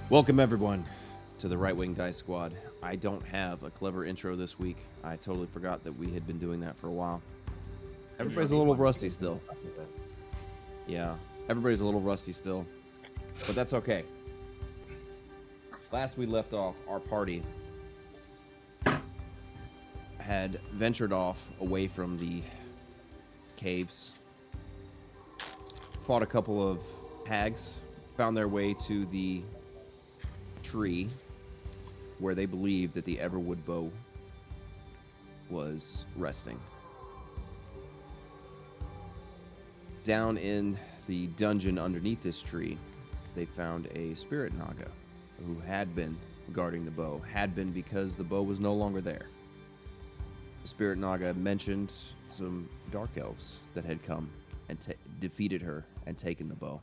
Welcome, everyone, to the Right Wing Dice Squad. I don't have a clever intro this week. I totally forgot that we had been doing that for a while. Everybody's a little rusty still. Yeah, everybody's a little rusty still. But that's okay. Last we left off, our party had ventured off away from the caves, fought a couple of hags, found their way to the tree where they believed that the Everwood bow was resting. Down in the dungeon underneath this tree, they found a spirit naga who had been guarding the bow, had been because the bow was no longer there. The spirit naga mentioned some dark elves that had come and defeated her and taken the bow.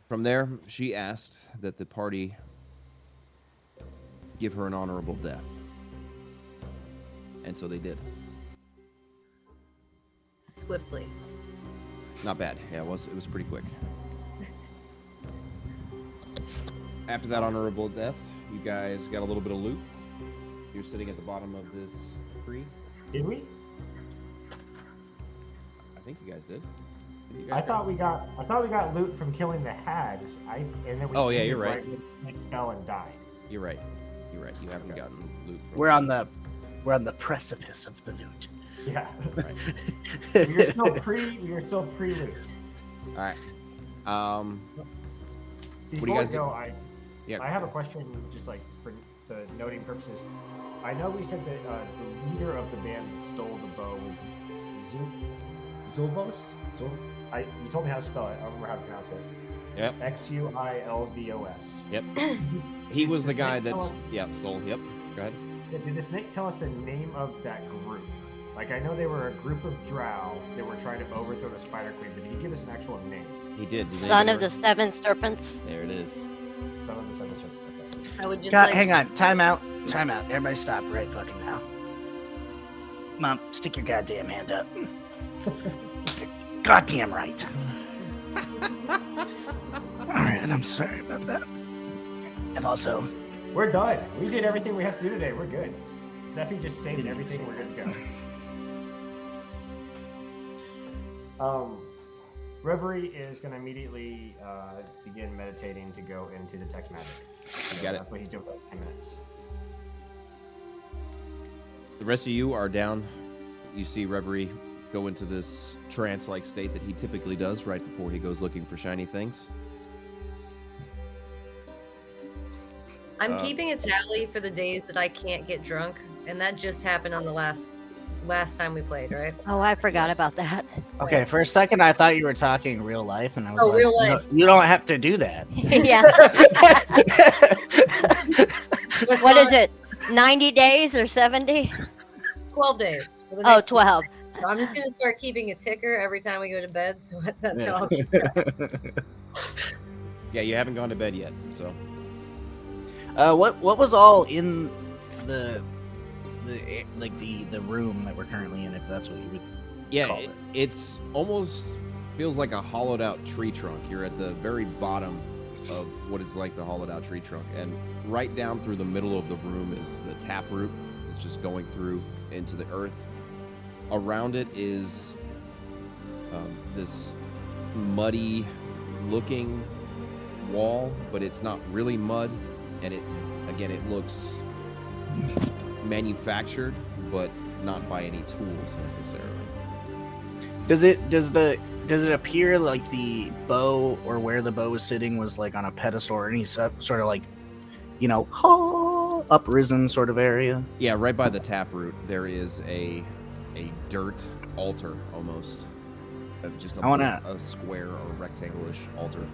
From there, she asked that the party give her an honorable death. And so they did. Swiftly. Not bad. Yeah, it was pretty quick. After that honorable death, you guys got a little bit of loot. You're sitting at the bottom of this tree. Did we? I think you guys did. I thought we got loot from killing the hags. And then we Oh, yeah, you're right. Fell and died. You're right. You're right. You haven't gotten loot from We're on the precipice of the loot. Yeah. Right. we are still pre loot. All right. Before do you guys we go, do? I have a question, just like for the noting purposes. I know we said that the leader of the band that stole the bow was Zulvos. You told me how to spell it. I don't remember how to pronounce it. Yep. Xuilvos. Yep. He was the guy snake that's stole. Yep. Go ahead. Did the snake tell us the name of that group? Like, I know they were a group of drow that were trying to overthrow the Spider Queen, but did he give us an actual name? He did. Son of the Seven Serpents. There it is. Son of the Seven Serpents. I would just Hang on. Time out. Everybody stop right fucking now. Mom, stick your goddamn hand up. Goddamn right. Alright, I'm sorry about that. And also... We're done. We did everything we have to do today. We're good. Steffi just saved everything. We're good to go. Reverie is going to immediately begin meditating to go into the text magic. You got it. That's what he's doing for 10 minutes. The rest of you are down. You see Reverie go into this trance-like state that he typically does right before he goes looking for shiny things. I'm keeping a tally for the days that I can't get drunk, and that just happened on the last time we played, right? Oh, I forgot about that. Okay, for a second I thought you were talking real life, and I was like, real life. No, you don't have to do that. Yeah. What is it? 90 days or 70? 12 days. For the Oh, next 12. So I'm just gonna start keeping a ticker every time we go to bed, so that's Yeah. how I'll keep track. Yeah, you haven't gone to bed yet, so... What was all in the room that we're currently in, if that's what you would call it? It's almost feels like a hollowed out tree trunk. You're at the very bottom of what is like the hollowed out tree trunk, and right down through the middle of the room is the taproot. It's just going through into the earth. Around it is this muddy looking wall, but it's not really mud, and it looks manufactured, but not by any tools necessarily. Does it appear like the bow, or where the bow was sitting, was like on a pedestal or any sort of like, uprisen sort of area? Yeah, right by the taproot there is a dirt altar almost. Just a square or rectangle-ish altar.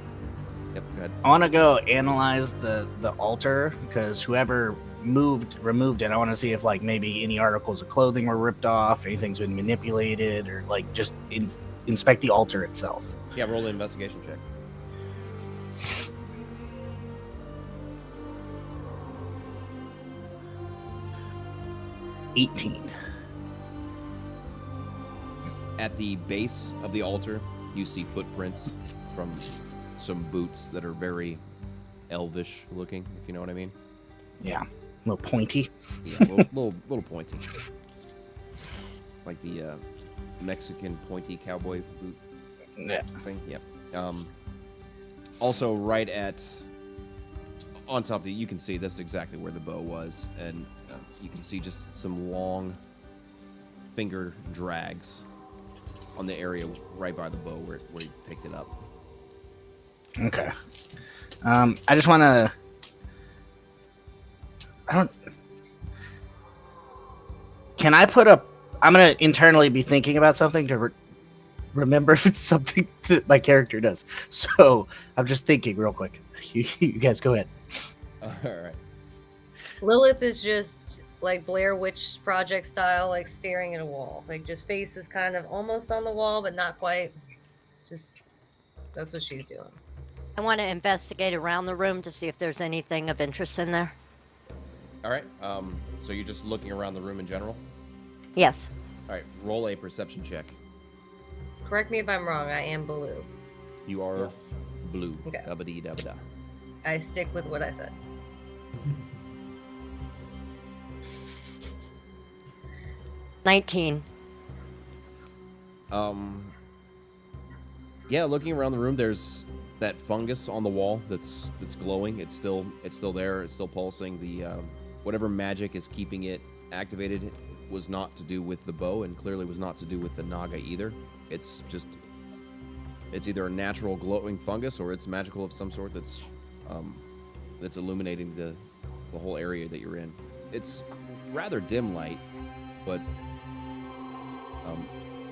Yep, go ahead. I want to go analyze the altar, because whoever removed it, I want to see if like maybe any articles of clothing were ripped off, anything's been manipulated, or like just inspect the altar itself. Yeah, roll an investigation check. $18. At the base of the altar, You see footprints from some boots that are very elvish looking, if you know what I mean. Yeah, a little pointy. Yeah, little pointy. Like the Mexican pointy cowboy boot Yeah. thing. Yep. Also, right on top of you can see that's exactly where the bow was, and you can see just some long finger drags on the area right by the bow where you picked it up. Okay. I just want to. Can I put up? I'm gonna internally be thinking about something to remember if it's something that my character does. So I'm just thinking real quick. You guys go ahead. All right. Lilith is just like Blair Witch Project style, like staring at a wall. Like just face is kind of almost on the wall, but not quite. Just that's what she's doing. I want to investigate around the room to see if there's anything of interest in there. All right. So you're just looking around the room in general? Yes. All right. Roll a perception check. Correct me if I'm wrong. I am blue. You are Yes. blue. Okay. Dabba-dee-dabba-da. I stick with what I said. 19. Yeah, looking around the room, there's that fungus on the wall that's glowing. It's still there. It's still pulsing. The whatever magic is keeping it activated was not to do with the bow, and clearly was not to do with the naga either. It's either a natural glowing fungus or it's magical of some sort that's illuminating the whole area that you're in. It's rather dim light, but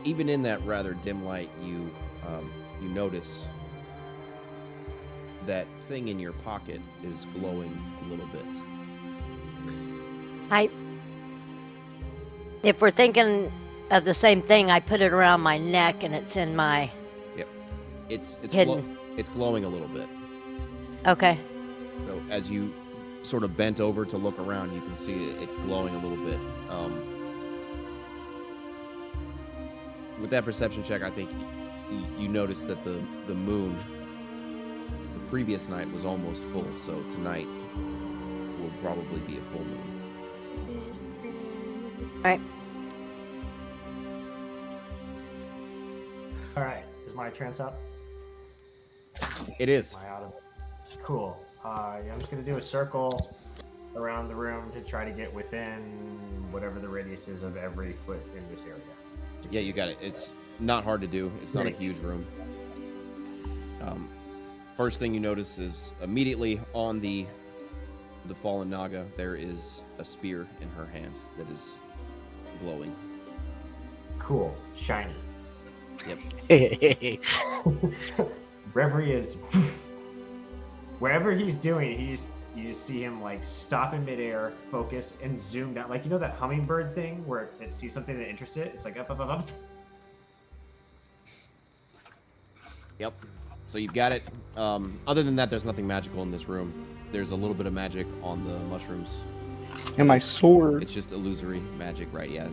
even in that rather dim light, you notice that thing in your pocket is glowing a little bit. If we're thinking of the same thing, I put it around my neck and it's in my. Yep, it's Hidden. it's glowing a little bit. Okay. So as you sort of bent over to look around, you can see it glowing a little bit. With that perception check, I think you noticed that the moon the previous night was almost full, so tonight will probably be a full moon. Right. All right. Is my trance up? It is. Am I out of it? Cool. I'm just gonna do a circle around the room to try to get within whatever the radius is of every foot in this area. Yeah, you got it. It's not hard to do. It's not a huge room. First thing you notice is immediately on the fallen naga, there is a spear in her hand that is glowing. Cool. Shiny. Yep. Reverie is wherever he's doing, you just see him like stop in midair, focus, and zoom down. Like, you know that hummingbird thing where it sees something that interests it? It's like up, up, up, up. Yep. So you've got it. Other than that, there's nothing magical in this room. There's a little bit of magic on the mushrooms. And my sword. It's just illusory magic, right? Yeah.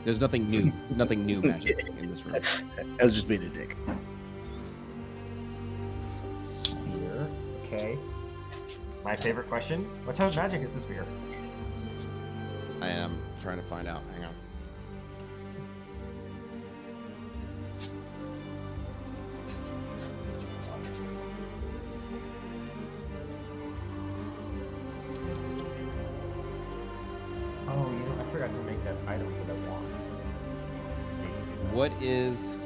There's nothing new. Nothing new magic in this room. I was just being a dick. Spear. Okay. My favorite question: what type of magic is this spear? I am trying to find out. Hang on. Oh, you know, I forgot to make that item for the wand. What is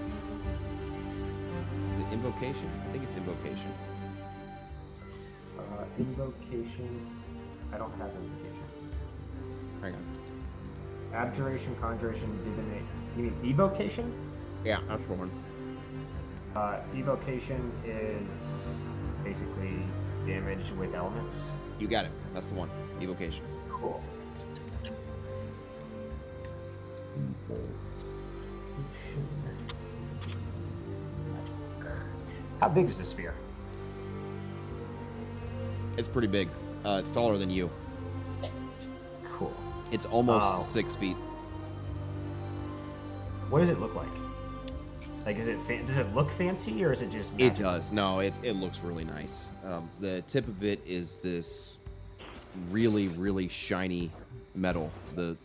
it? Invocation? I think it's invocation. Invocation. I don't have invocation. Hang on. Abjuration, conjuration, divination. You mean evocation? Yeah, that's one. Evocation is basically damage with elements. You got it. That's the one. Evocation. Cool. How big is this sphere? It's pretty big. It's taller than you. Cool. It's almost Oh. 6 feet. What does it look like? Like, does it look fancy or is it just? It magical? does. No, it looks really nice. The tip of it is this really, really shiny metal. The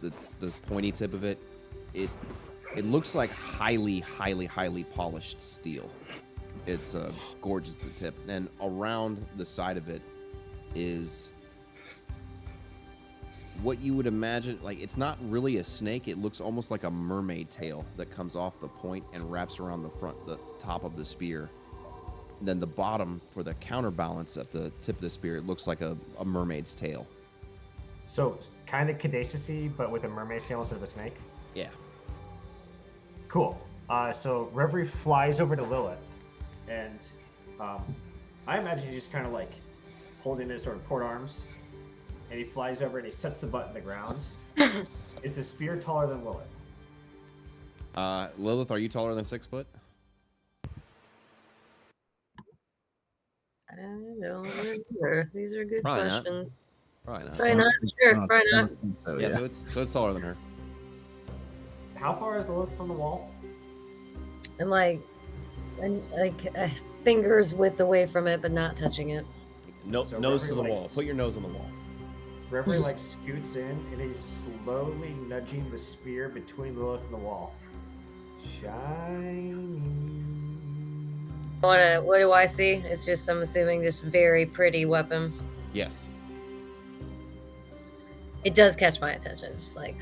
pointy tip of it, it looks like highly, highly, highly polished steel. It's gorgeous, the tip. And around the side of it is what you would imagine. Like, it's not really a snake. It looks almost like a mermaid tail that comes off the point and wraps around the top of the spear. Then the bottom, for the counterbalance at the tip of the spear, it looks like a mermaid's tail. So kind of caduceus-y, but with a mermaid's tail instead of a snake. Yeah. Cool. So Reverie flies over to Lilith, and I imagine he's just kind of like holding his sort of port arms, and he flies over and he sets the butt in the ground. Is the spear taller than Lilith? Lilith, are you taller than 6 foot? I don't remember. These are good Probably not. questions. Probably not. Probably not. Sure, probably not. So Yeah, so it's taller than her. How far is Lilith from the wall? I'm like fingers width away from it, but not touching it. No, So nose to the Reverie wall. likes- Put your nose on the wall. Reverie like scoots in and he's slowly nudging the spear between Lilith and the wall. Shiny. What do I see? It's just, I'm assuming, just very pretty weapon. Yes. It does catch my attention. Just like,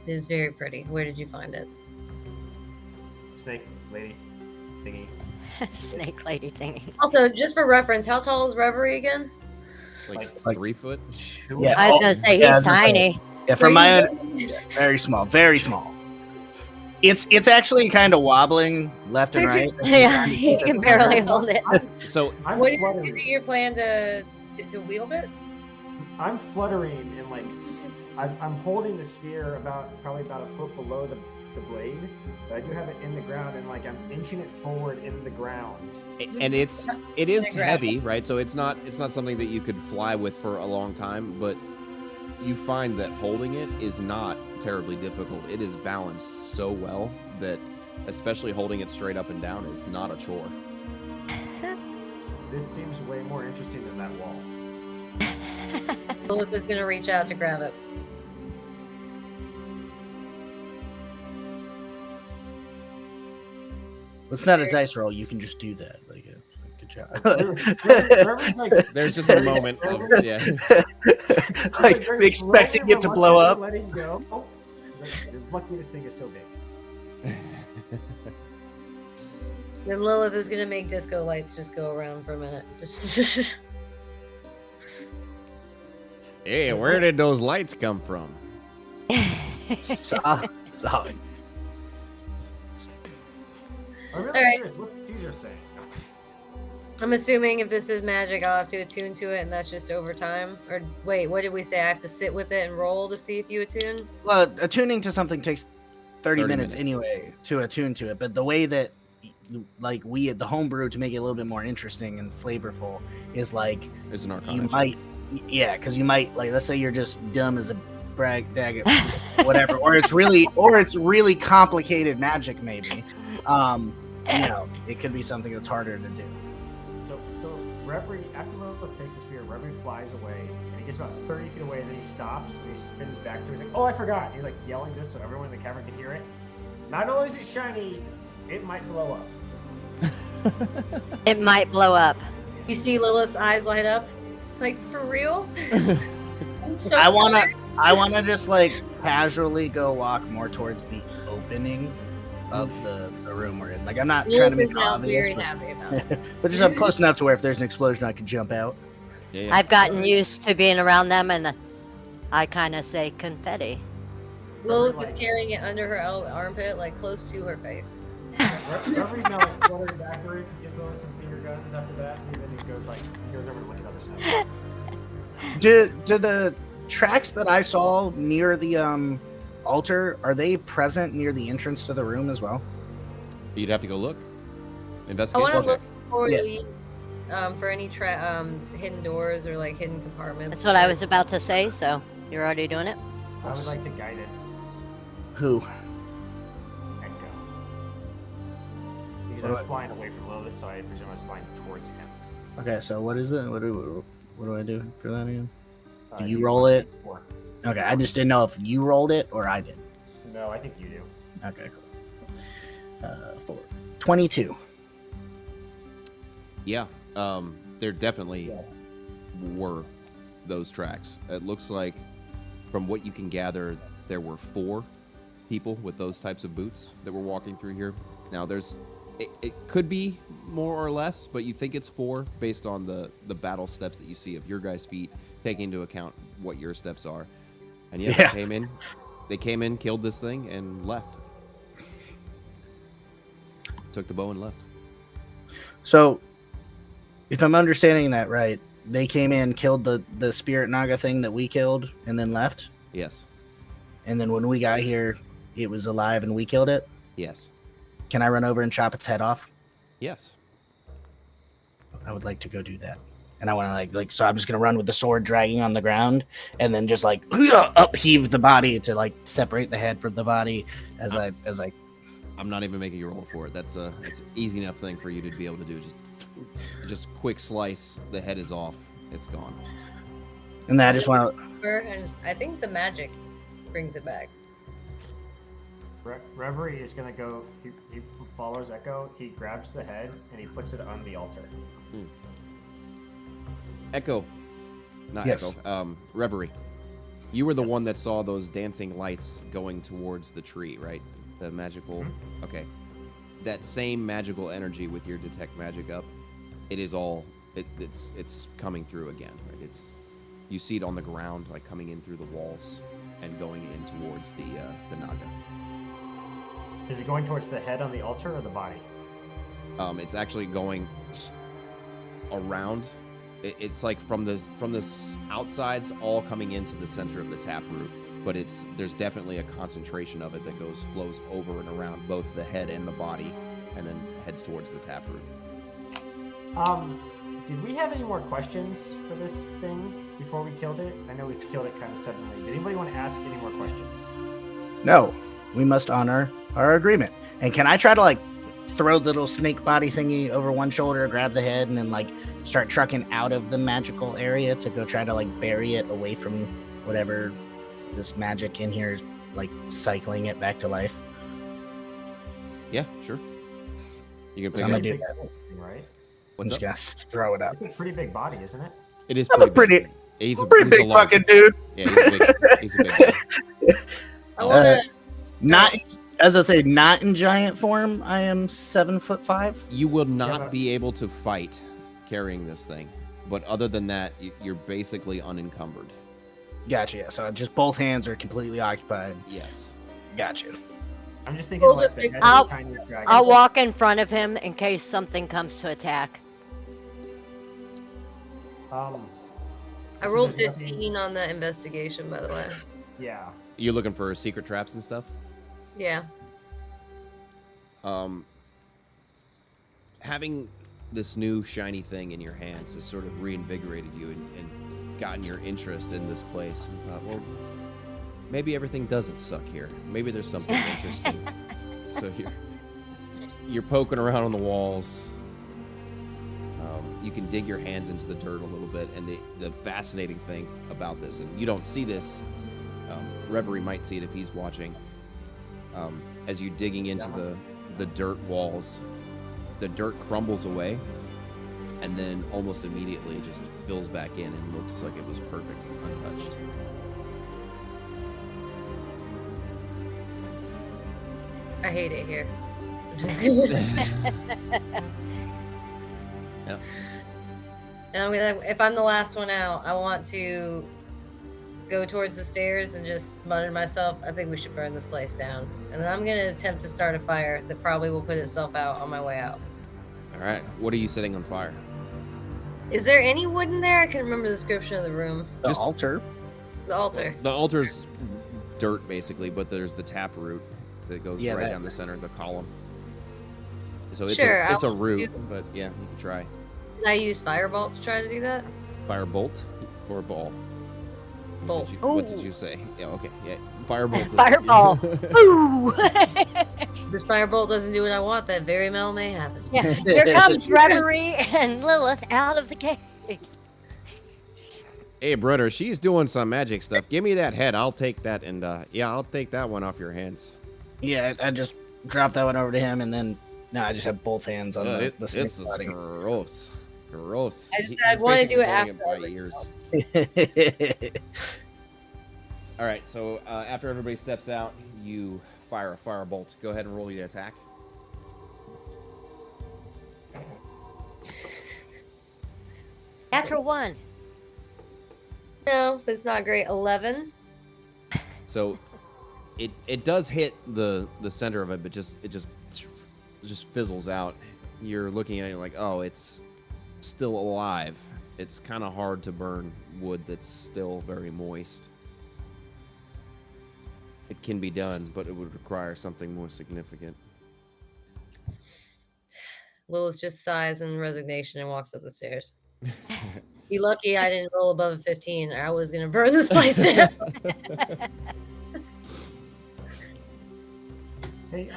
it is very pretty. Where did you find it? Snake lady thingy. Snake lady thingy. Also, just for reference, how tall is Reverie again? Like Like- 3 foot? Yeah. I was gonna say yeah, I he's was gonna say- tiny. Yeah, from my Where own, you- very small, very small. It's actually kind of wobbling left and right. Yeah, he can barely hold it. So I'm What is fluttering. it your plan to wield it? I'm fluttering and like I'm holding the spear probably about a foot below the blade, but I do have it in the ground and like I'm inching it forward in the ground. and it is Grab heavy, right? So it's not something that you could fly with for a long time, but you find that holding it is not terribly difficult. It is balanced so well that especially holding it straight up and down is not a chore. This seems way more interesting than that wall. Lilith is gonna reach out to grab it. It's not a dice roll. You can just do that. Like, good job. Reverie's like, There's just a moment of yeah. like expecting it to blow up. Letting go. Oh, you're lucky this thing is so big. Then Lilith is gonna make disco lights just go around for a minute. Just Hey, where did those lights come from? Solid. I'm really Alright. curious what Caesar's saying. I'm assuming if this is magic, I'll have to attune to it, and that's just over time. Or wait, what did we say? I have to sit with it and roll to see if you attune. Well, attuning to something takes 30 minutes minutes. anyway to attune to it. But the way that, like, we at the homebrew to make it a little bit more interesting and flavorful is like There's an arcana. you might, yeah, because you might like, let's say you're just dumb as a brag, dag, whatever, or it's really complicated magic, maybe. You know, it could be something that's harder to do. So Reverie, after Lilith takes the spear, Reverie flies away, and he gets about 30 feet away, and then he stops, and he spins back to her. He's like, oh, I forgot. He's like yelling this so everyone in the cavern can hear it. Not only is it shiny, it might blow up. It might blow up. You see Lilith's eyes light up. Like, for real? I'm so I wanna tired. just like casually go walk more towards the opening of the room we're in. Like, I'm not trying to Lilith make is it now obvious, very but, happy about it. but just I'm close enough to where if there's an explosion, I can jump out. Yeah. I've gotten used to being around them, and I kind of say confetti. Lilith is carrying it under her armpit, like close to her face. Reverie's now like fluttering backwards, gives Lilith some finger guns after that, and then he goes over to look at other stuff. Do the tracks that I saw near the altar, are they present near the entrance to the room as well? You'd have to go look. I Investigate. want to check. look for Yeah. for any hidden doors or like hidden compartments. That's what I was about to say, so you're already doing it? I would like to guidance Who? Echo. because I was flying away from Lilith, so I presume I was flying towards him. Okay, so what is it? What do I do for that again? Do you D4, roll it? D4. Okay, I just didn't know if you rolled it or I did. No, I think you do. Okay, cool. 22. Yeah, there definitely were those tracks. It looks like, from what you can gather, there were 4 people with those types of boots that were walking through here. Now, it could be more or less, but you think it's 4 based on the battle steps that you see of your guys' feet, taking into account what your steps are. And yeah, they came in, killed this thing, and left. Took the bow and left. So, if I'm understanding that right, they came in, killed the spirit naga thing that we killed, and then left? Yes. And then when we got here, it was alive and we killed it? Yes. Can I run over and chop its head off? Yes. I would like to go do that. And I want to so I'm just going to run with the sword dragging on the ground and then just upheave the body to separate the head from the body as I I'm not even making you roll for it. It's an easy enough thing for you to be able to do. Just quick slice, the head is off. It's gone. And then I just want to... And I think the magic brings it back. Reverie is going to go, he follows Echo, he grabs the head, and he puts it on the altar. Echo. Not Yes. Echo. Reverie. You were the one that saw those dancing lights going towards the tree, right? The magical... Mm-hmm. Okay. That same magical energy with your detect magic up, it is all... It's coming through again, right? You see it on the ground, coming in through the walls and going in towards the Naga. Is it going towards the head on the altar or the body? It's actually going around. It's from the outsides, all coming into the center of the taproot. But there's definitely a concentration of it that flows over and around both the head and the body, and then heads towards the taproot. Did we have any more questions for this thing before we killed it? I know we killed it kind of suddenly. Did anybody want to ask any more questions? No, we must honor our agreement. And can I try to throw the little snake body thingy over one shoulder, grab the head, and then start trucking out of the magical area to go try to bury it away from whatever this magic in here is cycling it back to life? Yeah, sure. You can pick I'm it gonna up. do that. Thing, right? I'm What's just up? gonna throw it up. It's a pretty big body, isn't it? It is I'm a pretty pretty- big. He's a Pretty big large- fucking dude. Yeah, he's a big guy. I want to. Not, as I say, not in giant form. I am 7'5". You will Yeah, not but- be able to fight carrying this thing. But other than that, you're basically unencumbered. Gotcha. Yeah. So just both hands are completely occupied. Yes. Gotcha. I'm just thinking Well, the the- head of I'll- the Chinese dragon. I'll walk in front of him in case something comes to attack. I rolled 15 on the investigation, by the way. Yeah. You're looking for secret traps and stuff? Yeah. Having this new shiny thing in your hands has sort of reinvigorated you and gotten your interest in this place. And you thought, well, maybe everything doesn't suck here. Maybe there's something interesting. So you're poking around on the walls. You can dig your hands into the dirt a little bit, and the fascinating thing about this, and you don't see this, Reverie might see it if he's watching, as you're digging into the dirt walls, the dirt crumbles away, and then almost immediately just fills back in and looks like it was perfect and untouched. I hate it here. Yep. And if I'm the last one out, I want to go towards the stairs and just mutter to myself, I think we should burn this place down. And then I'm going to attempt to start a fire that probably will put itself out on my way out. All right, what are you setting on fire? Is there any wood in there? I can remember the description of the room. The Just- altar. The altar. The altar's dirt, basically, but there's the tap root that goes Yeah, right that- down the center of the column. So it's Sure, it's a I'll root, do- but yeah, you can try. Can I use firebolt to try to do that? Firebolt or ball? Bolt. What did you say? Yeah, okay. Yeah, firebolt. Is, Fireball. Ooh! this firebolt doesn't do what I want, that very well may happen. Yes, here comes Reverie and Lilith out of the cave. Hey, brother, she's doing some magic stuff. Give me that head. I'll take that, and yeah, I'll take that one off your hands. Yeah, I just dropped that one over to him, and then no, I just have both hands on the This snake's is body. gross. Gross. I just said I want to do it after. By ears. All right, so after everybody steps out, you fire a firebolt. Go ahead and roll your attack. Natural 1. No, it's not great. 11. So it does hit the center of it, but it just fizzles out. You're looking at it like, oh, it's still alive. It's kind of hard to burn wood that's still very moist. It can be done, but it would require something more significant. Lilith just sighs in resignation and walks up the stairs. Be lucky I didn't roll above a 15, or I was going to burn this place down. Hey,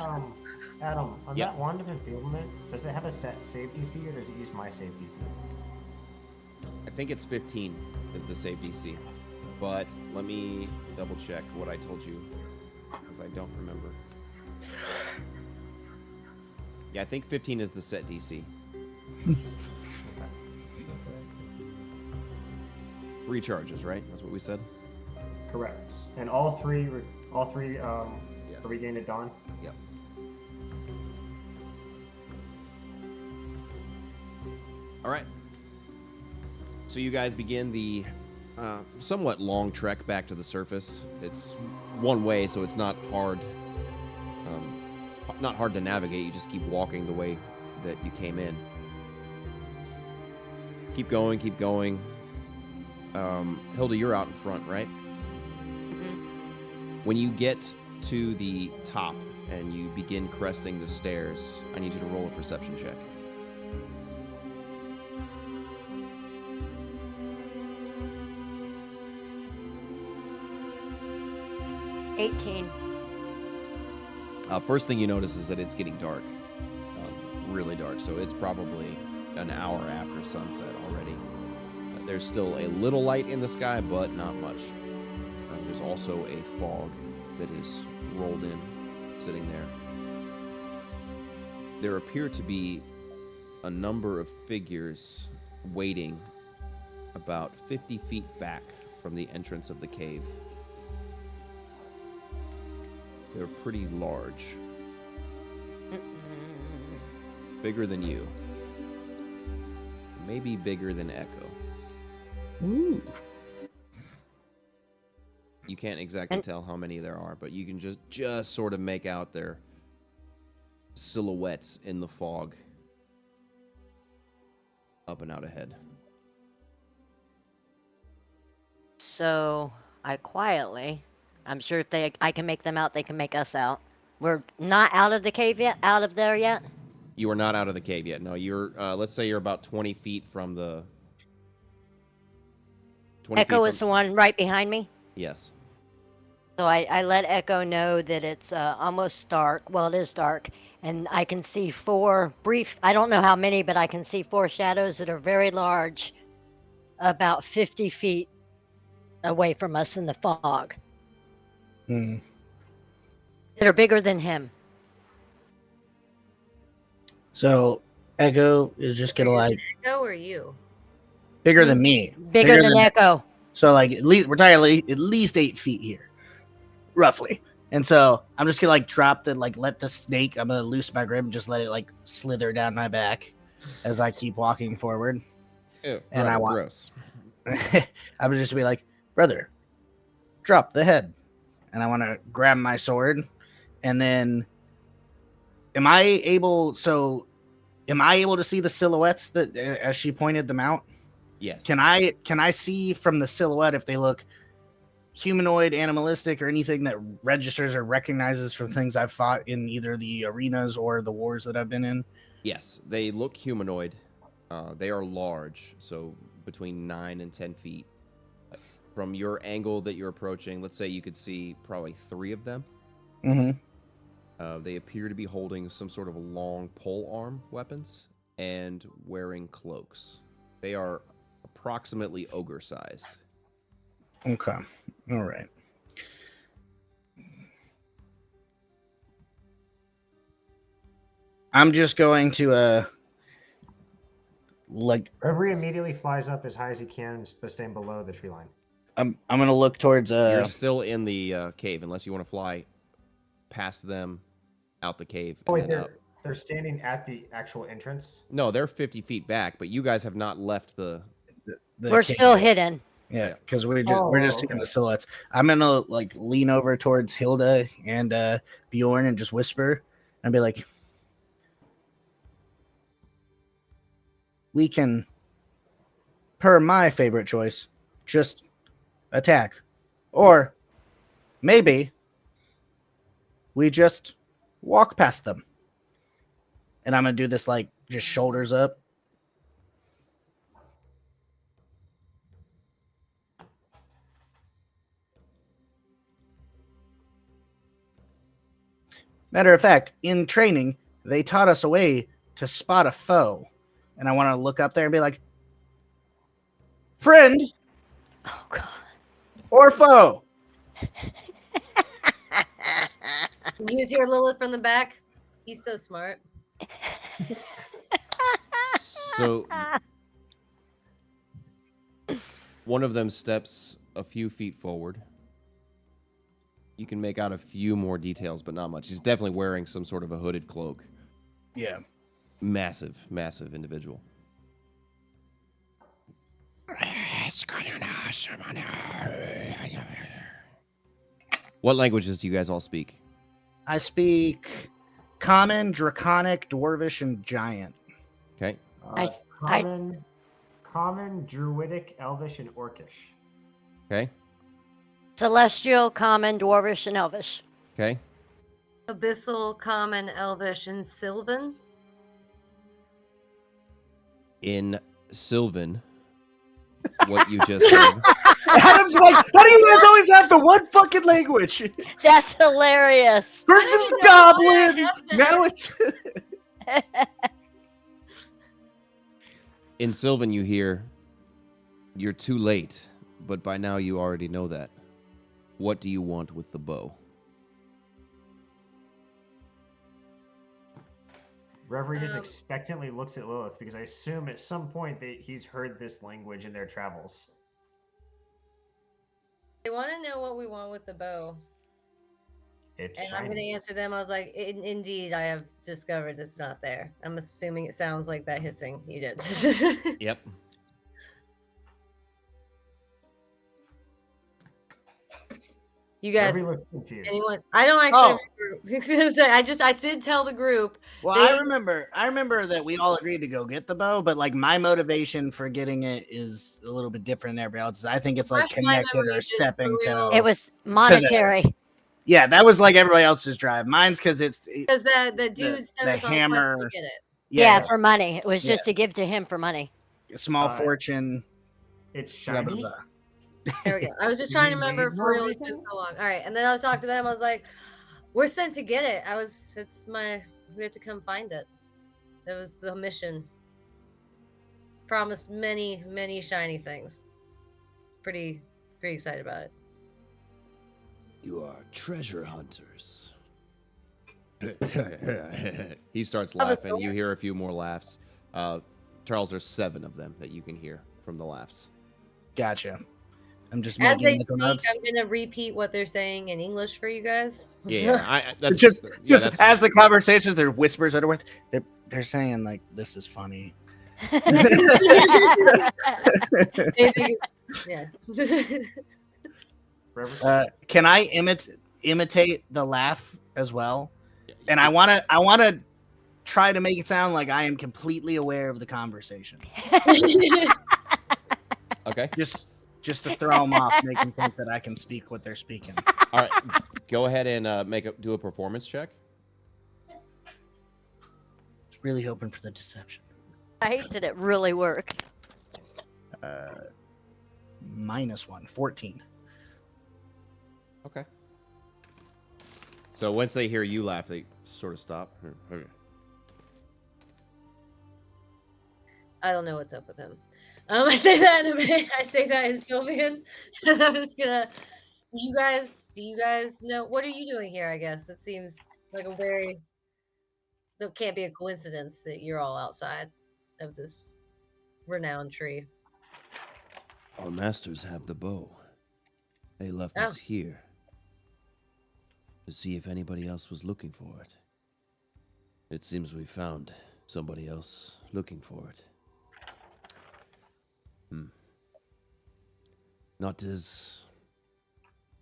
Adam, on Yeah. that wand of enfeeblement, does it have a set save DC or does it use my save DC? I think it's 15 is the save DC, but let me double check what I told you because I don't remember. Yeah, I think 15 is the set DC. Recharges, right? That's what we said. Correct. And all three Yes. are regained at dawn? Yep. All right. So you guys begin the somewhat long trek back to the surface. It's one way, so it's not hard. Not hard to navigate. You just keep walking the way that you came in. Keep going. Keep going. Hilda, you're out in front, right? Mhm. When you get to the top and you begin cresting the stairs, I need you to roll a perception check. Mm-hmm. 18. First thing you notice is that it's getting dark, really dark. So it's probably an hour after sunset already. There's still a little light in the sky, but not much. There's also a fog that is rolled in, sitting there. There appear to be a number of figures waiting about 50 feet back from the entrance of the cave. They're pretty large. Bigger than you. Maybe bigger than Echo. Ooh. You can't exactly tell how many there are, but you can just sort of make out their silhouettes in the fog up and out ahead. So I quietly, I'm sure if I can make them out, they can make us out. We're not out of the cave yet, out of there yet. You are not out of the cave yet. No, you're, let's say you're about 20 feet from the... 20 Echo feet is the one right behind me. Yes. So I let Echo know that it's almost dark. Well, it is dark. And I can see 4 brief, I don't know how many, but I can see 4 shadows that are very large, about 50 feet away from us in the fog. Hmm. That are bigger than him. So Echo is just gonna like Echo or you? bigger than me. Bigger than Echo. So like at least we're talking at least 8 feet here, roughly. And so I'm just gonna like drop the like let the snake. I'm gonna loose my grip and just let it like slither down my back as I keep walking forward. Ew, And I want- gross. I would just be like, brother, drop the head. And I want to grab my sword. And then am I able to see the silhouettes that as she pointed them out? Yes. Can I see from the silhouette if they look humanoid, animalistic, or anything that registers or recognizes from things I've fought in either the arenas or the wars that I've been in? Yes, they look humanoid. They are large, so between 9 and 10 feet. From your angle that you're approaching, let's say you could see probably 3 of them. Mm-hmm. They appear to be holding some sort of long pole arm weapons and wearing cloaks. They are approximately ogre sized. Okay. All right. I'm just going to like Reverie immediately flies up as high as he can, but staying below the tree line. I'm gonna look towards You're still in the cave, unless you want to fly past them, out the cave, Oh, and wait, then up. they're standing at the actual entrance. No, they're 50 feet back, but you guys have not left the. We're cave. still hidden. Yeah, Yeah. because we're just seeing okay. the silhouettes. I'm gonna like lean over towards Hilda and Bjorn and just whisper and be like, "We can, per my favorite choice, just attack, or maybe we just walk past them." And I'm gonna do this like just shoulders up. Matter of fact, in training, they taught us a way to spot a foe. And I want to look up there and be like, friend Oh god. or foe? Use your Lilith from the back. He's so smart. So one of them steps a few feet forward. You can make out a few more details, but not much. He's definitely wearing some sort of a hooded cloak. Yeah. Massive, massive individual. What languages do you guys all speak? I speak Common, Draconic, Dwarvish, and Giant. Okay. Common, Druidic, Elvish, and Orcish. Okay. Celestial, Common, Dwarvish, and Elvish. Okay. Abyssal, Common, Elvish, and Sylvan. In Sylvan, what you just said. Adam's like, how do you guys always have the one fucking language? That's hilarious. First I it's don't even know why I Goblin, have this. now it's In Sylvan, you hear, "You're too late, but by now you already know that. What do you want with the bow?" Reverie just expectantly looks at Lilith because I assume at some point that he's heard this language in their travels. They want to know what we want with the bow. It's And I'm going to shiny. answer them. I was like, indeed, I have discovered it's not there. I'm assuming it sounds like that hissing you did. Yep. You guys, Reverie looks confused. anyone? I don't actually Oh. remember. I did tell the group. Well, They- I remember that we all agreed to go get the bow, but like my motivation for getting it is a little bit different than everybody else's. I think it's like Refresh my connected memory, or just stepping for real. to It was monetary. yeah, that was like everybody else's drive. Mine's because it's Because the dude sent the us on a quest hammer. to get it. Yeah, for money. It was just to give to him for money. a small Uh, fortune. It's Blah, shiny. blah, blah. There we go. I was just Do trying to we remember need for more real. It's been reason? so long. All right, and then I was talking to them. I was like, "We're sent to get it. We have to come find it. It was the mission. Promised many, many shiny things. Pretty excited about it. You are treasure hunters. He starts Oh, the laughing. You sword? hear a few more laughs. Charles, there's 7 of them that you can hear from the laughs. Gotcha. I'm just As making they mental speak, notes. I'm gonna repeat what they're saying in English for you guys. Yeah, that's Just that's as the conversations, there whispers underneath. They're saying like, "This is funny." Yeah. Reverie. Can I imitate the laugh as well? And I wanna try to make it sound like I am completely aware of the conversation. Okay. Just to throw them off, make them think that I can speak what they're speaking. All right. Go ahead and do a performance check. Just really hoping for the deception. I hate that it really worked. -1, 14. Okay. So once they hear you laugh, they sort of stop. Okay. I don't know what's up with him. I say that in Sylvian. And I'm just gonna. Do you guys know what are you doing here? I guess it seems like a very. There can't be a coincidence that you're all outside of this renowned tree. Our masters have the bow. They left Oh. us here to see if anybody else was looking for it. It seems we found somebody else looking for it. Not as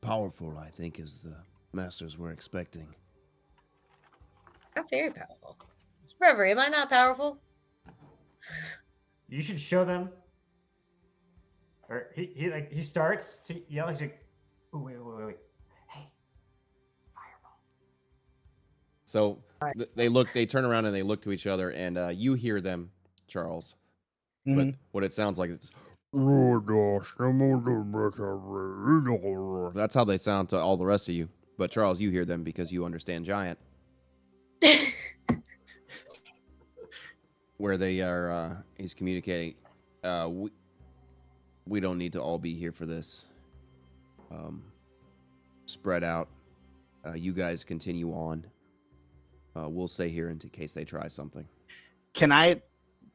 powerful, I think, as the masters were expecting. I'm very powerful. Reverie, am I not powerful? You should show them. Or he starts to yell. He's like, "Oh wait! Hey, fireball!" So they turn around and they look to each other, and you hear them, Charles. Mhm. But what it sounds like is, that's how they sound to all the rest of you. But Charles, you hear them because you understand giant. Where they are, he's communicating. We don't need to all be here for this. Spread out. You guys continue on. We'll stay here in case they try something. Can I,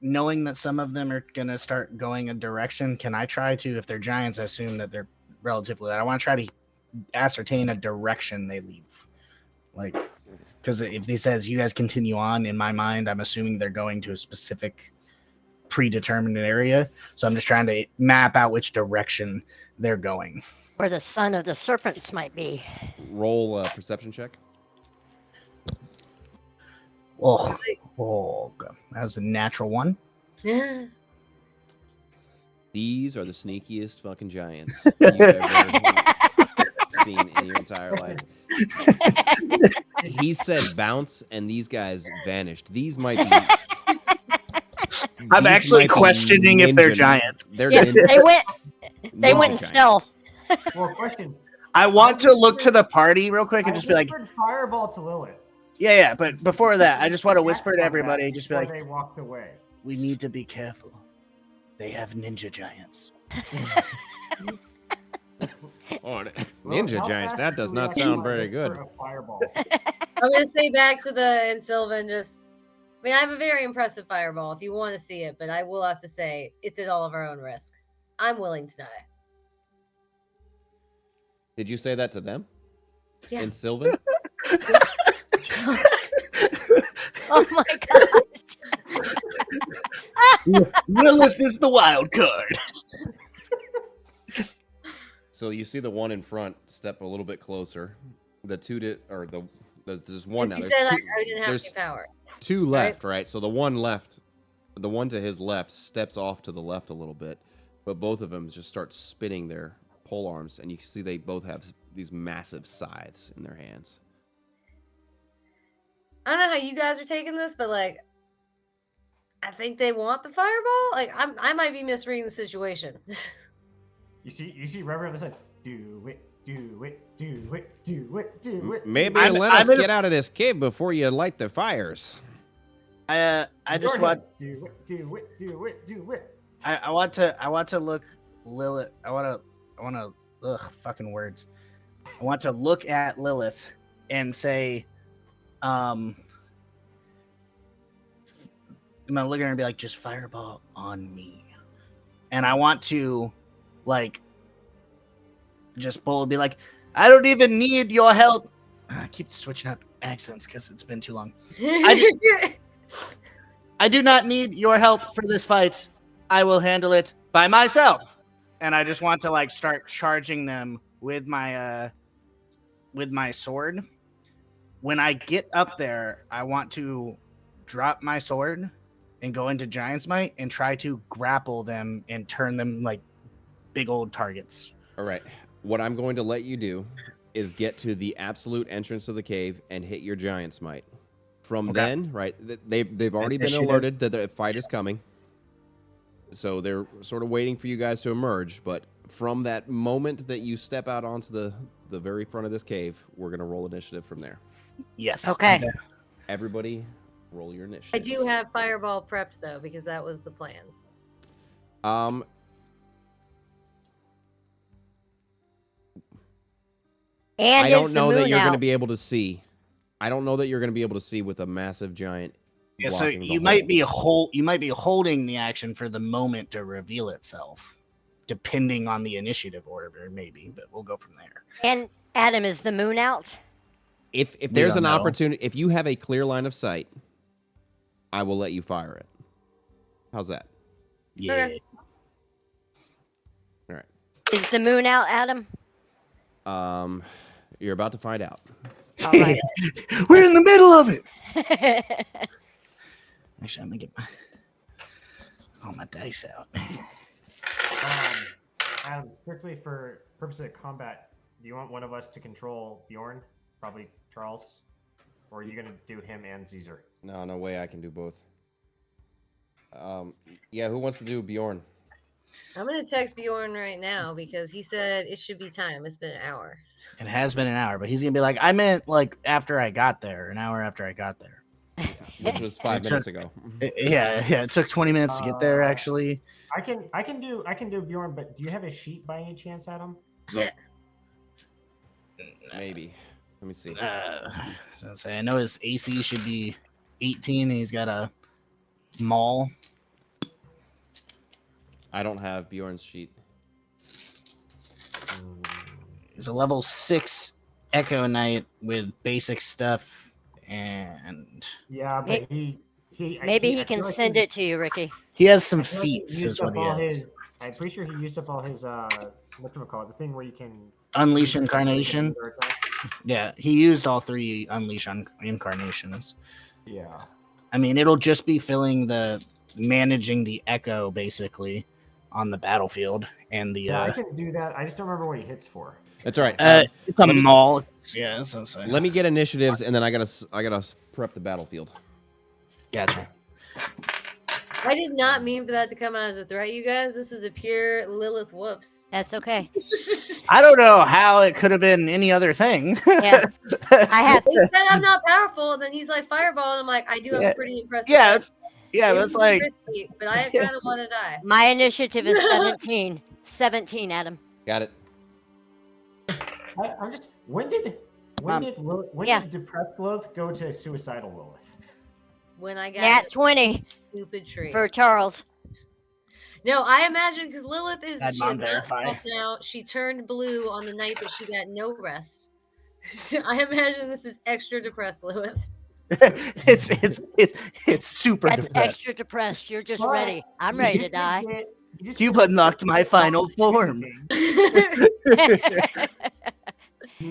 knowing that some of them are going to start going a direction, can I try to, if they're giants, I assume that they're relatively, I want to try to ascertain a direction they leave. Like, because if he says you guys continue on, in my mind, I'm assuming they're going to a specific predetermined area. So I'm just trying to map out which direction they're going. Where the son of the serpents might be. Roll a perception check. Oh, God. That was a natural one. Yeah. These are the sneakiest fucking giants you've ever seen in your entire life. He said bounce, and these guys vanished. These might be. I'm these actually might be questioning if they're ninja- giants. They're Yeah, ninja, they went in giants. stealth. Well, question. I want to look to the party real quick and just be like, whispered fireball to Lilith. yeah. But before that, I just want to whisper to Asked about everybody, that just be before like, they walked away. we need to be careful. They have ninja giants. Oh, Lilith, ninja how giants. fast That does do we not actually sound wanna very whisper good. a fireball? I'm gonna say back to and Sylvan just. I mean, I have a very impressive fireball if you want to see it, but I will have to say it's at all of our own risk. I'm willing to die. Did you say that to them? Yeah. In Sylvan? Oh my god. Lilith is the wild card. So you see the one in front step a little bit closer. The two there's one now. He There's said two, I didn't have there's any power. two left, right? So the one to his left steps off to the left a little bit, but both of them just start spinning their pole arms, and you can see they both have these massive scythes in their hands. I don't know how you guys are taking this, but like, I think they want the fireball. Like, I might be misreading the situation. You see Reverend on the side. Do it, do it, do it, do it, do it. Maybe I'm- let I'm us in a- get out of this cave before you light the fires. I just Your want head. Do it, do it, do it, do it. I want to look Lilith. I want to ugh, fucking words. I want to look at Lilith and say, I'm gonna look at her and be like, just fireball on me. And I want to, like, just be like, I don't even need your help. I keep switching up accents because it's been too long. I do not need your help for this fight. I will handle it by myself. And I just want to like start charging them with my sword. When I get up there, I want to drop my sword and go into Giant's Might and try to grapple them and turn them like big old targets. All right. What I'm going to let you do is get to the absolute entrance of the cave and hit your giant smite. From Okay. then, right, they've already been Initiative. alerted that the fight is coming. So they're sort of waiting for you guys to emerge, but from that moment that you step out onto the very front of this cave. We're gonna roll initiative from there. Yes. Okay. Everybody, roll your initiative. I do have fireball prepped though because that was the plan. And I don't is the know that moon you're going to out? be able to see. I don't know that you're going to be able to see with a massive giant. Yeah, so blocking the you might be holding the action for the moment to reveal itself, depending on the initiative order, maybe. But we'll go from there. And Adam, is the moon out? If We there's don't an know. opportunity, if you have a clear line of sight, I will let you fire it. How's that? Yeah. Okay. All right. Is the moon out, Adam? You're about to find out. All right. We're in the middle of it. Actually, I'm gonna get all my dice out. Adam, strictly for purposes of combat, do you want one of us to control Bjorn? Probably Charles. Or are you gonna do him and Caesar? No way. I can do both. Yeah. Who wants to do Bjorn? I'm gonna text Bjorn right now because he said it should be time. It's been an hour. It has been an hour, but he's gonna be like, I meant like after I got there, an hour after I got there. Which was 5 minutes ago. Yeah. It took 20 minutes to get there. Actually, I can do Bjorn, but do you have a sheet by any chance, Adam? Maybe. Let me see. I know his AC should be 18, and he's got a maul. I don't have Bjorn's sheet. He's a level 6 Echo Knight with basic stuff, and Yeah, but he Maybe he I can feel like send it to you, Ricky. he has some I feel like he feats, used is what up he all has. I'm pretty sure he used up all his whatchamacallit, the thing where you can Unleash Incarnation. Yeah, he used all 3 Unleash Incarnations. Yeah. I mean, it'll just be managing the Echo basically on the battlefield, and the Yeah, I can do that. I just don't remember what he hits for. That's all right. it's a let me- maul. Let me get initiatives, and then I gotta prep the battlefield. Gotcha. I did not mean for that to come out as a threat, you guys. This is a pure Lilith whoops. That's okay. I don't know how it could have been any other thing. Yeah. I have. He said I'm not powerful, and then he's like fireball, and I'm like, I do have Yeah. a pretty impressive. Yeah, weapon. but It it's was like risky, but I kind of want to die. My initiative is 17. 17, Adam. Got it. I'm just when did Yeah. depressed Lilith go to suicidal Lilith? When I got Nat the 20 stupid tree. for Charles. No, I imagine because Lilith is Had she mom has not verify. slept now. She turned blue on the night that she got no rest. I imagine this is extra depressed Lilith. it's super That's depressed. extra depressed. You're just But ready. I'm you ready to just die. You've unlocked my final form.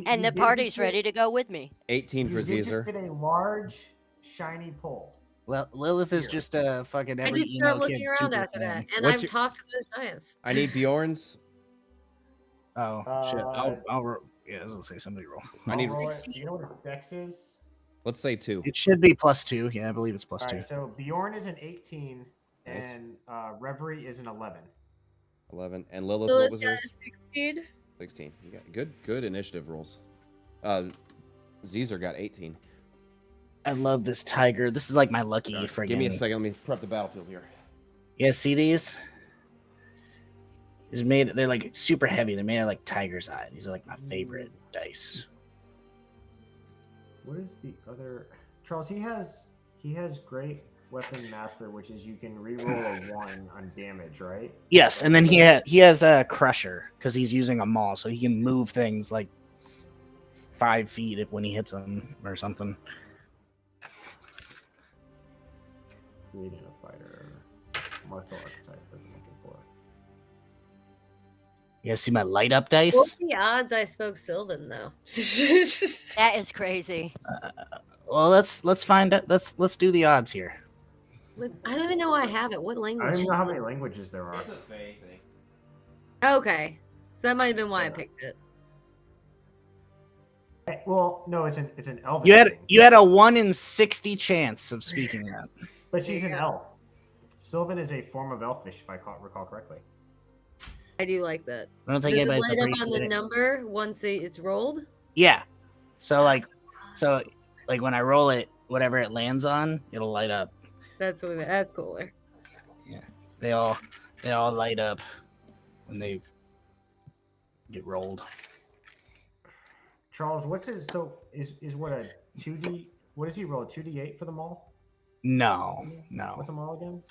And the party's ready to go with me. 18 for You did just Caesar. get a large, shiny pole. Lilith is Here. just a fucking I every did start emo looking kid's around super after fan. that, and What's I've your- talked to the giants. I need Bjorn's. Oh shit! Uh, Yeah, I was gonna say somebody roll. I need. Roll it. 16. You know what his dex is? Let's say 2. It should be +2. Yeah, I believe it's All +2. right, so Bjorn is an 18, Nice. and Reverie is an 11. 11. And Lilith, Lilith what was got yours? 16. 16. You got good initiative rolls. Caesar got 18. I love this tiger. This is like my lucky All right, friggin'. give me a second. Let me prep the battlefield here. Yeah, see these? They're like super heavy. They're made of like tiger's eye. These are like my favorite dice. What is the other? Charles, he has great weapon master, which is you can reroll a 1 on damage, right? Yes, and then he has a crusher because he's using a maul, so he can move things like 5 feet when he hits them or something. Creating a fighter, martial archetype. What I'm looking for. You guys see my light up dice? What's the odds I spoke Sylvan though? That is crazy. Well, let's find out. Let's do the odds here. I don't even know why I have it. What I language? don't even is know how it? many languages there are. It's a Fae thing. Okay, so that might have been why I picked it. Well, no, it's an elven. thing. You had a 1 in 60 chance of speaking that. But she's There an you go. elf. Sylvan is a form of elfish, if I recall correctly. I do like that. I don't think Does it anybody's light up on the appreciated it. number once it's rolled? Yeah. So like when I roll it, whatever it lands on, it'll light up. That's cooler. Yeah. They all light up when they get rolled. Charles, what's his? So is what a 2D? What does he roll? 2D8 for the mall? No. What's a mall again?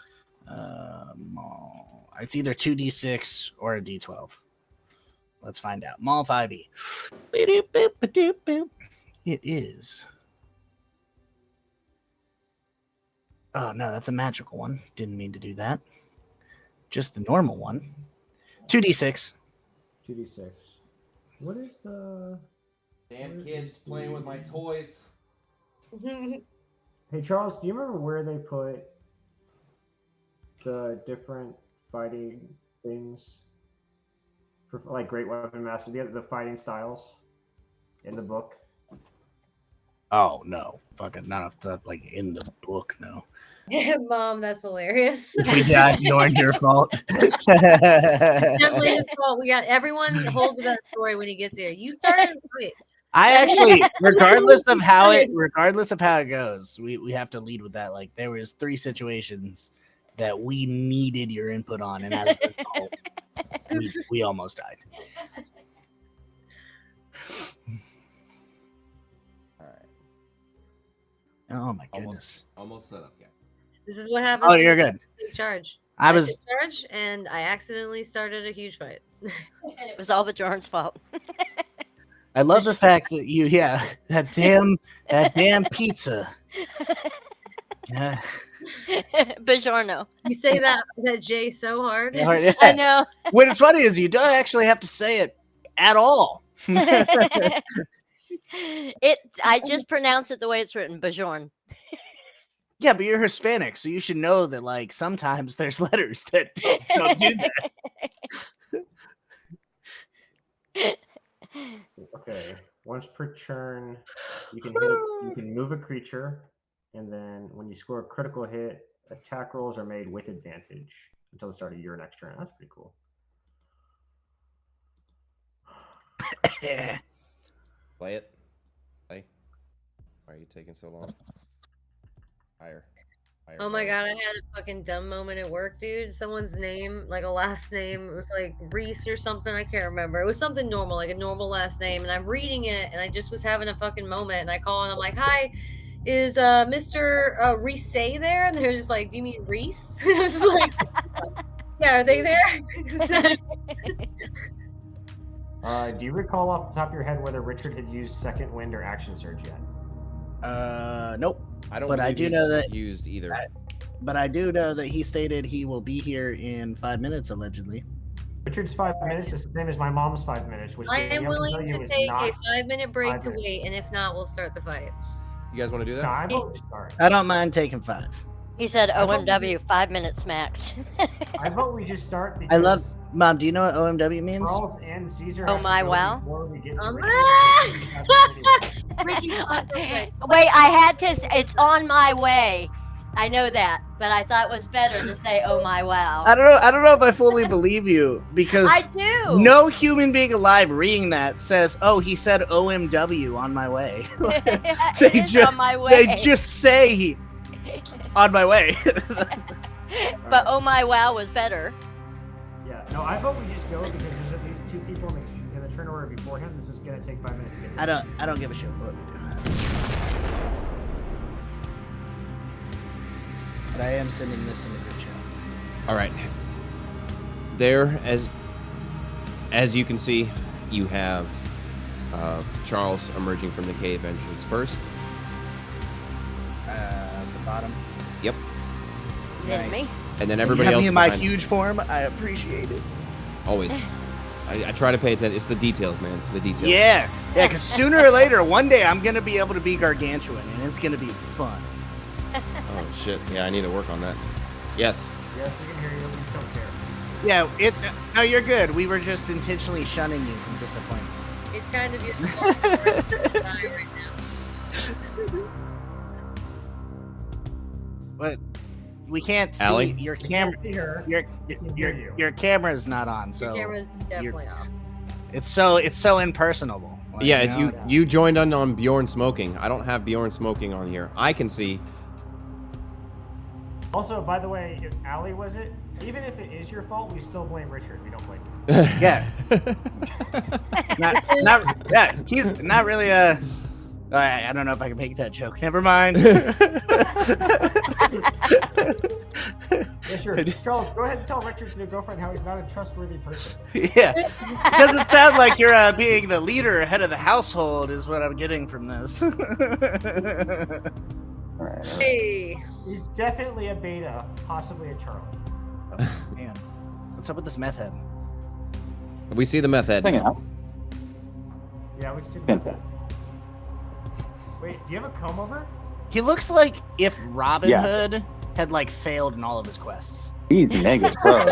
Mall. It's either 2d6 or a d12. Let's find out. Mall 5e. It is. Oh no, that's a magical one. Didn't mean to do that. Just the normal one. 2d6. 2D6. What is the? Damn kids playing with my toys. Hey Charles, do you remember where they put the different fighting things for like Great Weapon Master, the fighting styles in the book? Oh no, fucking not off the like in the book. No. Mom, that's hilarious. If we died, your fault. Definitely his fault. We got everyone hold to that story when he gets here. You started it. I actually, regardless of how it goes, we have to lead with that. Like there was 3 situations that we needed your input on, and as a result, we almost died. All right. Oh my goodness! Almost set up, guys. This is what happens. Oh, when you're you good. take charge. I was discharge, and I accidentally started a huge fight. And it was all Bajorn's fault. I love the fact that that damn pizza. Yeah. Bajorno. You say that J so hard. Yeah. I know. What it's funny is you don't actually have to say it at all. I just pronounce it the way it's written, Bajorn. Yeah, but you're Hispanic, so you should know that like sometimes there's letters that don't do that. Okay. Once per turn, you can move a creature, and then when you score a critical hit, attack rolls are made with advantage until the start of your next turn. That's pretty cool. Yeah. Play it. Play. Why are you taking so long? Higher. Oh my god, I had a fucking dumb moment at work, dude. Someone's name, like a last name, it was like Reese or something. I can't remember. It was something normal, like a normal last name. And I'm reading it, and I just was having a fucking moment. And I call, and I'm like, "Hi, is Mr. Reese there?" And they're just like, "Do you mean Reese?" I was like, "Yeah, are they there?" Do you recall off the top of your head whether Richard had used Second Wind or Action Surge yet? Nope. I don't. But I do know that used either. But I do know that he stated he will be here in 5 minutes, allegedly. Richard's 5 minutes is the same as my mom's 5 minutes, which I am willing to take a 5 5-minute break to minutes. wait, and if not, we'll start the fight. You guys want to do No, that? I vote we start. I don't mind taking 5. He said I thought we OMW, 5 minutes max. I vote we just start because I love Mom. Do you know what OMW means? Charles and Caesar. Oh have to my go wow. before we get to Um, Richard. Ricky, okay. Wait, I had to. It's on my way. I know that, but I thought it was better to say, "Oh my wow." I don't know if I fully believe you because I do. no human being alive reading that says, "Oh, he said OMW on my way." It is on my way. They just say on my way. But oh my wow was better. Yeah, no, I vote we just go because there's at least 2 people in the turn order before him. This is gonna take 5 minutes to get to. I don't give a shit what we do. But I am sending this in the group chat. All right. There, as you can see, you have Charles emerging from the cave entrance first. The bottom. Yep. Then me. And then everybody you have else me in my behind. huge form. I appreciate it. Always. I try to pay attention. It's the details, man. The details. Yeah, because sooner or later, one day I'm gonna be able to be gargantuan, and it's gonna be fun. Oh shit. Yeah, I need to work on that. Yes. Yes, we can hear you. We don't care. Yeah, no, you're good. We were just intentionally shunning you from disappointment. It's kind of beautiful right now. But we can't see Allie? your camera. See her. Your camera's not on, so Your camera's definitely off. it's so impersonable. Like, Yeah, you know? you joined on Bjorn smoking. I don't have Bjorn smoking on here. I can see. Also, by the way, if Allie was it, even if it is your fault, we still blame Richard. We don't blame you. Yeah. Yeah, he's not really a. I don't know if I can make that joke. Never mind. Yeah, sure. Charles, go ahead and tell Richard's new girlfriend how he's not a trustworthy person. Yeah. It doesn't sound like you're being the leader, head of the household, is what I'm getting from this. Hey. He's definitely a beta, possibly a Charlie. Man, what's up with this meth head? We see the meth head. Hang out. Yeah, we can see the Fantastic. Wait, do you have a comb over? He looks like if Robin Yes. Hood had like failed in all of his quests. He's mega pro.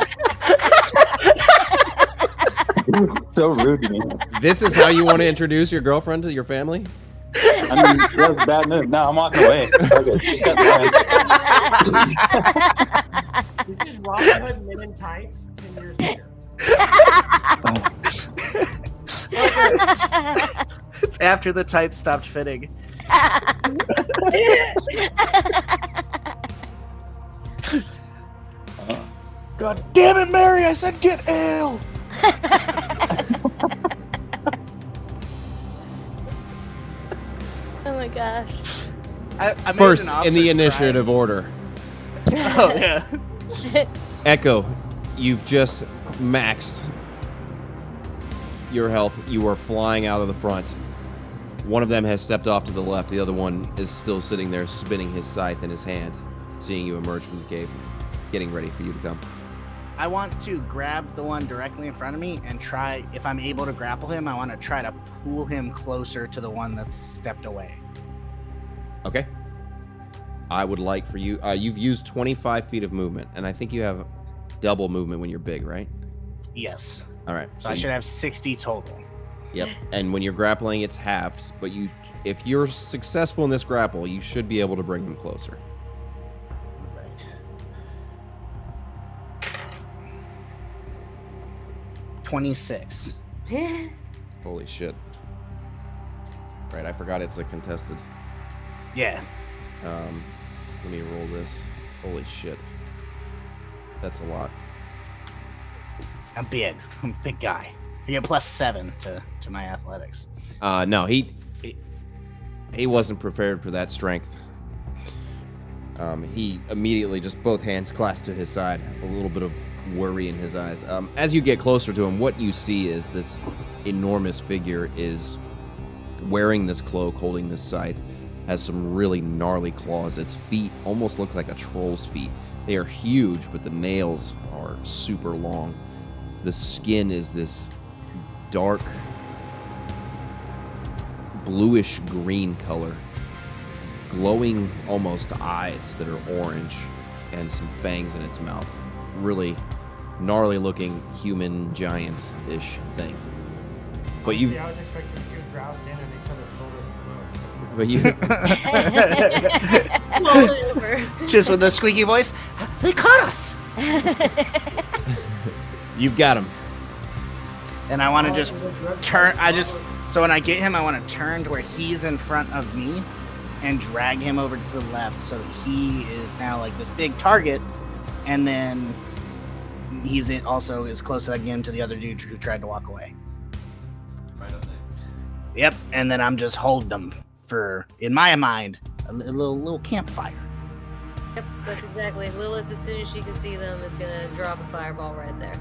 This is so rude to me. This is how you want to introduce your girlfriend to your family? I mean, that was bad news. No, I'm walking away. Okay, she's got plans. This is Robin Hood Men in Tights 10 years later. It's after the tights stopped fitting. God damn it, Mary! I said get ale. Oh my gosh. I made First an offer in the to initiative order. Brian. Oh yeah. Echo, you've just maxed your health. You are flying out of the front. One of them has stepped off to the left. The other one is still sitting there spinning his scythe in his hand, seeing you emerge from the cave, getting ready for you to come. I want to grab the one directly in front of me and try, if I'm able to grapple him, I want to try to pull him closer to the one that's stepped away. Okay. I would like for you... you've used 25 feet of movement, and I think you have double movement when you're big, right? Yes. All right. So I should have 60 total. Yep. And when you're grappling, it's halved. But if you're successful in this grapple, you should be able to bring him closer. Right. 26. Holy shit. Right, I forgot it's a contested. Yeah. Let me roll this. Holy shit. That's a lot. I'm big. I'm a big guy. I get +7 to my athletics. No, he wasn't prepared for that strength. He immediately just both hands clasped to his side, a little bit of worry in his eyes. As you get closer to him, what you see is this enormous figure is wearing this cloak, holding this scythe, has some really gnarly claws. Its feet almost look like a troll's feet. They are huge, but the nails are super long. The skin is this dark bluish green color, glowing almost eyes that are orange, and some fangs in its mouth. Really gnarly looking human giant-ish thing. But you I was expecting two drows standing on each other's shoulders in the road. Roll it over. Just with the squeaky voice. They caught us! you've got him. And I want to just turn. So when I get him, I want to turn to where he's in front of me and drag him over to the left so that he is now like this big target. And then he's also as close as I can get him to the other dude who tried to walk away. Right up next. Yep. And then I'm just holding them for, in my mind, a little campfire. Yep, that's exactly. Lilith, as soon as she can see them, is gonna drop a fireball right there.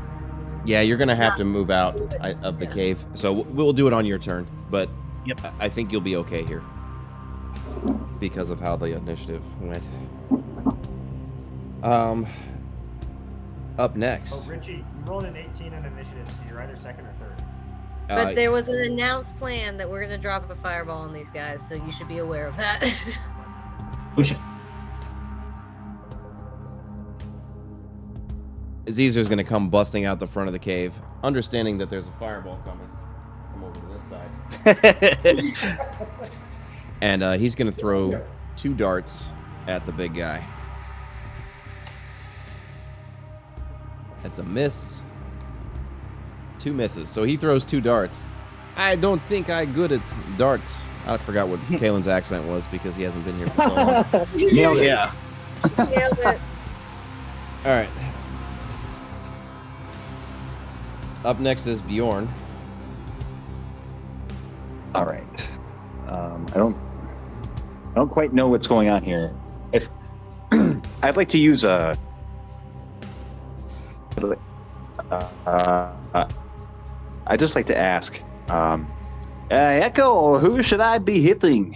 Yeah, you're gonna have to move out of the cave, so we'll do it on your turn. But Yep. I think you'll be okay here because of how the initiative went. Up next. Oh, Richie, you rolled an 18 in initiative, so you're either second or third. But there was an announced plan that we're gonna drop a fireball on these guys, so you should be aware of that. Azizer's gonna come busting out the front of the cave, understanding that there's a fireball coming. Come over to this side. And he's gonna throw 2 darts at the big guy. That's a miss. 2 misses. So he throws 2 darts. I don't think I'm good at darts. I forgot what Kalen's accent was because he hasn't been here for so long. Nailed it. Yeah. Nailed it. All right. Up next is Bjorn. All right. I don't quite know what's going on here. If I'd like to use a. I'd just like to ask, Echo, who should I be hitting?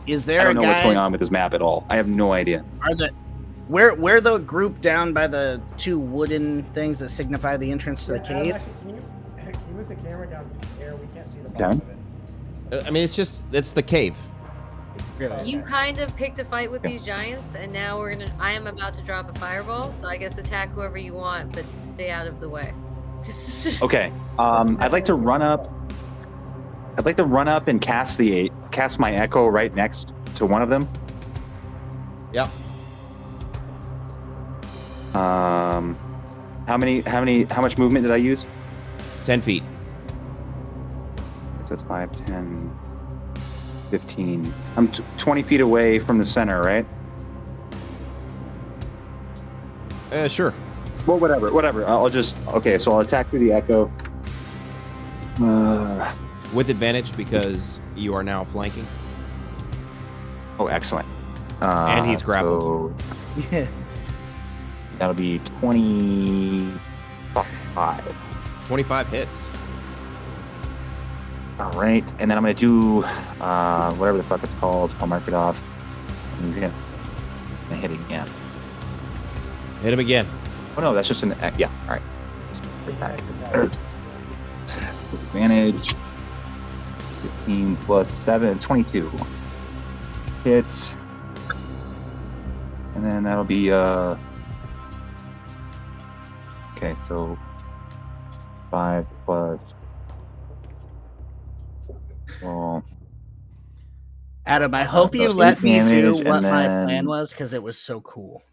Is there I don't a know what's going guy? on with this map at all. I have no idea. Are the where the group down by the 2 wooden things that signify the entrance to the Adam, cave? actually, can you move the camera down here? We can't see the bottom of it. I mean, it's the cave. Really? You kind of picked a fight with these giants, and now I am about to drop a fireball, so I guess attack whoever you want, but stay out of the way. Okay. I'd like to run up. I'd like to run up and cast my echo right next to one of them. Yep. How much movement did I use? 10 feet. So that's 5, 10, 15. I'm 20 feet away from the center, right? Sure. Well, whatever. Okay, so I'll attack through the echo. With advantage because you are now flanking. Oh, excellent. And he's grappled. So that'll be 25. 25 hits. All right, and then I'm gonna do whatever the fuck it's called. I'll mark it off. And he's gonna hit it again. Hit him again. Oh no, that's just an yeah. All right. Just put that with advantage. 15 plus 7, 22 hits, and then that'll be okay. So 5 plus. Well, Adam, I hope you so let 8 me do damage, what and my then- plan was because it was so cool.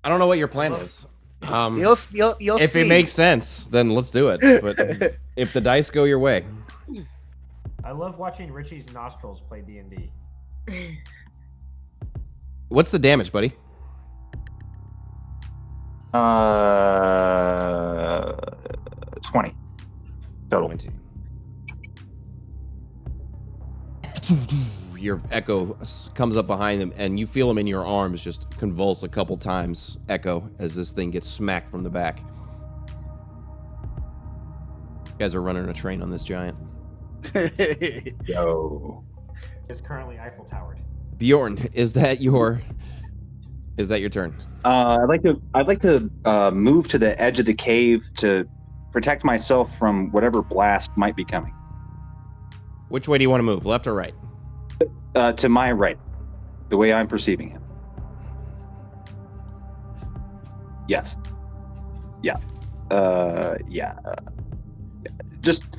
I don't know what your plan is. You'll If see. it makes sense, then let's do it. But if the dice go your way, I love watching Richie's nostrils play D&D. what's the damage, buddy? 20 total. 20. Your echo comes up behind him, and you feel him in your arms just convulse a couple times, Echo, as this thing gets smacked from the back. You guys are running a train on this giant. Yo. Is currently Eiffel Towered. Bjorn, is that your turn? I'd like to move to the edge of the cave to protect myself from whatever blast might be coming. Which way do you want to move, left or right? To my right, the way I'm perceiving him. Yes. Yeah. Just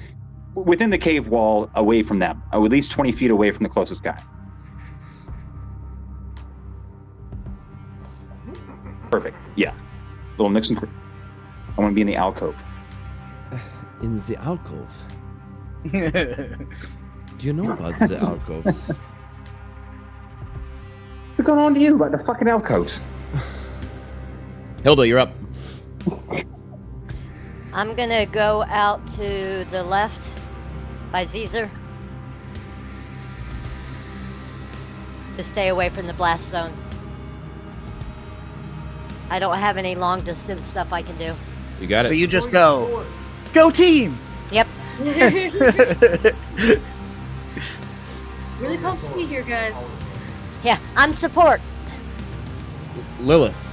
within the cave wall, away from them. At least 20 feet away from the closest guy. Perfect. Yeah. Little Nixon. I want to be in the alcove. In the alcove. Do you know about the alcoves? What's going on to you about the fucking alcoves? Hilda, you're up. I'm gonna go out to the left by Caesar to stay away from the blast zone. I don't have any long distance stuff I can do. You got So it. you just go team. Yep. Really pumped to be here, guys. Yeah, I'm support. Lilith.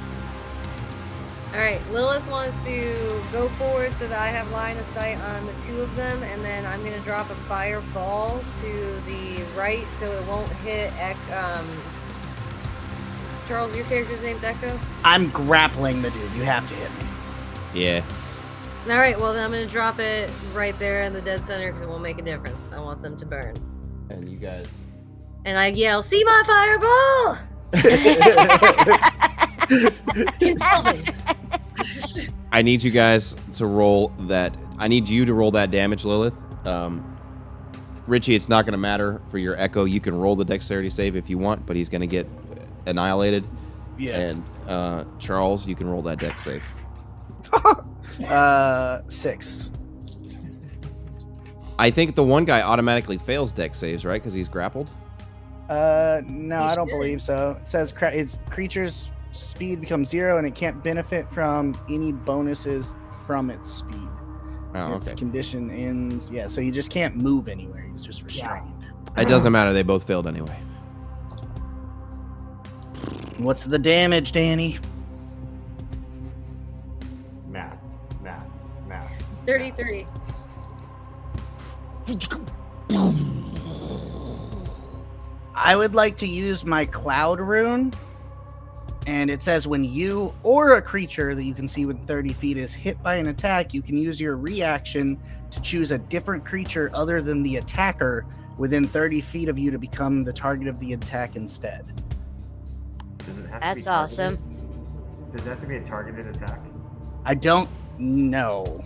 All right, Lilith wants to go forward so that I have line of sight on the 2 of them, and then I'm gonna drop a fireball to the right so it won't hit Charles, your character's name's Echo? I'm grappling the dude. You have to hit me. Yeah. All right, well, then I'm going to drop it right there in the dead center because it won't make a difference. I want them to burn. And you guys And I yell, "See my fireball!" You killed me. I need you guys to roll that. I need you to roll that damage, Lilith. Richie, it's not going to matter for your echo. You can roll the dexterity save if you want, but he's going to get annihilated. Yeah. And Charles, you can roll that dex save. 6. I think the one guy automatically fails dex saves, right? Because he's grappled. No, You I don't should. believe so. It says its creature's speed becomes 0 and it can't benefit from any bonuses from its speed. Oh, Its okay. condition ends. Yeah, so he just can't move anywhere. He's just restrained. It doesn't matter. They both failed anyway. What's the damage, Danny? Math. 33. I would like to use my cloud rune. And it says when you or a creature that you can see within 30 feet is hit by an attack, you can use your reaction to choose a different creature other than the attacker within 30 feet of you to become the target of the attack instead. Does it have to be That's targeted? awesome. Does it have to be a targeted attack? I don't know.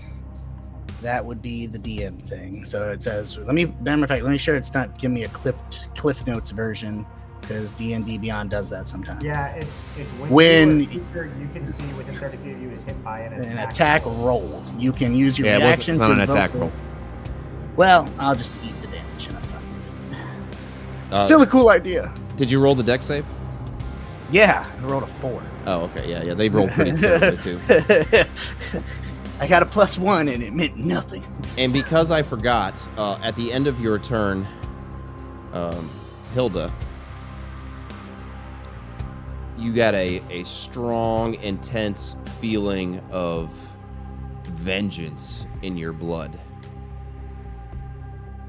That would be the DM thing. So it says, matter of fact, let me sure it's not giving me a Cliff Notes version, because D&D Beyond does that sometimes. Yeah, it's When- you or a creature you can see within 30 feet of you is hit by an An attack. attack roll. You can use your Yeah, reaction it's not to an invoke attack the- roll. Well, I'll just eat the damage and I'm fine with it. Uh, Still a cool idea. Did you roll the dex save? Yeah, I rolled a 4. Oh, okay. Yeah. They rolled pretty terribly too. I got a +1 and it meant nothing. And because I forgot, at the end of your turn, Hilda, you got a strong, intense feeling of vengeance in your blood.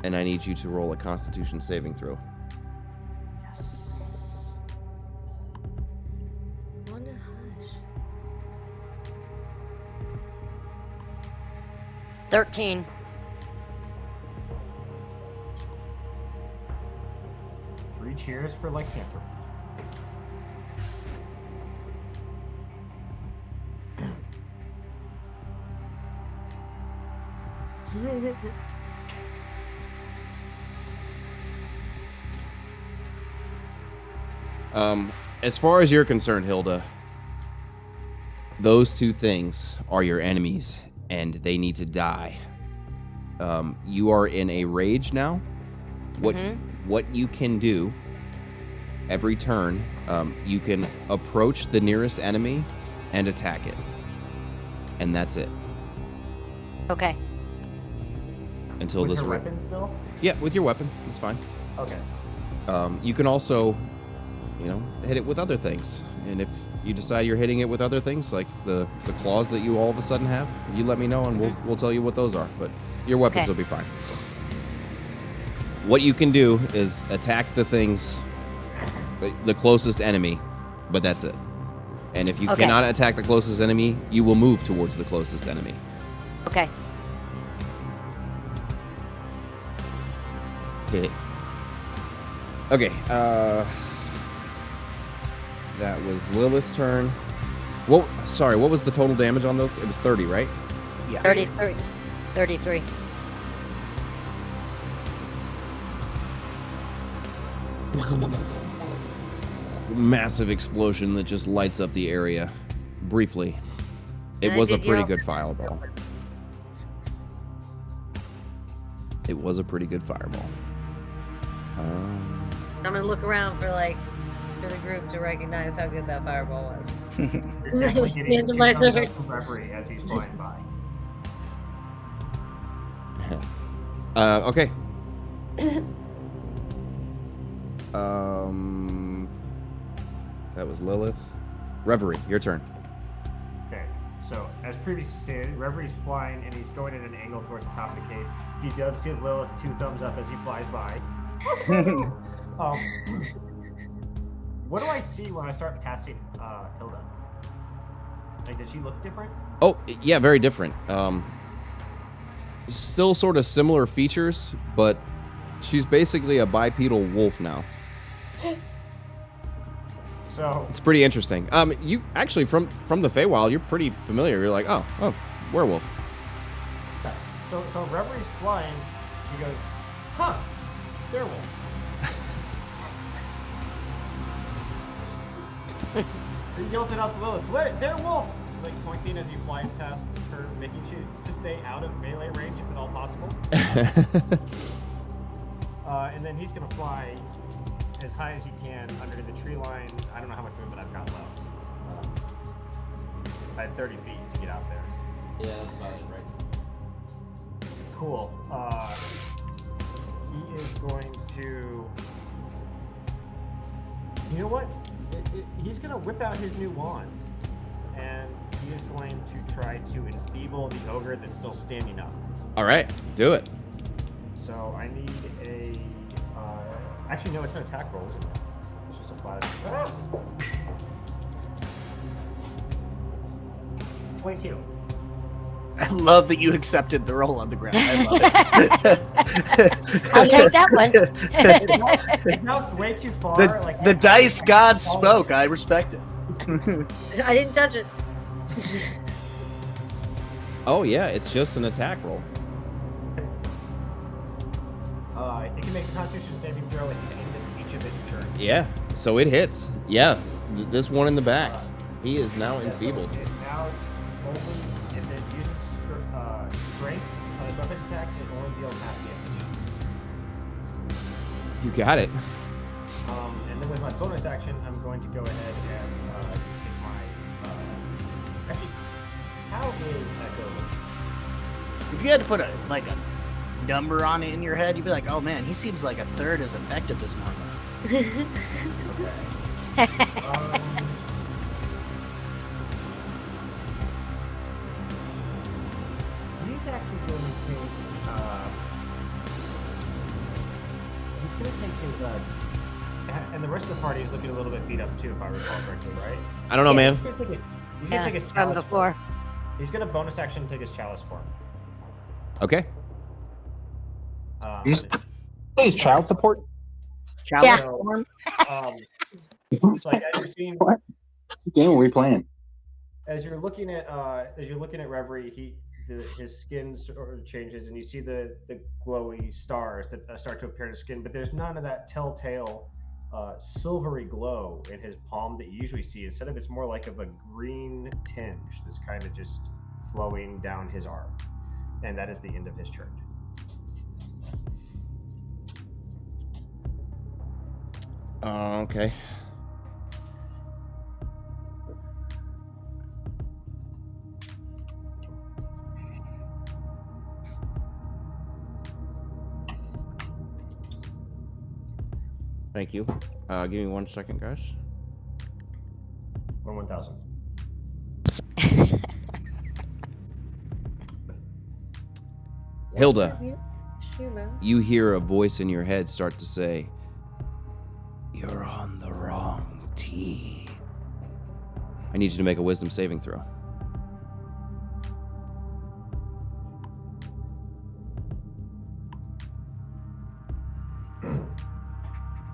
And I need you to roll a Constitution saving throw. Wonder hush. 13. Three cheers for lycanthropy. As far as you're concerned, Hilda, those two things are your enemies, and they need to die. You are in a rage now. What you can do every turn, you can approach the nearest enemy and attack it, and that's it Okay. until With this your ro- weapon still? Yeah, with your weapon, it's fine. Okay. You can also, hit it with other things. And if you decide you're hitting it with other things, like the claws that you all of a sudden have, you let me know and we'll tell you what those are. But your weapons Okay. will be fine. What you can do is attack the things, the closest enemy, but that's it. And if you Okay. cannot attack the closest enemy, you will move towards the closest enemy. Okay. Hit. Okay, that was Lilith's turn. What was the total damage on those? It was 30, right? Yeah. 33. 33. Massive explosion that just lights up the area briefly. It And I was a did pretty yell- good fireball. It was a pretty good fireball. I'm gonna look around for the group to recognize how good that fireball was. You're definitely getting Stand to two myself. thumbs up from Reverie as he's flying by. Okay. That was Lilith. Reverie, your turn. Okay, so as previously stated, Reverie's flying and he's going at an angle towards the top of the cave. He does give Lilith 2 thumbs up as he flies by. What do I see when I start passing Hilda? Like, does she look different? Oh, yeah, very different. Still sort of similar features, but she's basically a bipedal wolf now. So It's pretty interesting. You actually from the Feywild, you're pretty familiar. You're like, oh, werewolf. So Reveries flying. He goes, huh, werewolf. He yells it out to Lilith, werewolf! Like pointing as he flies past her, making sure to stay out of melee range if at all possible. And then he's gonna fly as high as he can under the tree line. I don't know how much movement I've got left. I had 30 feet to get out there. Yeah, that's about it, right? Cool. He is going to. You know what? He's going to whip out his new wand, and he is going to try to enfeeble the ogre that's still standing up. All right, do it. So I need a. Actually, no, it's an attack roll, isn't it? It's just a flat attack. 22. I love that you accepted the roll on the ground. I love it. I'll take that one. It's not way too far. The dice god spoke. I respect it. I didn't touch it. Oh yeah, it's just an attack roll. It can make a Constitution saving throw at the end of each of its turns. Yeah, so it hits. Yeah, this one in the back. He is now enfeebled. It now only and then uses strength on his weapon attack and only deals half damage. You got it. And then with my bonus action, I'm going to go ahead and take my. Actually, how is Echo? If you had to put a number on it in your head, you'd be like, oh man, he seems like a third as effective as normal. Okay. He's actually going to take. He's going to take his. And the rest of the party is looking a little bit beat up too, if I recall correctly, right? I don't know, man. He's going to Yeah, take his from chalice before. form. He's going to bonus action take his chalice form. Okay. Please, child support. Chalice So, form? it's like as you're seeing, What game are we playing? as you're looking at Reverie, his skin sort of changes, and you see the glowy stars that start to appear in his skin, but there's none of that telltale silvery glow in his palm that you usually see. Instead of, it's more like of a green tinge that's kind of just flowing down his arm, and that is the end of his turn. Okay. Thank you. Give me 1 second, guys. 1,000. Hilda, you hear a voice in your head start to say, "You're on the wrong team." I need you to make a wisdom saving throw. –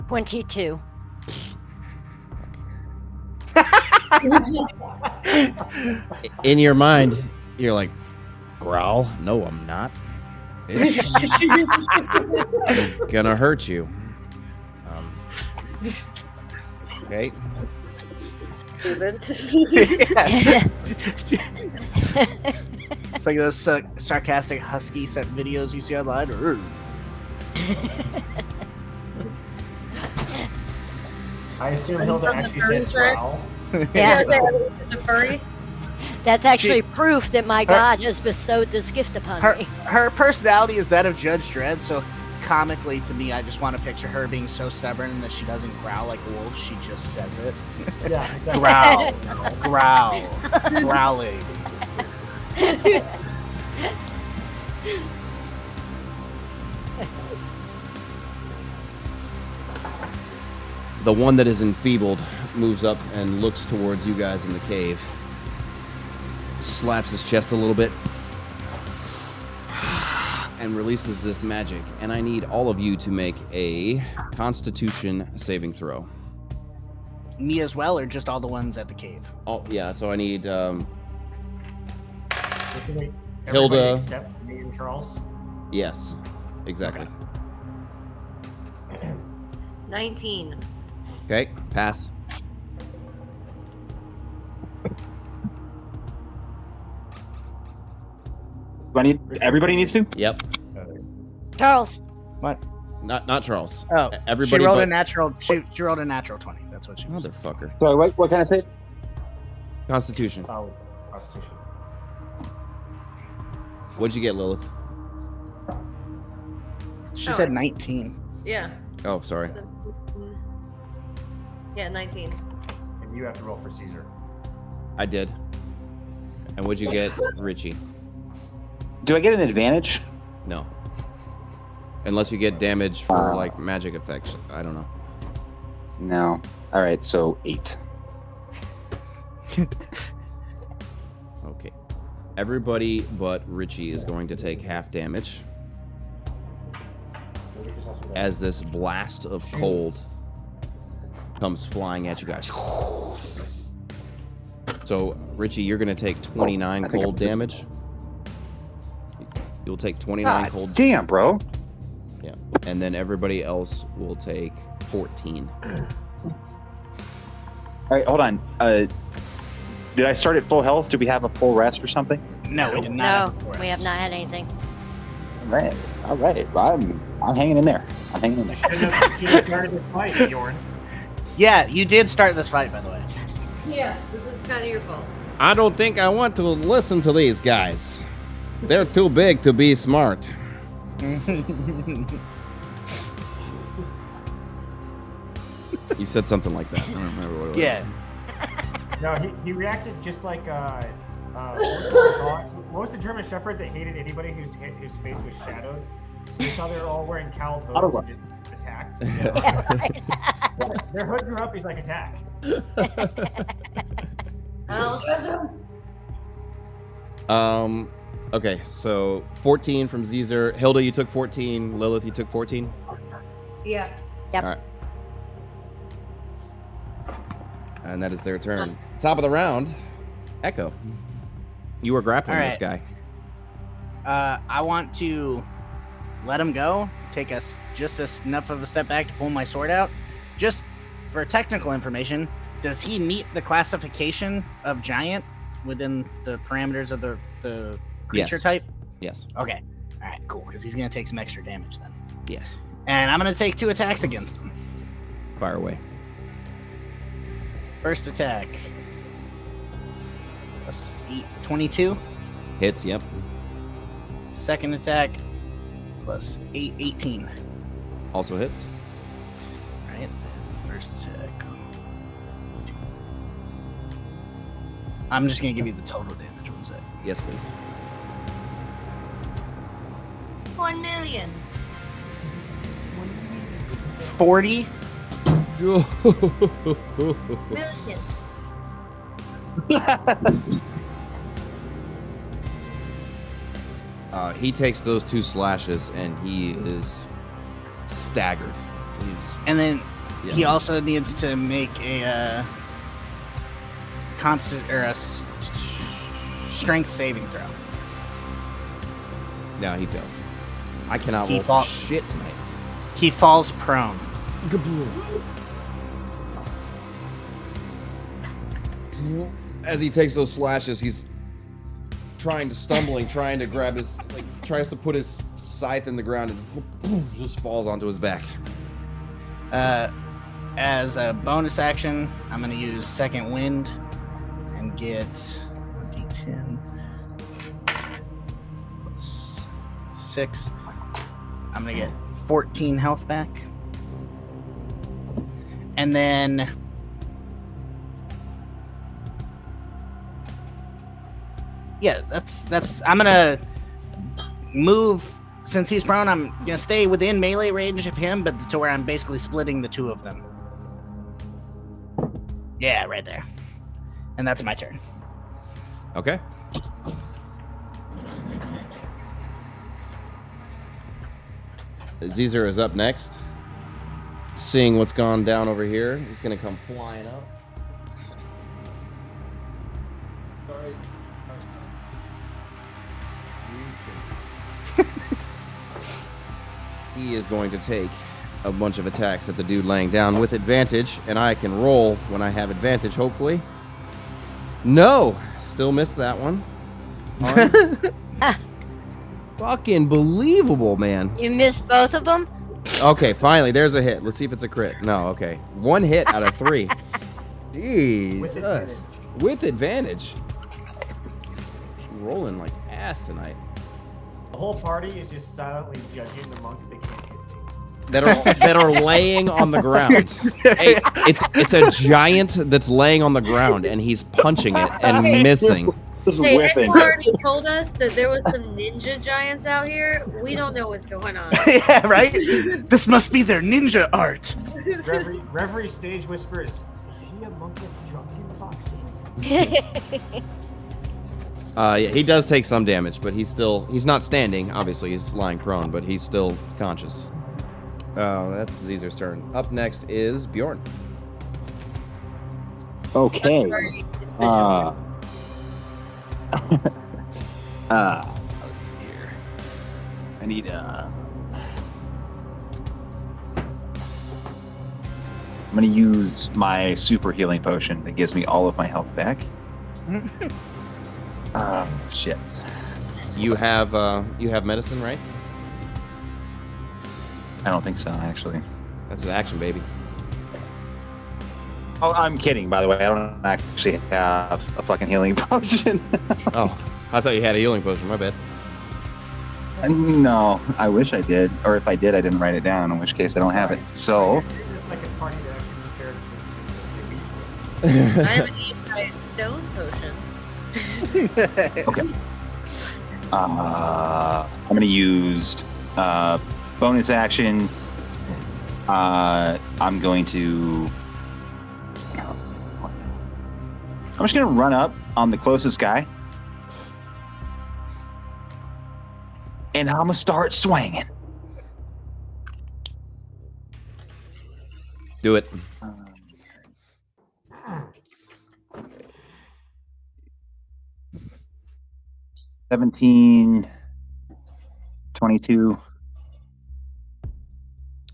22. In your mind, you're like, "Growl? No, I'm not. It's gonna hurt you." Okay. It's like those sarcastic husky set videos you see online. I assume Are you Hilda from the actually furry said trick? growl. Yeah. The furries. That's actually proof that my God has bestowed this gift upon me. Her personality is that of Judge Dredd, so comically to me, I just want to picture her being so stubborn that she doesn't growl like a wolf, she just says it. Yeah, exactly. Growl. Growling. The one that is enfeebled moves up and looks towards you guys in the cave. Slaps his chest a little bit. and releases this magic, and I need all of you to make a Constitution saving throw. Me as well, or just all the ones at the cave? Oh yeah, so I need Everybody Hilda. except me and Charles. Yes, exactly. 19. Okay, pass. Do I need? Everybody needs to. Yep. Charles. What? Not Charles. Oh, Everybody she rolled but a natural. She rolled a natural 20. That's what she was. motherfucker. Sorry, what kind of save? Constitution. Oh, Constitution. What'd you get, Lilith? She Oh, said I- 19. Yeah. Oh, sorry. Yeah, 19. And you have to roll for Caesar. I did. And what'd you get, Richie? Do I get an advantage? No. Unless you get damage for like magic effects. I don't know. No. All right, so 8. Okay. Everybody but Richie is going to take half damage as this blast of cold comes flying at you guys. So, Richie, you're going to take 29 I think cold I'm just- damage. You'll take 29 cold. God damn, bro. Yeah. And then everybody else will take 14. All right, hold on. Did I start at full health? Do we have a full rest or something? No, we did not. No, have a we have not had anything. All right. All right. Well, I'm hanging in there. I'm hanging in there. Should have started this fight, Bjorn. Yeah, you did start this fight, by the way. Yeah, this is kind of your fault. I don't think I want to listen to these guys. They're too big to be smart. You said something like that. I don't remember what it was. Yeah. No, he reacted just like what was the German Shepherd that hated anybody whose face was shadowed? So he saw they were all wearing cowled hoods and just attacked. Their hood grew up. He's like, attack. Okay, so 14 from Caesar. Hilda, you took 14. Lilith, you took 14. Yeah. Yep. All right. And that is their turn. Top of the round, Echo. You were grappling All this guy. I want to let him go. Take us just enough of a step back to pull my sword out. Just for technical information, does he meet the classification of giant within the parameters of the creature Yes. type? Yes. Okay. All right. Cool. Because he's gonna take some extra damage then. Yes. And I'm gonna take 2 attacks against him. Fire away. First attack. Plus 8, 22. Hits, yep. Second attack. Plus 8, 18. Also hits. All right. First attack. I'm just gonna give you the total damage. One sec. Yes, please. 1 million. 40. Million. He takes those 2 slashes and he is staggered. He's And then he yeah. also needs to make a constant or strength saving throw. No, he fails. I cannot He roll fought- for shit tonight. He falls prone. As he takes those slashes, he's trying to grab his, tries to put his scythe in the ground and just falls onto his back. As a bonus action, I'm going to use Second Wind and get a D10 plus 6. I'm going to get 14 health back. And then yeah, that's I'm going to move. Since he's prone, I'm going to stay within melee range of him, but to where I'm basically splitting the 2 of them. Yeah, right there. And that's my turn. Okay. Caesar is up next. Seeing what's gone down over here, he's gonna come flying up. Sorry. He is going to take a bunch of attacks at the dude laying down with advantage, and I can roll when I have advantage, hopefully. No! Still missed that one. Fucking believable, man. You missed both of them? Okay, finally, there's a hit. Let's see if it's a crit. No, okay. 1 hit out of 3. Jesus. With advantage. Rolling like ass tonight. The whole party is just silently judging the monk that can't hit things. That are laying on the ground. Hey, it's a giant that's laying on the ground, and he's punching it and missing. Just Hey, whipping. Echo already told us that there was some ninja giants out here. We don't know what's going on. Yeah, right? This must be their ninja art. Reverie stage whispers, is he a monk of drunken boxing? Yeah, he does take some damage, but he's not standing. Obviously, he's lying prone, but he's still conscious. That's Caesar's turn. Up next is Bjorn. Okay. It's visual. Let's see here. I need I'm gonna use my super healing potion that gives me all of my health back. Shit. You have medicine, right? I don't think so, actually. That's an action, baby. Oh, I'm kidding, by the way. I don't actually have a fucking healing potion. Oh, I thought you had a healing potion. My bad. No, I wish I did. Or if I did, I didn't write it down, in which case I don't have it. So, It's like a party that actually prepared for this. I have an anti-stone potion. okay. I'm going to use bonus action. I'm going to... I'm just going to run up on the closest guy. And I'm going to start swinging. Do it. 17, 22.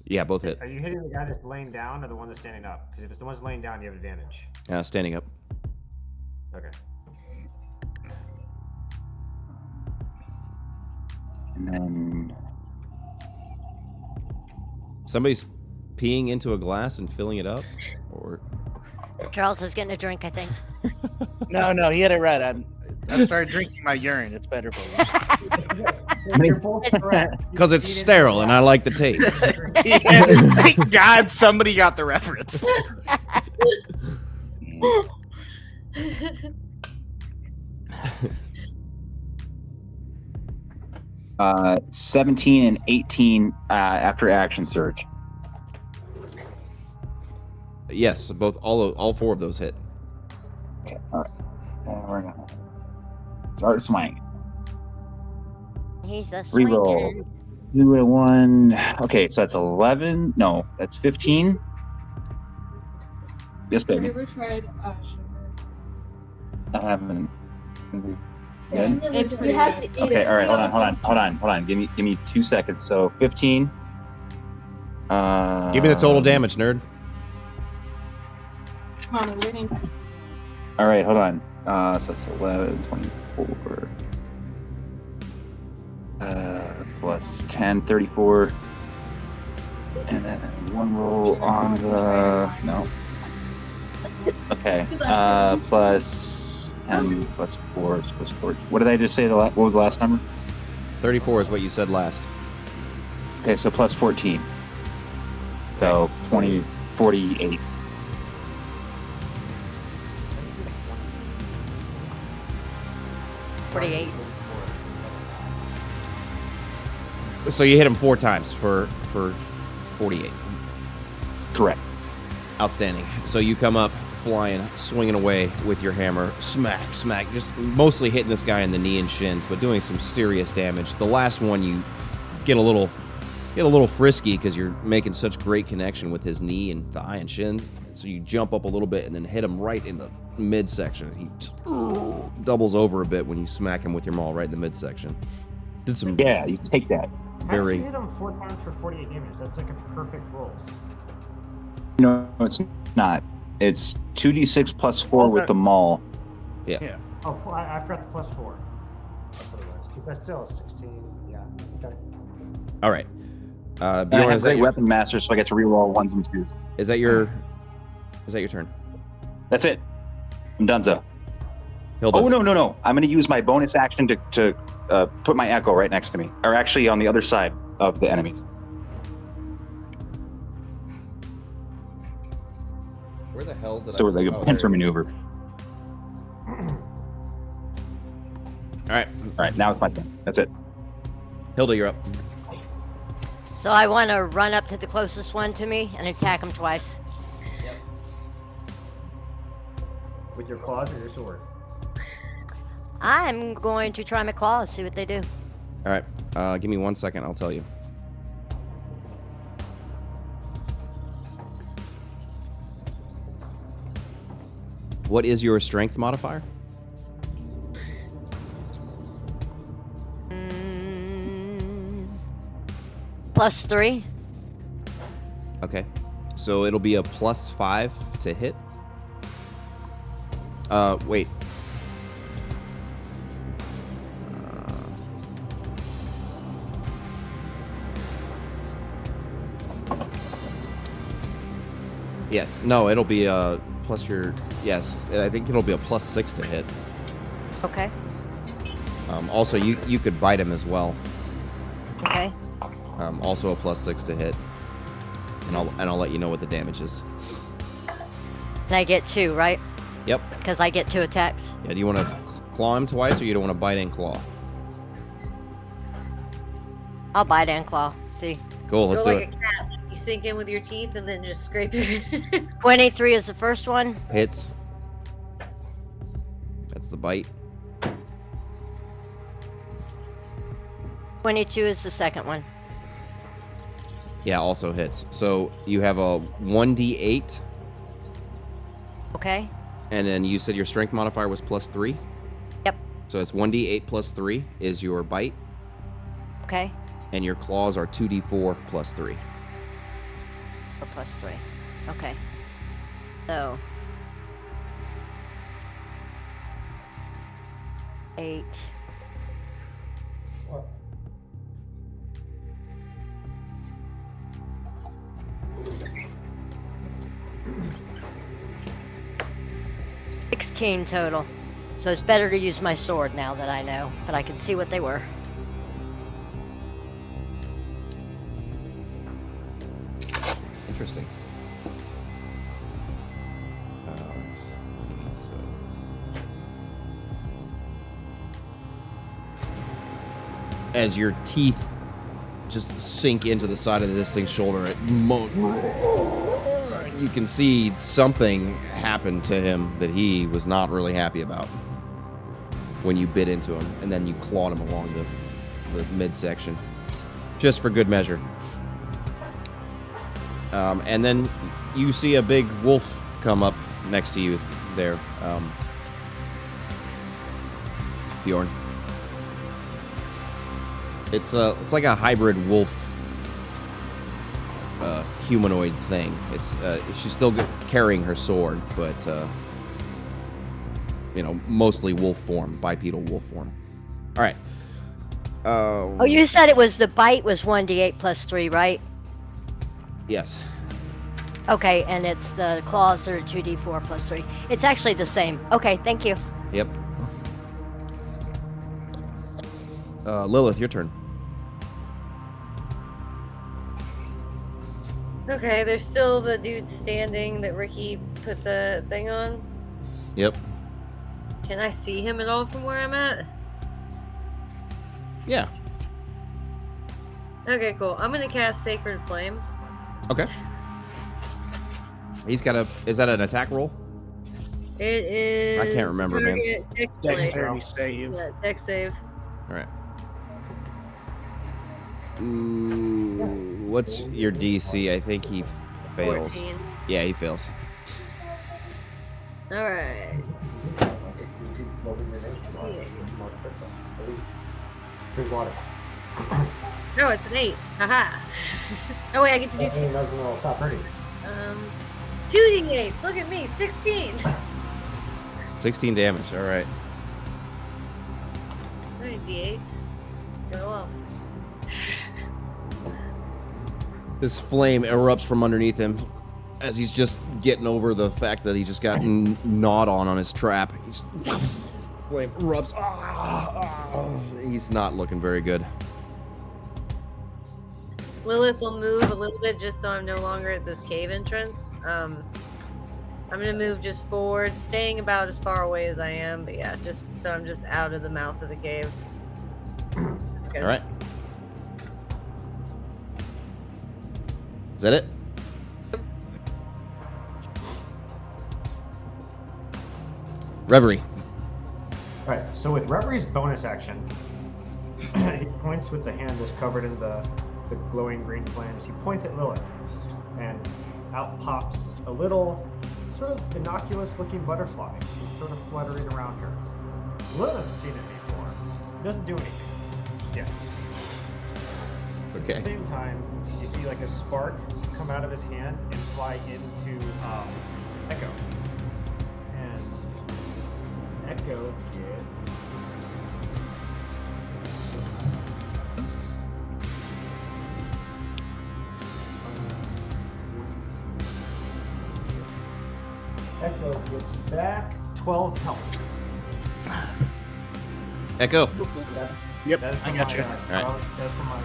Yeah, both hit. Are you hitting the guy that's laying down or the one that's standing up? Because if it's the one that's laying down, you have advantage. Standing up. Okay. And then Somebody's peeing into a glass and filling it up, or Charles is getting a drink, I think. No, he had it right. I started drinking my urine. It's better for me. You're both correct. because it's sterile and I like the taste. Yeah, thank God somebody got the reference. 17 and 18 after action surge. Yes, all 4 of those hit. Okay, all right. And we're gonna start swinging. He's a Reroll. swinger. 2 and 1. Okay, so that's 11. No, that's 15. Yes, Have you baby. ever tried sugar? I haven't. Is it good? It's pretty you have good. to eat Okay, it. all right, hold on. Give me 2 seconds. So 15. Give me the total damage, nerd. Come on, I'm waiting. All right, hold on. So that's 11, 24. Plus 10, 34. And then 1 roll on the... No. Okay. Plus 10, plus 4, plus 4. What did I just say? What was the last number? 34 is what you said last. Okay, so plus 14. So 20, 48. It's 48. So you hit him 4 times for 48. Correct. Outstanding. So you come up flying, swinging away with your hammer, smack, just mostly hitting this guy in the knee and shins, but doing some serious damage. The last one you get a little get a little frisky because you're making such great connection with his knee and thigh and shins. So you jump up a little bit and then hit him right in the midsection. He just, doubles over a bit when you smack him with your maul right in the midsection. Did some Yeah, you take that. How did very. you hit him 4 times for 48 damage? That's like a perfect rolls. No, it's not. It's 2d6 plus 4 with the maul. Oh, I forgot the plus 4. That's what it was. Keep that still. 16. Yeah. Okay. All right. And I Bjorn, have is that great your, weapon master, so I get to reroll 1s and 2s. is that your turn? That's it. I'm donezo. Hilda. Oh, no. I'm going to use my bonus action to put my echo right next to me. Or actually on the other side of the enemies. Where the hell did So I? like a oh, pincer there it is. maneuver. All right, All right, now it's my turn. That's it. Hilda, you're up. So I want to run up to the closest one to me and attack him twice. With your claws or your sword? I'm going to try my claws, see what they do. All right, give me 1 second. I'll tell you. What is your strength modifier? +3. Okay, so it'll be a +5 to hit. Wait. Yes. No, it'll be plus your. Yes, I think it'll be a +6 to hit. Okay. Also, you could bite him as well. Okay. Also a +6 to hit. And I'll let you know what the damage is. And I get 2, right? Yep. Because I get 2 attacks. Yeah. Do you want to claw him twice, or you don't want to bite and claw? I'll bite and claw. See. Cool. Let's Go do like it. a cat. You sink in with your teeth and then just scrape your. 23 is the first one. Hits. That's the bite. 22 is the second one. Yeah, also hits. So you have a 1d8, Okay. and then you said your strength modifier was +3. Yep. So it's 1d8 +3 is your bite, Okay. and your claws are 2d4 +3. Or +3. Okay. So. 8. What? 16 total. So it's better to use my sword now that I know, but I can see what they were. Interesting. Let's see, so as your teeth just sink into the side of this thing's shoulder, you can see something happened to him that he was not really happy about when you bit into him, and then you clawed him along the midsection, just for good measure. And then you see a big wolf come up next to you there, Bjorn. It's like a hybrid wolf humanoid thing. It's she's still carrying her sword, but mostly wolf form, bipedal wolf form. All right. Oh, you said it was the bite was 1d8 +3, right? Yes. Okay, and it's the claws that are 2d4 +3. It's actually the same. Okay, thank you. Yep. Lilith, your turn. Okay, there's still the dude standing that Ricky put the thing on. Yep. Can I see him at all from where I'm at? Yeah. Okay, cool. I'm gonna cast Sacred Flame. Okay. He's got is that an attack roll? It is. I can't remember, man. target Dex save. Dexterity save. Yeah, Dex save. All right. Ooh. What's your DC? I think he fails. 14. Yeah, he fails. All right. Drink water. No, it's an 8. Haha. Oh wait, I get to do That ain't nothing that'll stop hurting. 2d8s. Look at me, 16. 16 damage. All right. All right, d8. Go up. This flame erupts from underneath him as he's just getting over the fact that he just got gnawed on his trap. Flame erupts. He's not looking very good. Lilith will move a little bit just so I'm no longer at this cave entrance. I'm gonna move just forward, staying about as far away as I am, but yeah, just so I'm just out of the mouth of the cave. Okay. All right. Is that it? Reverie. Right, so with Reverie's bonus action, he points with the hand that's covered in the glowing green flames. He points at Lilith, and out pops a little, sort of innocuous looking butterfly. It's sort of fluttering around her. Lilith's seen it before. It doesn't do anything. Yeah. At Okay. the same time, you see like a spark come out of his hand and fly into Echo. And Echo gets 12 health. Echo. Yep, That is I from got my, you. Alright. That's from my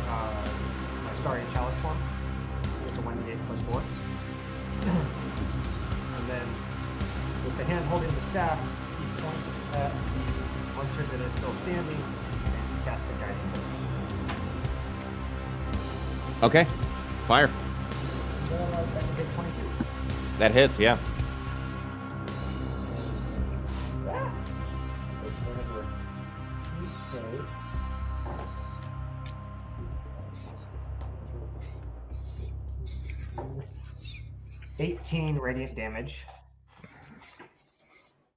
Starry Chalice form. It's a 1d8 plus 4. And then, with the hand holding the staff, he points at the monster that is still standing and casts a guiding bolt. Okay. Fire. That is a 22. That hits, yeah. Whenever you say 18 radiant damage,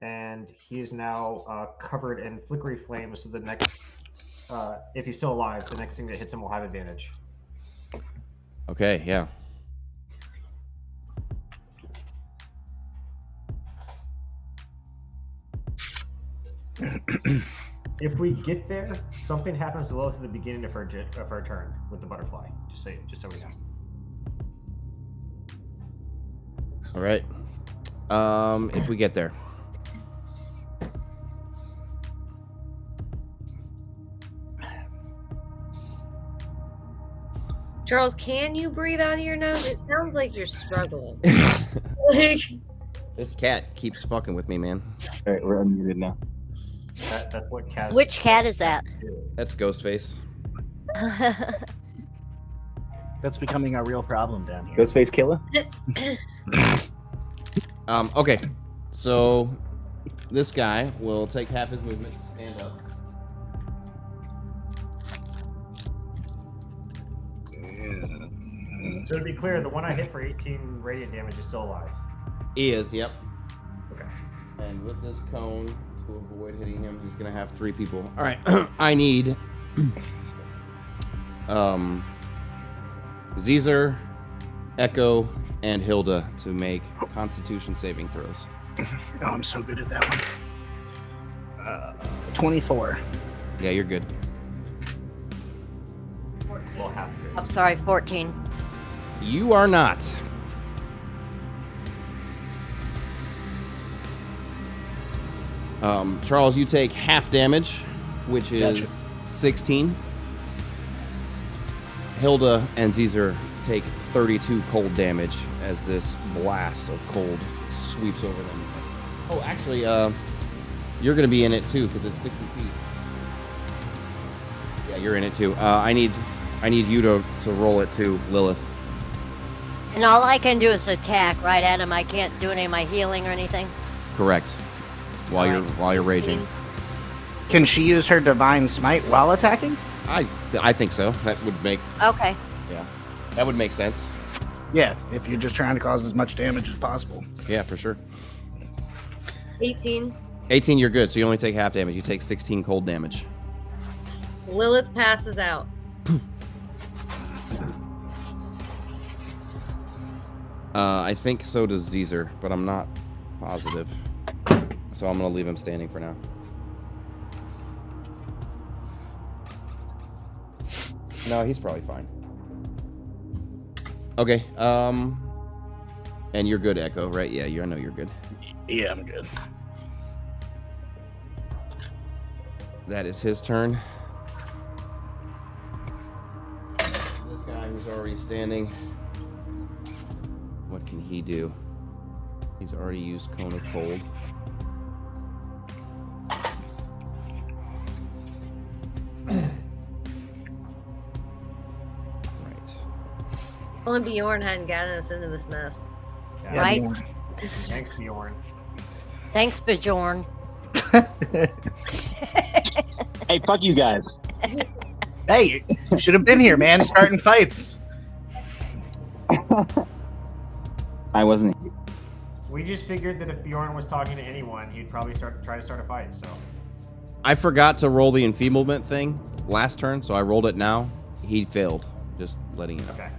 and he is now covered in flickery flames. So the next, if he's still alive, the next thing that hits him will have advantage. Okay, yeah. If we get there, something happens to Lilith at the beginning of her turn with the butterfly. Just so we know. All right. If we get there. Charles, can you breathe out of your nose? It sounds like you're struggling. Like, This cat keeps fucking with me, man. All right, we're unmuted now. That's what cat. Which cat is that? That's Ghostface. That's becoming a real problem down here. Ghostface Killer? Okay. So this guy will take half his movement to stand up. So to be clear, the one I hit for 18 radiant damage is still alive. He is, yep. Okay. And with this cone, to avoid hitting him, he's gonna have 3 people. All right. I need Caesar, Echo, and Hilda to make Constitution saving throws. Oh, I'm so good at that one. 24. Yeah, you're good. Well, half good. I'm sorry, 14. You are not. Charles, you take half damage, which is Gotcha. 16. Hilda and Caesar take 32 cold damage as this blast of cold sweeps over them. Oh, actually, you're gonna be in it too because it's 60 feet. Yeah, you're in it too. I need you to roll it too, Lilith. And all I can do is attack right at him. I can't do any of my healing or anything. Correct. While you're raging. Can she use her divine smite while attacking? I think so. That would make Okay. yeah. That would make sense. Yeah, if you're just trying to cause as much damage as possible. Yeah, for sure. 18. 18, you're good. So you only take half damage. You take 16 cold damage. Lilith passes out. I think so does Zeezer, but I'm not positive. So I'm gonna leave him standing for now. No, he's probably fine. Okay. And you're good, Echo, right? Yeah, I know you're good. Yeah, I'm good. That is his turn. This guy who's already standing. What can he do? He's already used Cone of Cold. Right. Only Bjorn hadn't gotten us into this mess. Yeah, Right. Thanks, Bjorn. Thanks, Bjorn. Hey, fuck you guys. Hey, you should have been here, man. Starting fights. I wasn't. We just figured that if Bjorn was talking to anyone, he'd probably try to start a fight. So I forgot to roll the enfeeblement thing last turn, so I rolled it now. He failed. Just letting you know. okay,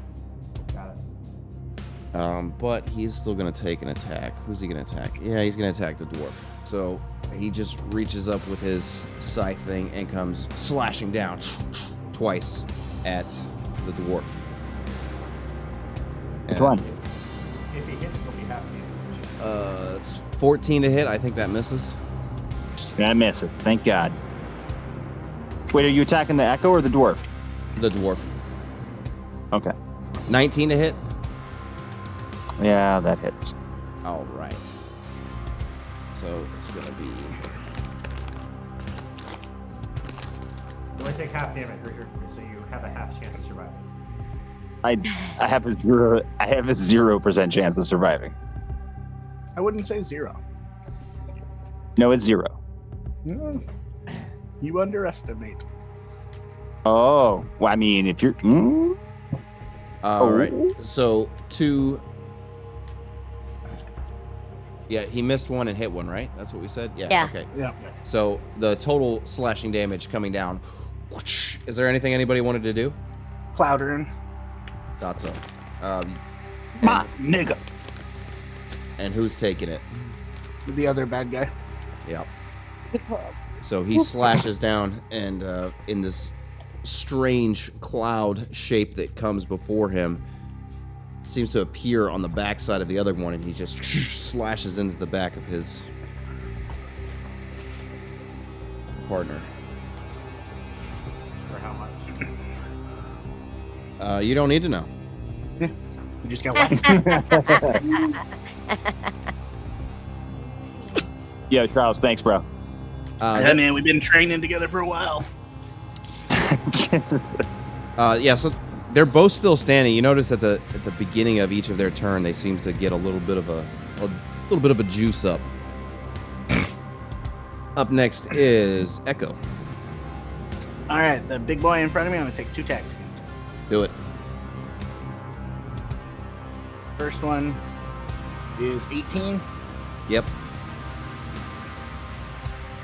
got it. But he's still gonna take an attack. Who's he gonna attack? Yeah, he's gonna attack the dwarf. So he just reaches up with his scythe thing and comes slashing down twice at the dwarf. Which one? If he hits, he'll be half damage. It's 14 to hit. I think that misses. I miss it. Thank God. Wait, are you attacking the echo or the dwarf? The dwarf. Okay. 19 to hit. Yeah, that hits. All right. So it's gonna be. You only take half damage, so you have a half chance of surviving. I have a 0% chance of surviving. I wouldn't say 0. No, it's 0. Mm. You underestimate. Oh, well, I mean, if you're. All right. So two. Yeah, he missed one and hit one, right? That's what we said? Yeah. Okay. Yeah. So the total slashing damage coming down. Is there anything anybody wanted to do? Cloudern. Thought so. My nigga. And who's taking it? The other bad guy. Yeah. So he slashes down, and in this strange cloud shape that comes before him, seems to appear on the backside of the other one, and he just slashes into the back of his partner. For how much? You don't need to know. You just got one. Yo, Charles, thanks, bro. Yeah, man, we've been training together for a while. Yeah, so they're both still standing. You notice at the beginning of each of their turn, they seem to get a little bit of a juice up. Up next is Echo. All right, the big boy in front of me, I'm going to take 2 attacks against him. Do it. First one is 18. Yep.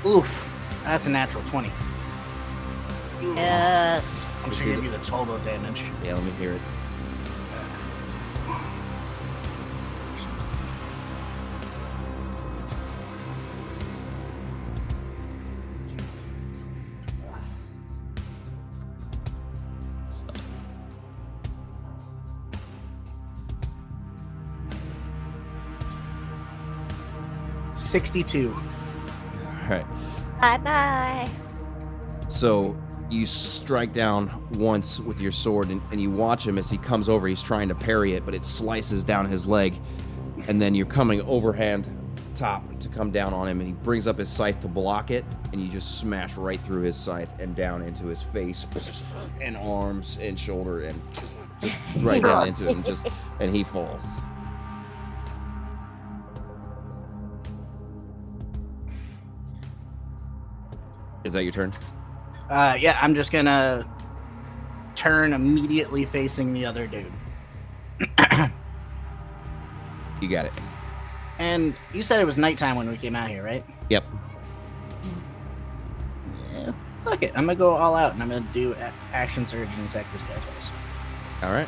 Oof, that's a natural 20. Yes. I'm Let's just see going to give you the total damage. Yeah, let me hear it. $62. All right. Bye-bye. So you strike down once with your sword, and you watch him as he comes over. He's trying to parry it, but it slices down his leg. And then you're coming overhand top to come down on him, and he brings up his scythe to block it, and you just smash right through his scythe and down into his face and arms and shoulder and just right down into him, and he falls. Is that your turn? Yeah, I'm just going to turn immediately facing the other dude. You got it. And you said it was nighttime when we came out here, right? Yep. Yeah, fuck it. I'm gonna go all out and I'm gonna do action surge and attack this guy twice. All right.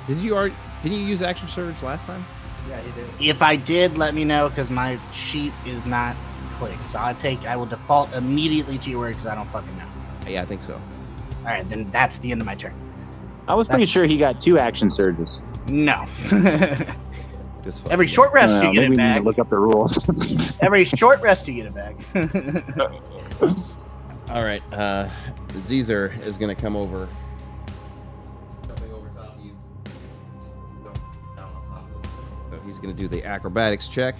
Didn't you use action surge last time? Yeah, he did. If I did, let me know because my sheet is not clicked. So I will default immediately to your word because I don't fucking know. Yeah, I think so. All right, then that's the end of my turn. I was pretty sure he got 2 action surges. No. This fucking Every short rest I don't you know, get maybe it we need to back. look up the rules. Every short rest you get it back. All right. Caesar is gonna come over. Jumping over top of you. No, down on top of this. So he's gonna do the acrobatics check.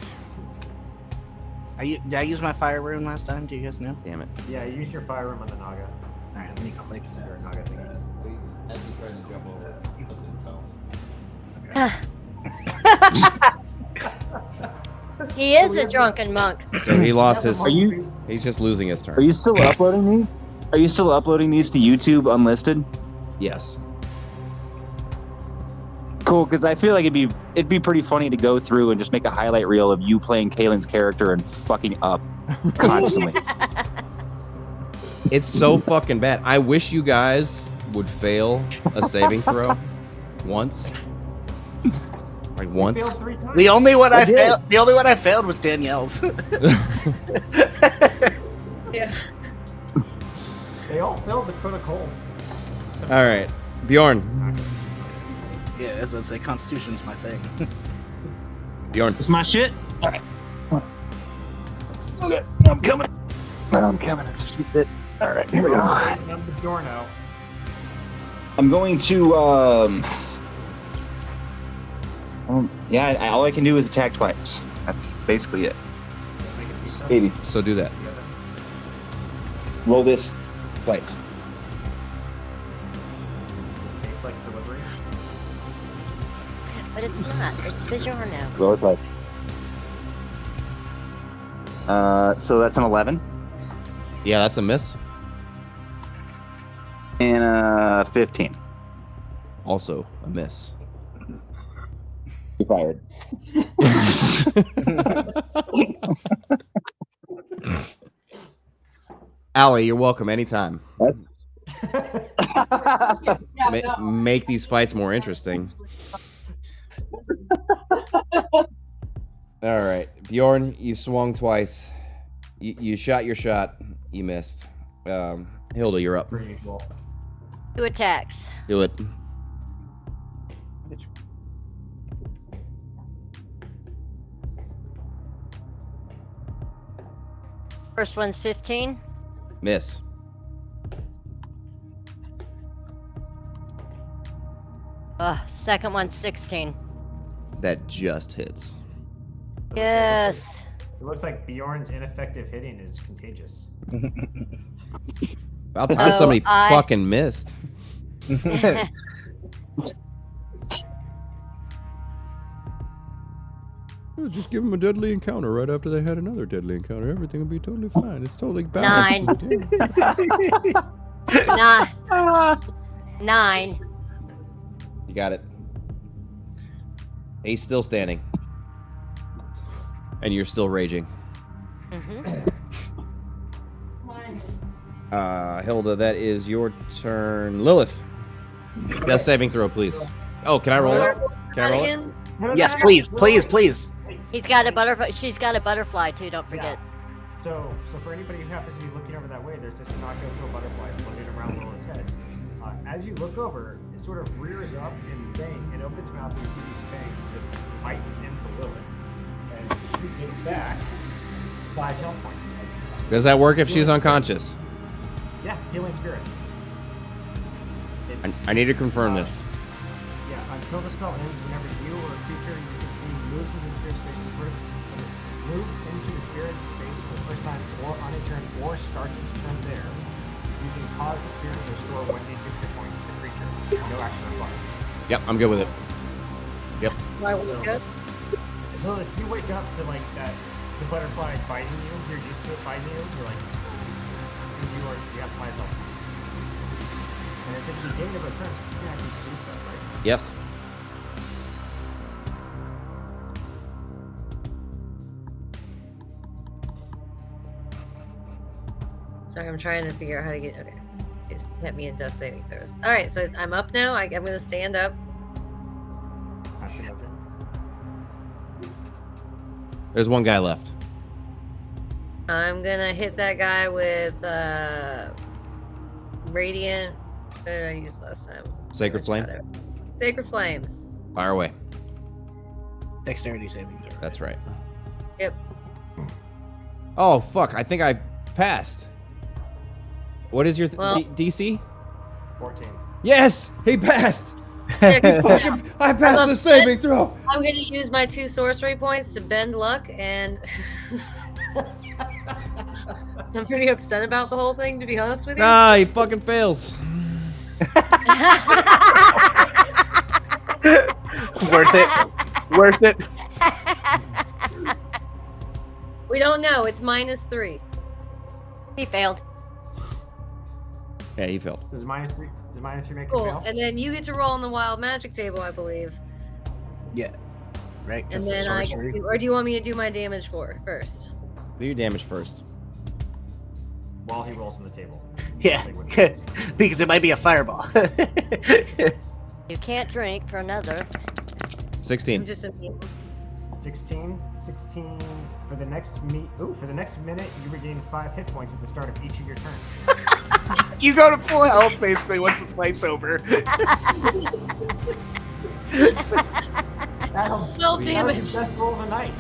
Did I use my fire rune last time? Do you guys know? Damn it. Yeah, use your fire room on the Naga. All right, let me click that. Or Naga thingy. Please, as he tries to jump over, something fell. He is a drunken monk. So he lost his. Are you He's just losing his turn. are you still uploading these? Are you still uploading these to YouTube unlisted? Yes. Cool, because I feel like it'd be pretty funny to go through and just make a highlight reel of you playing Kaylin's character and fucking up constantly. It's so fucking bad. I wish you guys would fail a saving throw once. Like once. Failed 3 times. The only one I I did. failed. The only one I failed was Danielle's. Yeah. They all failed the Crota Cold. All right, Bjorn. Yeah, that's what I say. Constitution's my thing. Bjorn. It's my shit. All right. Okay, I'm coming. I'm coming. It's it. All right, here we go. I'm the Dorno. I'm going to yeah, all I can do is attack twice. That's basically it. 80. So do that. Roll this twice. Tastes like delivery. But it's not. It's Bajorno. Roll it twice. So that's an 11 Yeah, that's a miss. and a 15. Also a miss. You fired. Allie, you're welcome anytime. Yeah, Make these fights more interesting. All right, Bjorn, you swung twice. You shot your shot. You missed. Hilda, you're up. Per usual. 2 attacks. Do it. First one's 15. Miss. Second one's 16. That just hits. Yes. It looks like Bjorn's ineffective hitting is contagious. About time So somebody I- fucking missed. Just give them a deadly encounter right after they had another deadly encounter. Everything will be totally fine. It's totally balanced. 9. You got it. He's still standing. And you're still raging. Mm-hmm. Hilda, that is your turn. Lilith. Best saving throw, please. Oh, can I roll it? Can I roll it? Yes, please, please, please. He's got a butterfly. She's got a butterfly too. Don't forget. So for anybody who happens to be looking over that way, there's this Nakaso butterfly floating around Lilith's head. As you look over, it sort of rears up and bang, and opens mouth, and you see these fangs that bites into Lilith. And shoot it back 5 health points. Does that work if she's unconscious? Yeah, healing spirit. I need to confirm this. Yeah, until the spell ends, whenever you or a creature you can see moves into the spirit space, moves into the spirit space for the first time or on a turn or starts its turn there, you can cause the spirit to restore 1d6 hit points to the creature. No action required. Yep, I'm good with it. Yep. Why wake up? So if you wake up to like that, the butterfly biting you, you're used to it biting you, you're like, you have 5 health points. And it's at the beginning of a turn, you can actually do stuff, right? Yes. I'm trying to figure out how to get. Okay, it's kept me in death saving throws. All right, so I'm up now. I'm gonna stand up. After that, There's one guy left. I'm gonna hit that guy with radiant. What did I use last time? Sacred Flame. Sacred flame. Fire away. Dexterity saving throw. That's right. Yep. Oh fuck! I think I passed. What is your Well- DC? 14. Yes, he passed. Yeah, good for now. I passed the saving throw. I'm gonna use my 2 sorcery points to bend luck, and I'm pretty upset about the whole thing, to be honest with you. Nah, he fucking fails. Worth it. Worth it. We don't know. It's -3. He failed. Yeah, he failed. Does -3 make it Cool. fail? And then you get to roll on the wild magic table, I believe. Yeah. Right. And That's the then I get sorcery. to, or do you want me to do my damage first? Do your damage first. While he rolls on the table. Yeah. Like what it is. Because it might be a fireball. You can't drink for another. 16. I'm just immune. 16 for the next minute you regain 5 hit points at the start of each of your turns. You go to full health basically once the fight's over. That'll 12 be damage. the best roll of the night.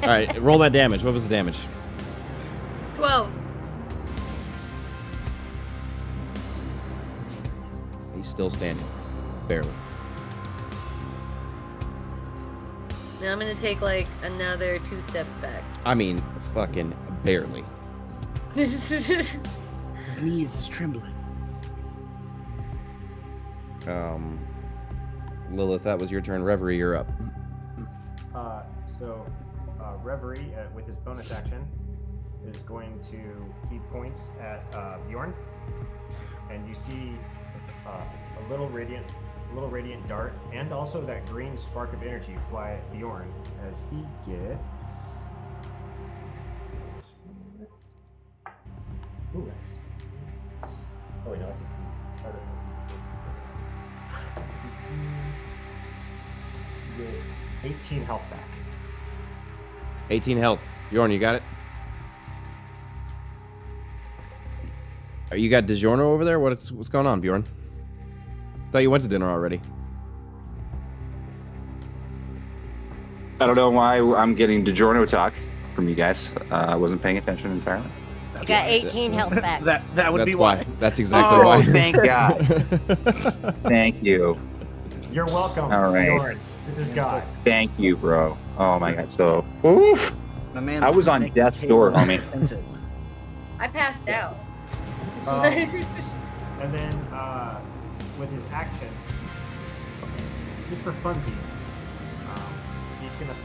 All right, roll that damage. What was the damage? 12. He's still standing, barely. Now I'm gonna take like another 2 steps back. I mean, fucking barely. His knees is trembling. Lilith, that was your turn. Reverie, you're up. Reverie, with his bonus action, is going to heap points at Bjorn, and you see a little radiant dart, and also that green spark of energy fly at Bjorn as he gets. Ooh, nice. Oh wait, no, that's a He gets 18 health back. 18 health. Bjorn, you got it? You got DiGiorno over there? What's going on, Bjorn? Thought you went to dinner already. I don't know why I'm getting DiGiorno talk from you guys. I wasn't paying attention entirely. You got 18 health back. That would That's be why. why. That's exactly Oh, why. thank God. Thank you. You're welcome, All right. Bjorn. This is God. Thank you, bro. Oh my God. So, oof. My man's I was on making death's Kayla door, homie. expensive. I passed out. And then, with his action, just for funsies, he's gonna.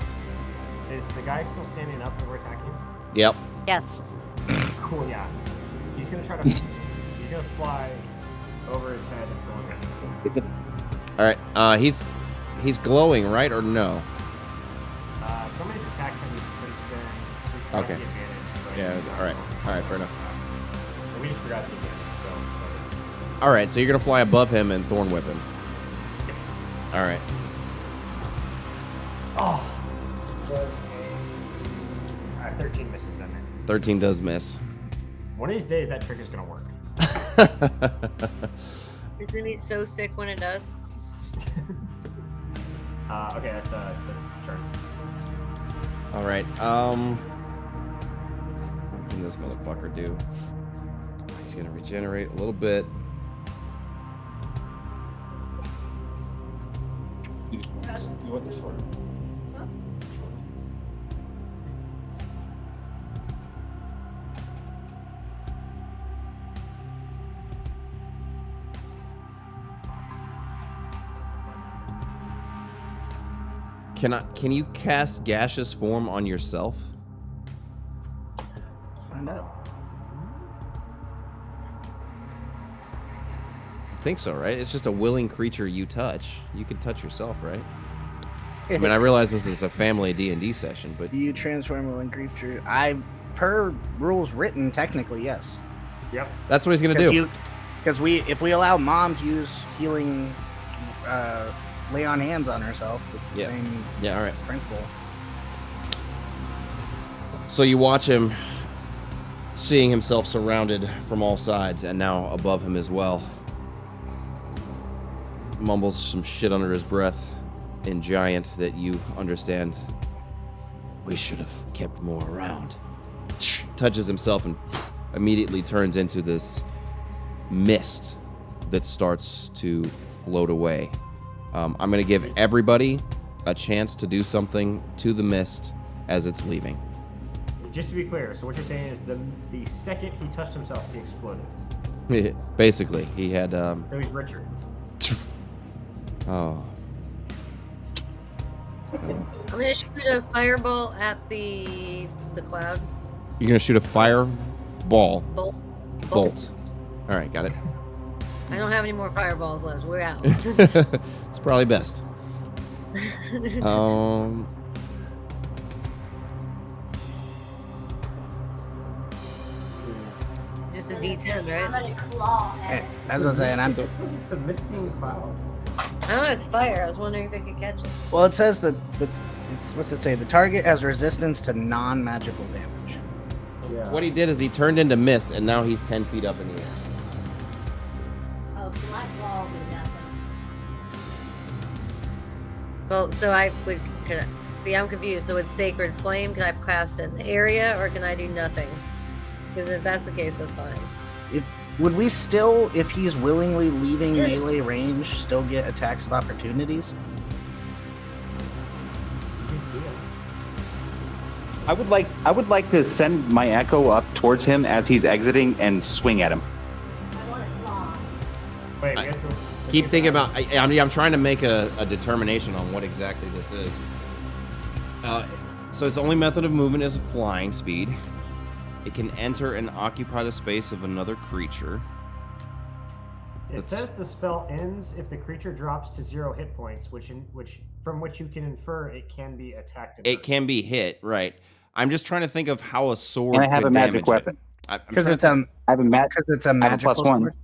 Is the guy still standing up when we're attacking? Yep. Yes. Cool, yeah. He's gonna try to. He's gonna fly over his head and go in. All right. He's glowing, right, or no? Somebody's attacked him since then. We forgot Okay. the advantage, but Yeah. All right. All right. Fair enough. We just forgot the advantage, so. All right. So you're gonna fly above him and thorn whip him. All right. Oh. Was a 13 misses, doesn't it? 13 does miss. One of these days, that trick is gonna work. It's gonna be so sick when it does. Okay, that's turn. All right. What can this motherfucker do? He's gonna regenerate a little bit. Can you cast gaseous form on yourself? Find out. I think so, right? It's just a willing creature you touch. You can touch yourself, right? I mean, I realize this is a family D&D session, but You transform willing creature. I per rules written, technically, yes. Yep. That's what he's gonna do. Because if we allow Mom to use healing, lay on hands on herself, it's the same Yeah, all right. principle. So you watch him seeing himself surrounded from all sides and now above him as well. Mumbles some shit under his breath in giant that you understand. We should have kept more around. Touches himself and immediately turns into this mist that starts to float away. I'm going to give everybody a chance to do something to the mist as it's leaving. Just to be clear, so what you're saying is the second he touched himself, he exploded. Basically, he had. So he's Richard. Oh. I'm gonna shoot a fireball at the cloud. You're gonna shoot a fireball Bolt. bolt. All right, got it. I don't have any more fireballs left. We're out. It's probably best. Just a D10, right? Hey, as I was saying, It's a misting cloud. I know it's fire. I was wondering if I could catch it. well, it says that it's what's it say? The target has resistance to non-magical damage. Yeah. What he did is he turned into mist, and now he's 10 feet up in the air. Oh, so my claw will do nothing. Well, so I would. See, I'm confused. So it's sacred flame. Can I cast an area, or can I do nothing? Because if that's the case, that's fine. Would we still, if he's willingly leaving melee range, still get attacks of opportunities? You can see it. I would like to send my echo up towards him as he's exiting and swing at him. I want a claw. Wait, we have to Keep thinking about. I'm trying to make a determination on what exactly this is. So its only method of movement is flying speed. It can enter and occupy the space of another creature. It says the spell ends if the creature drops to 0 hit points, from which you can infer it can be attacked. It can be hit, right? I'm just trying to think of how a sword And I have could a magic damage weapon. it. Because it's a I have a because it's a I have a magical plus one. sword.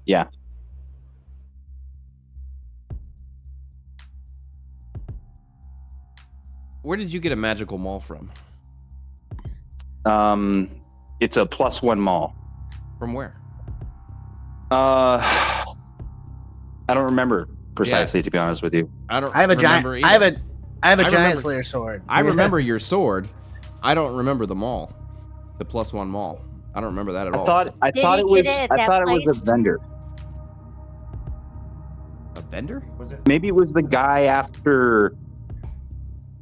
Yeah. Where did you get a magical maul from? It's a +1 maul. From where? I don't remember precisely, to be honest with you. I don't. I have a giant. remember I have either. a I giant remember- slayer sword. I remember your sword. I don't remember the maul, the +1 maul. I don't remember that at all. I Did thought he it was get it at I that thought it was a place? vendor. A vendor? Was it? Maybe it was the guy after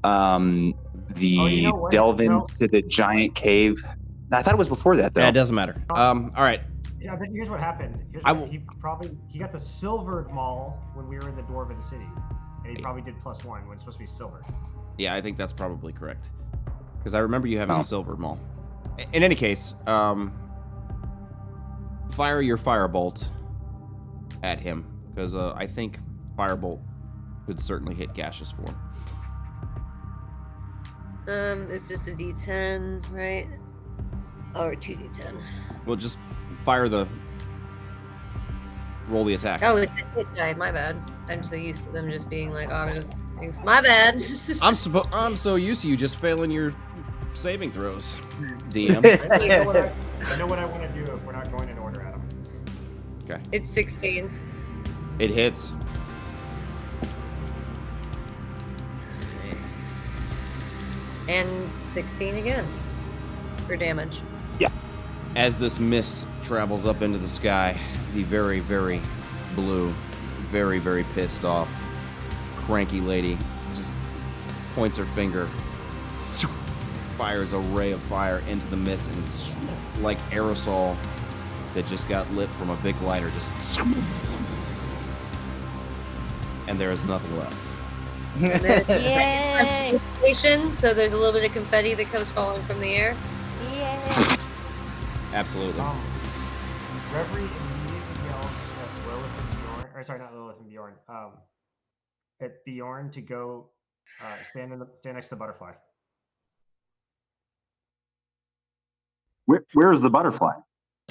the Oh, you know what? delve No. into the giant cave. I thought it was before that though. Yeah, it doesn't matter. All right. Yeah, but here's what happened. He got the silvered maul when we were in the door of the city, and he probably did +1 when it's supposed to be silver. Yeah, I think that's probably correct. Because I remember you having Oh. a silver maul. In any case, fire your firebolt at him. Because I think firebolt could certainly hit gaseous form. It's just a D10, right? Or 2D10. Well, just fire the... Roll the attack. Oh, it's a hit die. My bad. I'm so used to them just being like auto things. My bad. I'm so used to you just failing your saving throws, DM. I know what I want to do if we're not going in order, Adam. Okay. It's 16. It hits. And 16 again for damage. As this mist travels up into the sky, the very, very blue, very, very pissed off, cranky lady just points her finger, fires a ray of fire into the mist, and like aerosol that just got lit from a big lighter, just and there is nothing left. And then Yay! station, so there's a little bit of confetti that comes falling from the air. Yay! Absolutely. Reverie immediately yells at Lilith and Bjorn, or sorry, not Lilith and Bjorn, at Bjorn to go stand next to the butterfly. Where is the butterfly?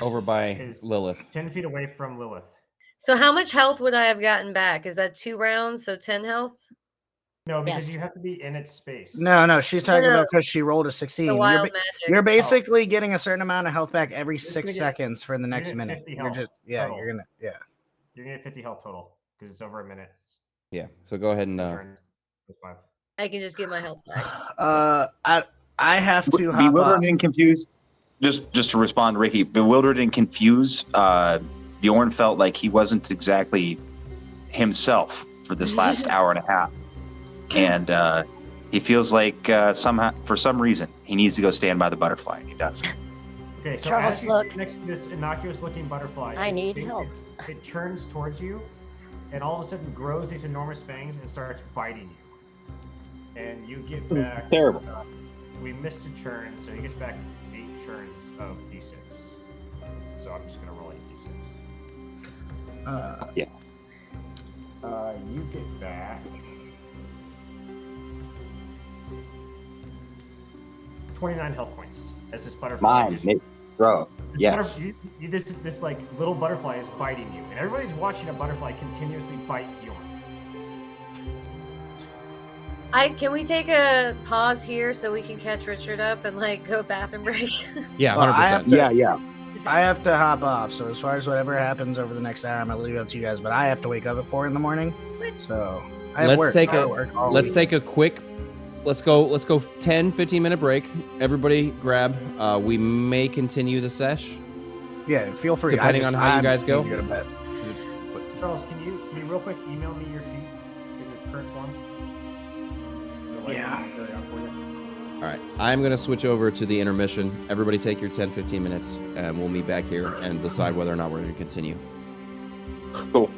Over by Is- Lilith. 10 feet away from Lilith. So how much health would I have gotten back? Is that 2 rounds? So 10 health? No, because Yes. you have to be in its space. No, she's talking no. about because she rolled a The 16. wild magic. You're basically getting a certain amount of health back every You're just 6 gonna get- seconds for the next get minute. 50 You're health just total. you're gonna You're gonna get 50 health total because it's over a minute. Yeah. So go ahead and Turn. That's 5. I can just get my health back. I have to hop Bewildered up. and confused. Just to respond, Ricky. Bewildered and confused. Bjorn felt like he wasn't exactly himself for this last hour and a half, and he feels like somehow, for some reason, he needs to go stand by the butterfly. And he does. Okay, so Charles, as you look. stand next to this innocuous-looking butterfly, I need it, help. It turns towards you, and all of a sudden grows these enormous fangs and starts biting you. And you get This is back. terrible. We missed a turn, so he gets back 8 turns of d6. So I'm just gonna roll 8 d6. You get back 29 health points as this butterfly. Mine, just- mate, bro. this Yes. This like little butterfly is biting you, and everybody's watching a butterfly continuously bite Bjorn. Can we take a pause here so we can catch Richard up and like go bathroom break? Yeah, Well, 100%. I have to- Yeah. I have to hop off. So as far as whatever happens over the next hour, I'm gonna leave it up to you guys. But I have to wake up at 4 in the morning. So I have Let's work. take I a work all let's week. take a quick let's go 10 15 minute break. Everybody grab. We may continue the sesh. Yeah, feel free. Depending on how you guys go. need to go to bed. Charles, can you real quick email me your sheet in its current form? So, Yeah. I can carry on for you. All right. I'm going to switch over to the intermission. Everybody take your 10 15 minutes and we'll meet back here and decide whether or not we're going to continue. Cool.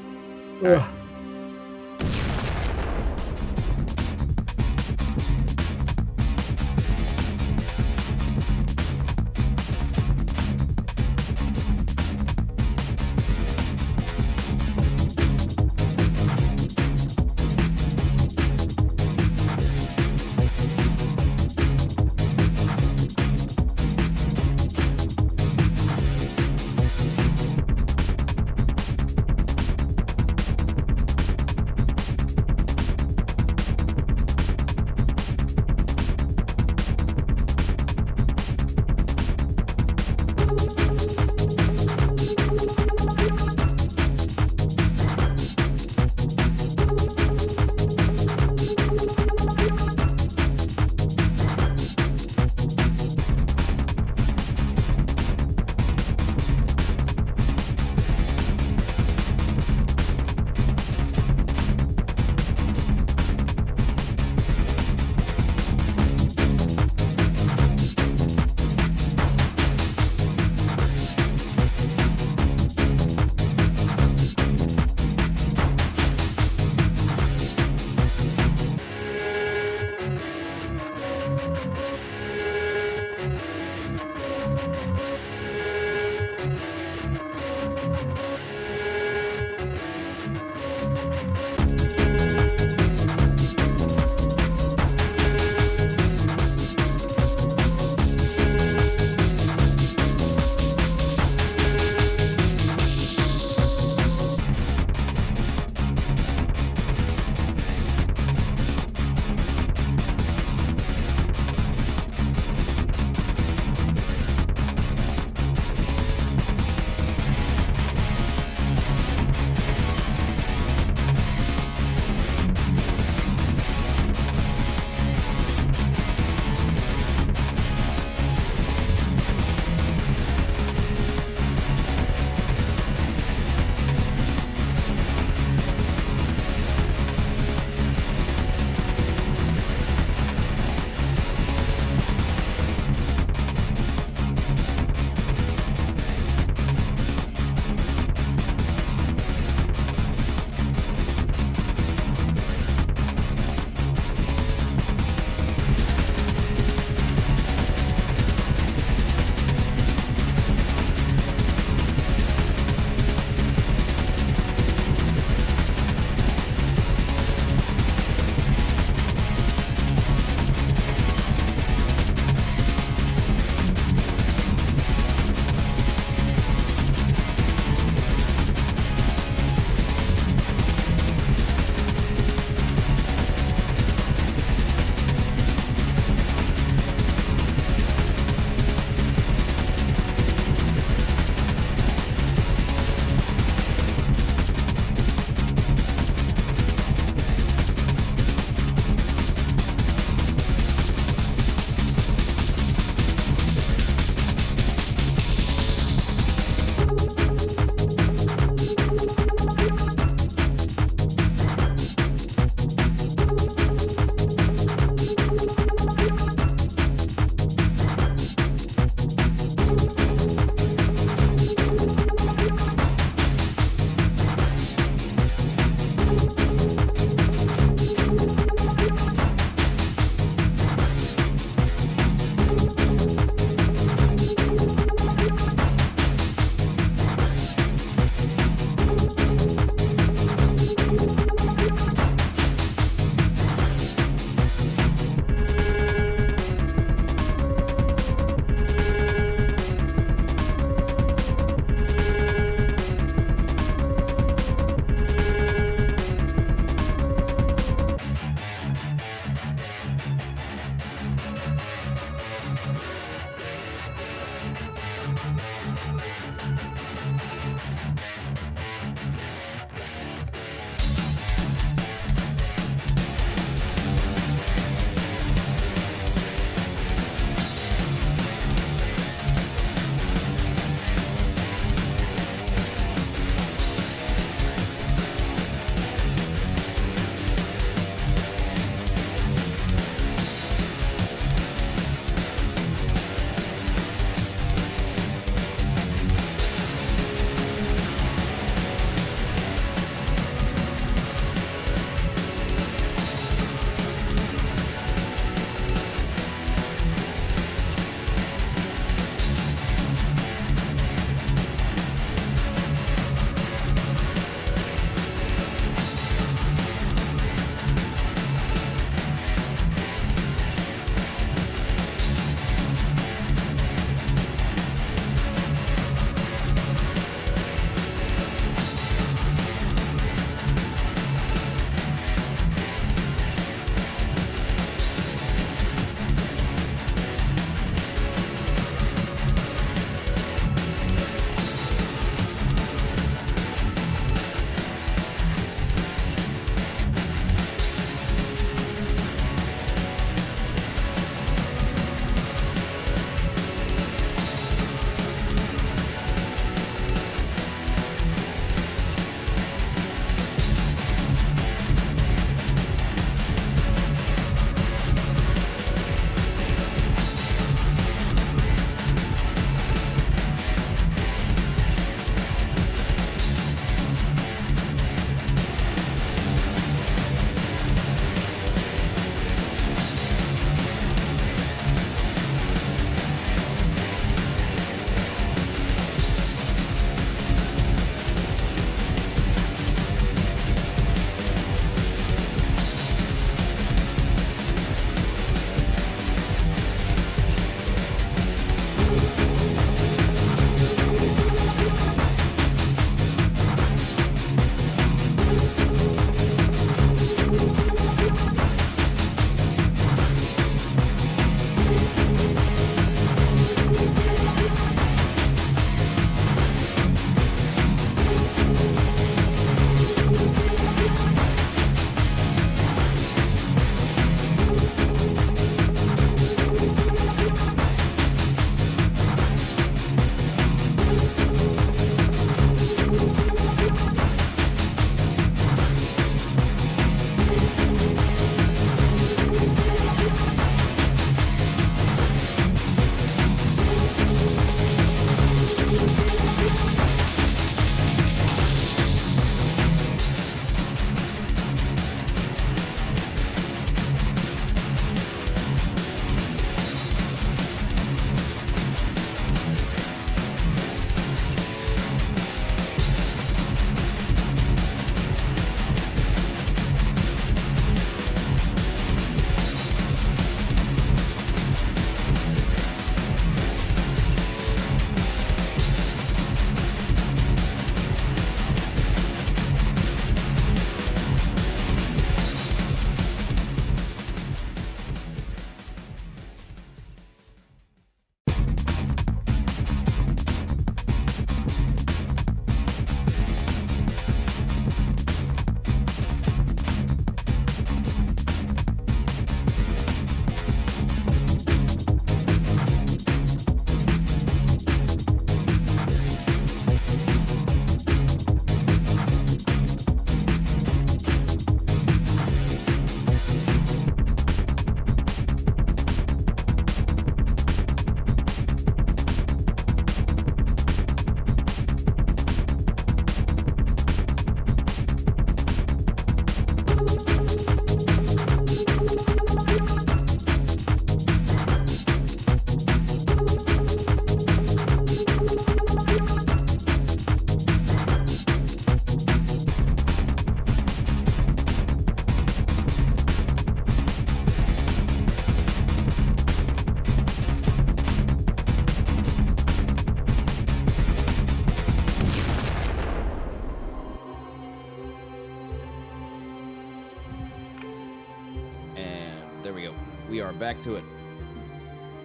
there we go. We are back to it.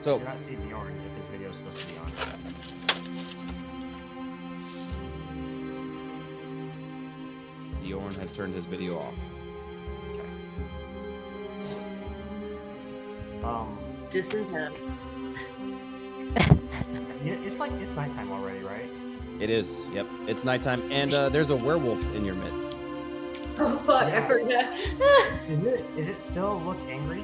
So, You're not seeing Bjorn if his video is supposed to be on. Bjorn has turned his video off. Just in time. Yeah, it's nighttime already, right? It is. Yep. It's nighttime, and there's a werewolf in your midst. Oh fuck! I Yeah. forgot. Is it still look angry?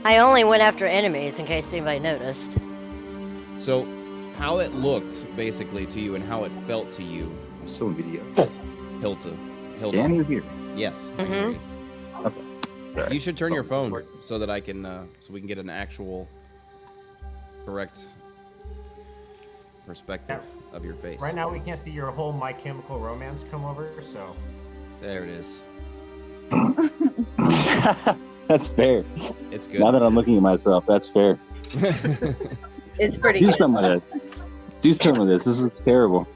I only went after enemies in case anybody noticed. So, how it looked basically to you, and how it felt to you, I'm still in video. Hilda. Can you hear? Yes. I Mhm. hear you. Sorry. You should turn your phone Sorry. so that I can, so we can get an actual correct perspective of your face. Right now we can't see your whole My Chemical Romance come over, so There it is. That's fair. It's good. Now that I'm looking at myself, that's fair. It's pretty Do good. some of this. Do some of this. This is terrible.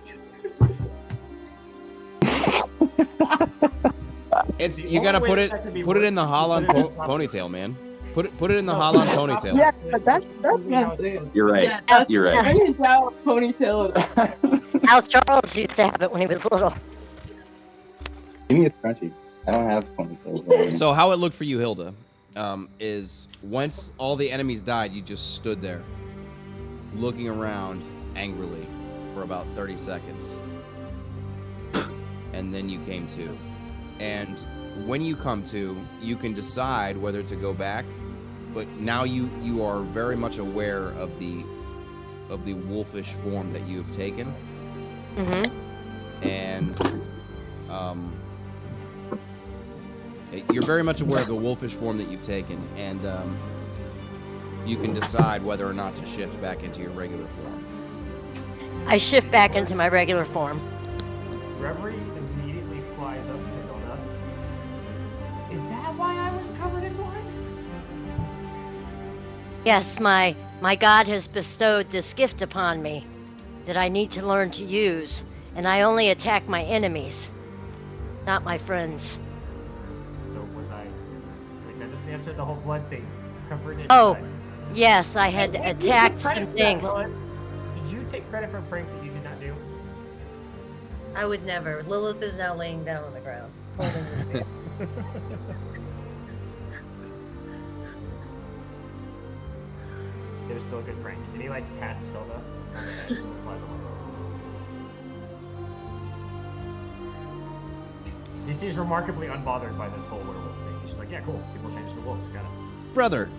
It's The you gotta only put way it that could be put it worse in the is to Holland put it in the ponytail, man. Put it in the Holland ponytail. Yeah, but that's what I'm saying. You're right. Yeah, that's- You're right. I didn't doubt ponytail at all. Al Charles used to have it when he was little. Give me a scrunchie. I don't have ponytails. So how it looked for you, Hilda, is once all the enemies died, you just stood there, looking around angrily for about 30 seconds, and then you came to. And when you come to, you can decide whether to go back, but now you are very much aware of the wolfish form that you've taken, Mm-hmm. and you're very much aware of the wolfish form that you've taken, and you can decide whether or not to shift back into your regular form. I shift back into my regular form. Reverie immediately flies up to Hilda. Is that why I was covered in blood? Yes, my God has bestowed this gift upon me that I need to learn to use, and I only attack my enemies, not my friends. So was I? Wait, that just answered the whole blood thing. Covered in Oh, blood. yes, I had Hey, you take attacked credit some for that, things. Lilith. Did you take credit for a prank that you did not do? I would never. Lilith is now laying down on the ground, holding the spear. It was still a good prank. And he like pats Hilda on the head and flies along. He seems remarkably unbothered by this whole werewolf thing. He's just like, yeah, cool. People change to wolves. Got it. Brother,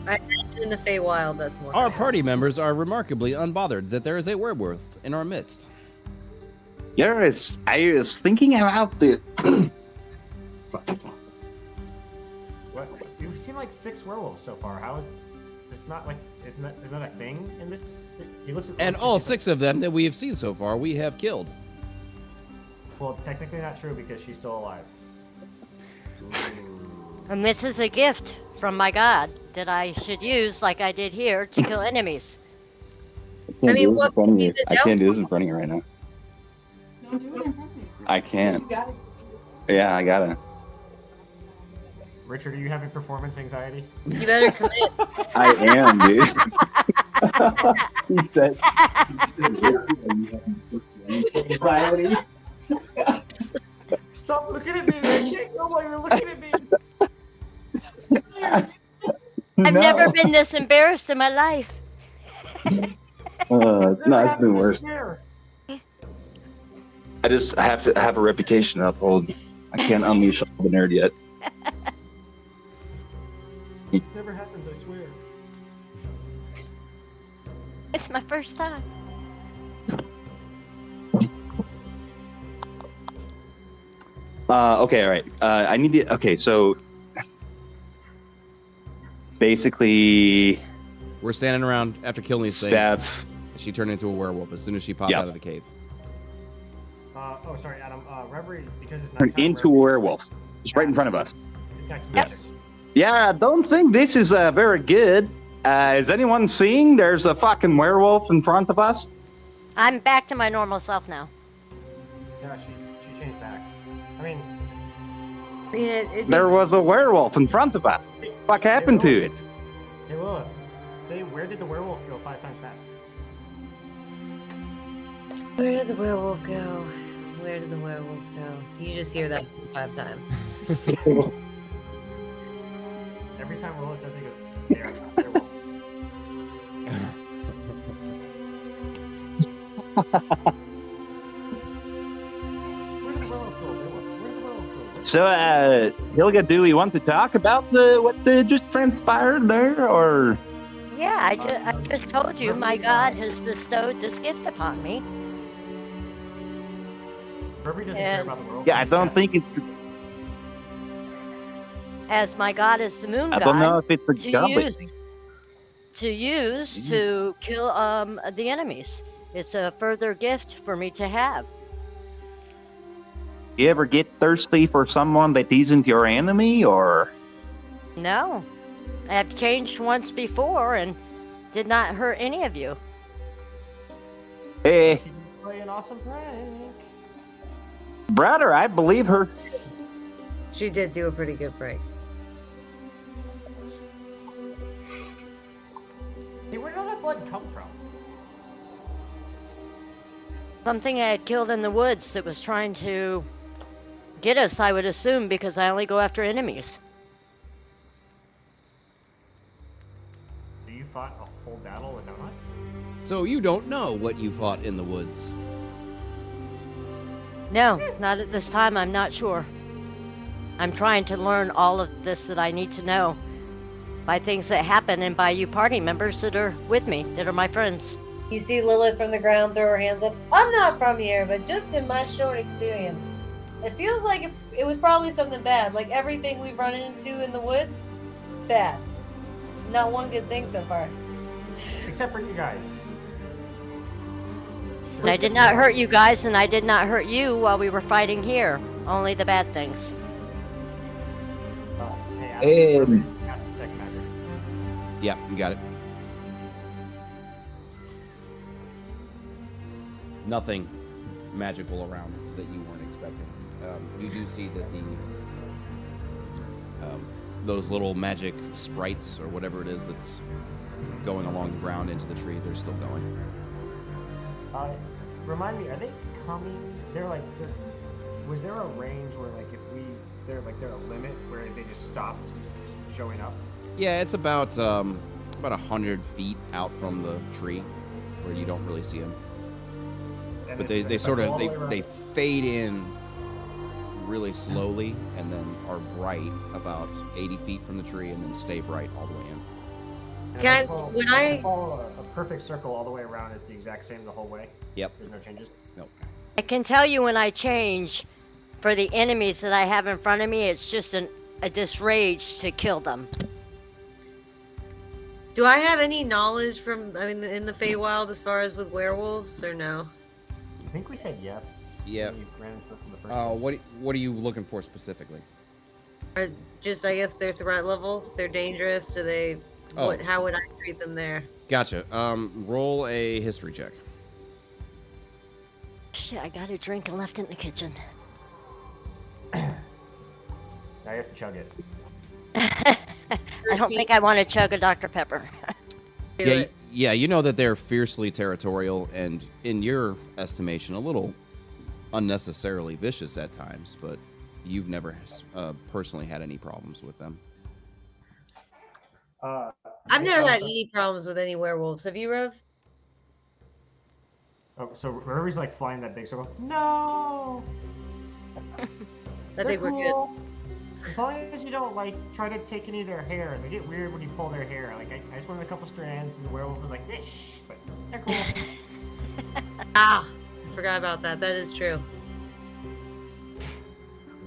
In the Feywild, that's more. our party members are remarkably unbothered that there is a werewolf in our midst. Yes, I was thinking about the. What? You've seen like 6 werewolves so far. How is it's not like isn't that a thing in this? He looks at And all 6 of them that we have seen so far, we have killed. Well, technically not true because she's still alive. And this is a gift from my God that I should use, like I did here, to kill enemies. I mean, do this what in front of can you. you do I can't do this in front of you right now. Don't do it in front of me. I can't. You got it. Yeah, I gotta. Richard, are you having performance anxiety? You better commit. I am, dude. He said. Anxiety. Stop looking at me! I can't go while you're looking at me. I've never been this embarrassed in my life. No, it's been worse. Swear. I just have to have a reputation to uphold. I can't unleash all the nerd yet. This never happens, I swear. It's my first time. Okay, all right. I need to. Okay, so basically, We're standing around after killing these things. Steph. She turned into a werewolf as soon as she popped Yep. out of the cave. Oh, sorry, Adam. Reverie, because it's turned nighttime, into a werewolf. It's right in front of us. detects Yes. magic. Yeah, I don't think this is very good. Is anyone seeing? There's a fucking werewolf in front of us. I'm back to my normal self now. Yeah, she changed back. I mean, I mean, There was a werewolf in front of us. What happened to it? Hey, Lilith, say, where did the werewolf go 5 times fast? Where did the werewolf go? Where did the werewolf go? You just hear that 5 times. Every time Lilith says, he goes, there, werewolf. Where did the werewolf go? Where did the werewolf go? So, Hilga, do we want to talk about what just transpired there, or? Yeah, I just told you my God has bestowed this gift upon me. Burberry doesn't care about the werewolf. Yeah, I don't think it's. As my God is the moon I god. don't know if it's a to goblet. use to kill the enemies. It's a further gift for me to have. You ever get thirsty for someone that isn't your enemy, or? No, I've changed once before and did not hurt any of you. Hey, She play an awesome prank. brother, I believe her. She did do a pretty good break. Hey, where did all that blood come from? Something I had killed in the woods that was trying to get us, I would assume, because I only go after enemies. So you fought a whole battle without us? So you don't know what you fought in the woods. No, not at this time, I'm not sure. I'm trying to learn all of this that I need to know by things that happen and by you party members that are with me, that are my friends. You see Lilith from the ground throw her hands up. I'm not from here, but just in my short experience, it feels like it was probably something bad. Like everything we've run into in the woods, bad. Not one good thing so far. Except for you guys. And I did not hurt you guys, and I did not hurt you while we were fighting here. Only the bad things. Hey, Adam, cast detect magic. Yeah, you got it. Nothing magical around that you weren't expecting. You do see that those little magic sprites or whatever it is that's going along the ground into the tree, they're still going. Remind me, are they coming? Was there a range where they're a limit where they just stopped showing up? Yeah, it's about 100 feet out from the tree where you don't really see them. And But it's they like sort all of the way around. they fade in really slowly and then are bright about 80 feet from the tree and then stay bright all the way in. And Can- if follow- when if I- follow a perfect circle all the way around, it's the exact same the whole way. Yep. There's no changes. Nope. I can tell you when I change, for the enemies that I have in front of me, it's just this rage to kill them. Do I have any knowledge from, in the Feywild as far as with werewolves, or no? I think we said yes. Yeah. when we ran into them in the first place. What are you looking for specifically? Or just, I guess, their threat level? They're dangerous? Do they... Oh. How would I treat them there? Gotcha. Roll a history check. Shit, I got a drink and left it in the kitchen. Now you have to chug it. I don't think I want to chug a Dr. Pepper. Do Yeah, it. yeah, you know that they're fiercely territorial and, in your estimation, a little unnecessarily vicious at times, but you've never personally had any problems with them. I've never had any problems with any werewolves. Have you, Rev? Oh, so Ruby's like flying that big circle. No. I think we're good. cool. As long as you don't try to take any of their hair. They get weird when you pull their hair. I just wanted a couple strands, and the werewolf was like, "Shh," but they're cool. Ah, I forgot about that. That is true.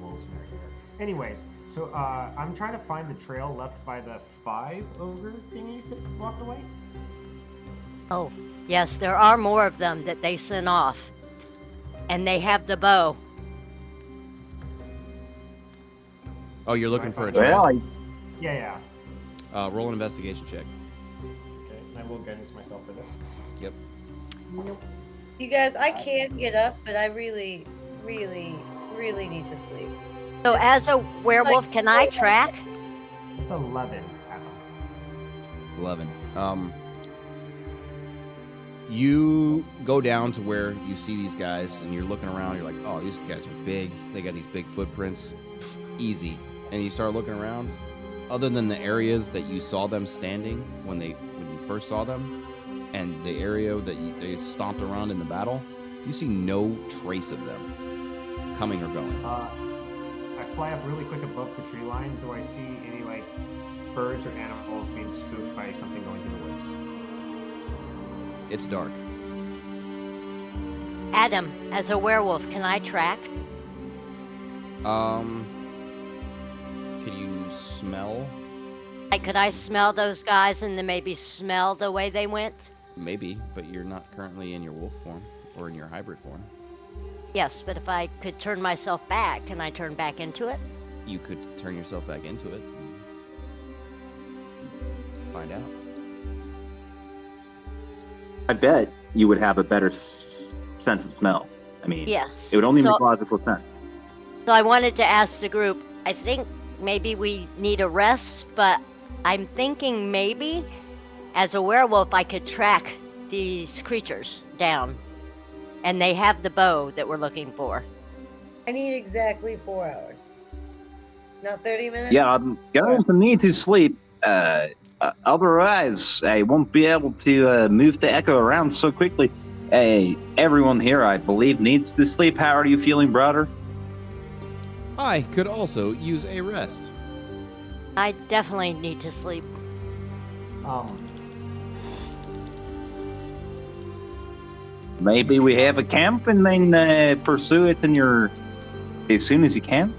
Wolves in their hair. Anyways, so I'm trying to find the trail left by the 5 ogre thingies that walked away. Oh, yes, there are more of them that they sent off. And they have the bow. Oh, you're looking for a Well, trail. Yeah. Roll an investigation check. Okay, I will guidance myself for this. Yep. You guys, I can get up, but I really, really, really need to sleep. So as a werewolf, can I track? It's 11. Adam. 11. You go down to where you see these guys, and you're looking around. You're like, oh, these guys are big. They got these big footprints. Pff, easy. And you start looking around. Other than the areas that you saw them standing when you first saw them, and the area that they stomped around in the battle, you see no trace of them coming or going. I fly up really quick above the tree line. Do I see any like birds or animals being spooked by something going through the woods? It's dark. Adam, as a werewolf, can I track? Could you smell? Like, could I smell those guys and then maybe smell the way they went? Maybe, but you're not currently in your wolf form or in your hybrid form. Yes, but if I could turn myself back, can I turn back into it? You could turn yourself back into it. And find out. I bet you would have a better sense of smell. I mean, Yes. it would only So- make logical sense. So I wanted to ask the group, I think maybe we need a rest, but I'm thinking maybe as a werewolf I could track these creatures down. And they have the bow that we're looking for. I need exactly 4 hours. Not 30 minutes? Yeah, I'm going to need to sleep. Otherwise, I won't be able to move the Echo around so quickly. Everyone here, I believe, needs to sleep. How are you feeling, brother? I could also use a rest. I definitely need to sleep. Maybe we have a camp and then pursue it as soon as you can.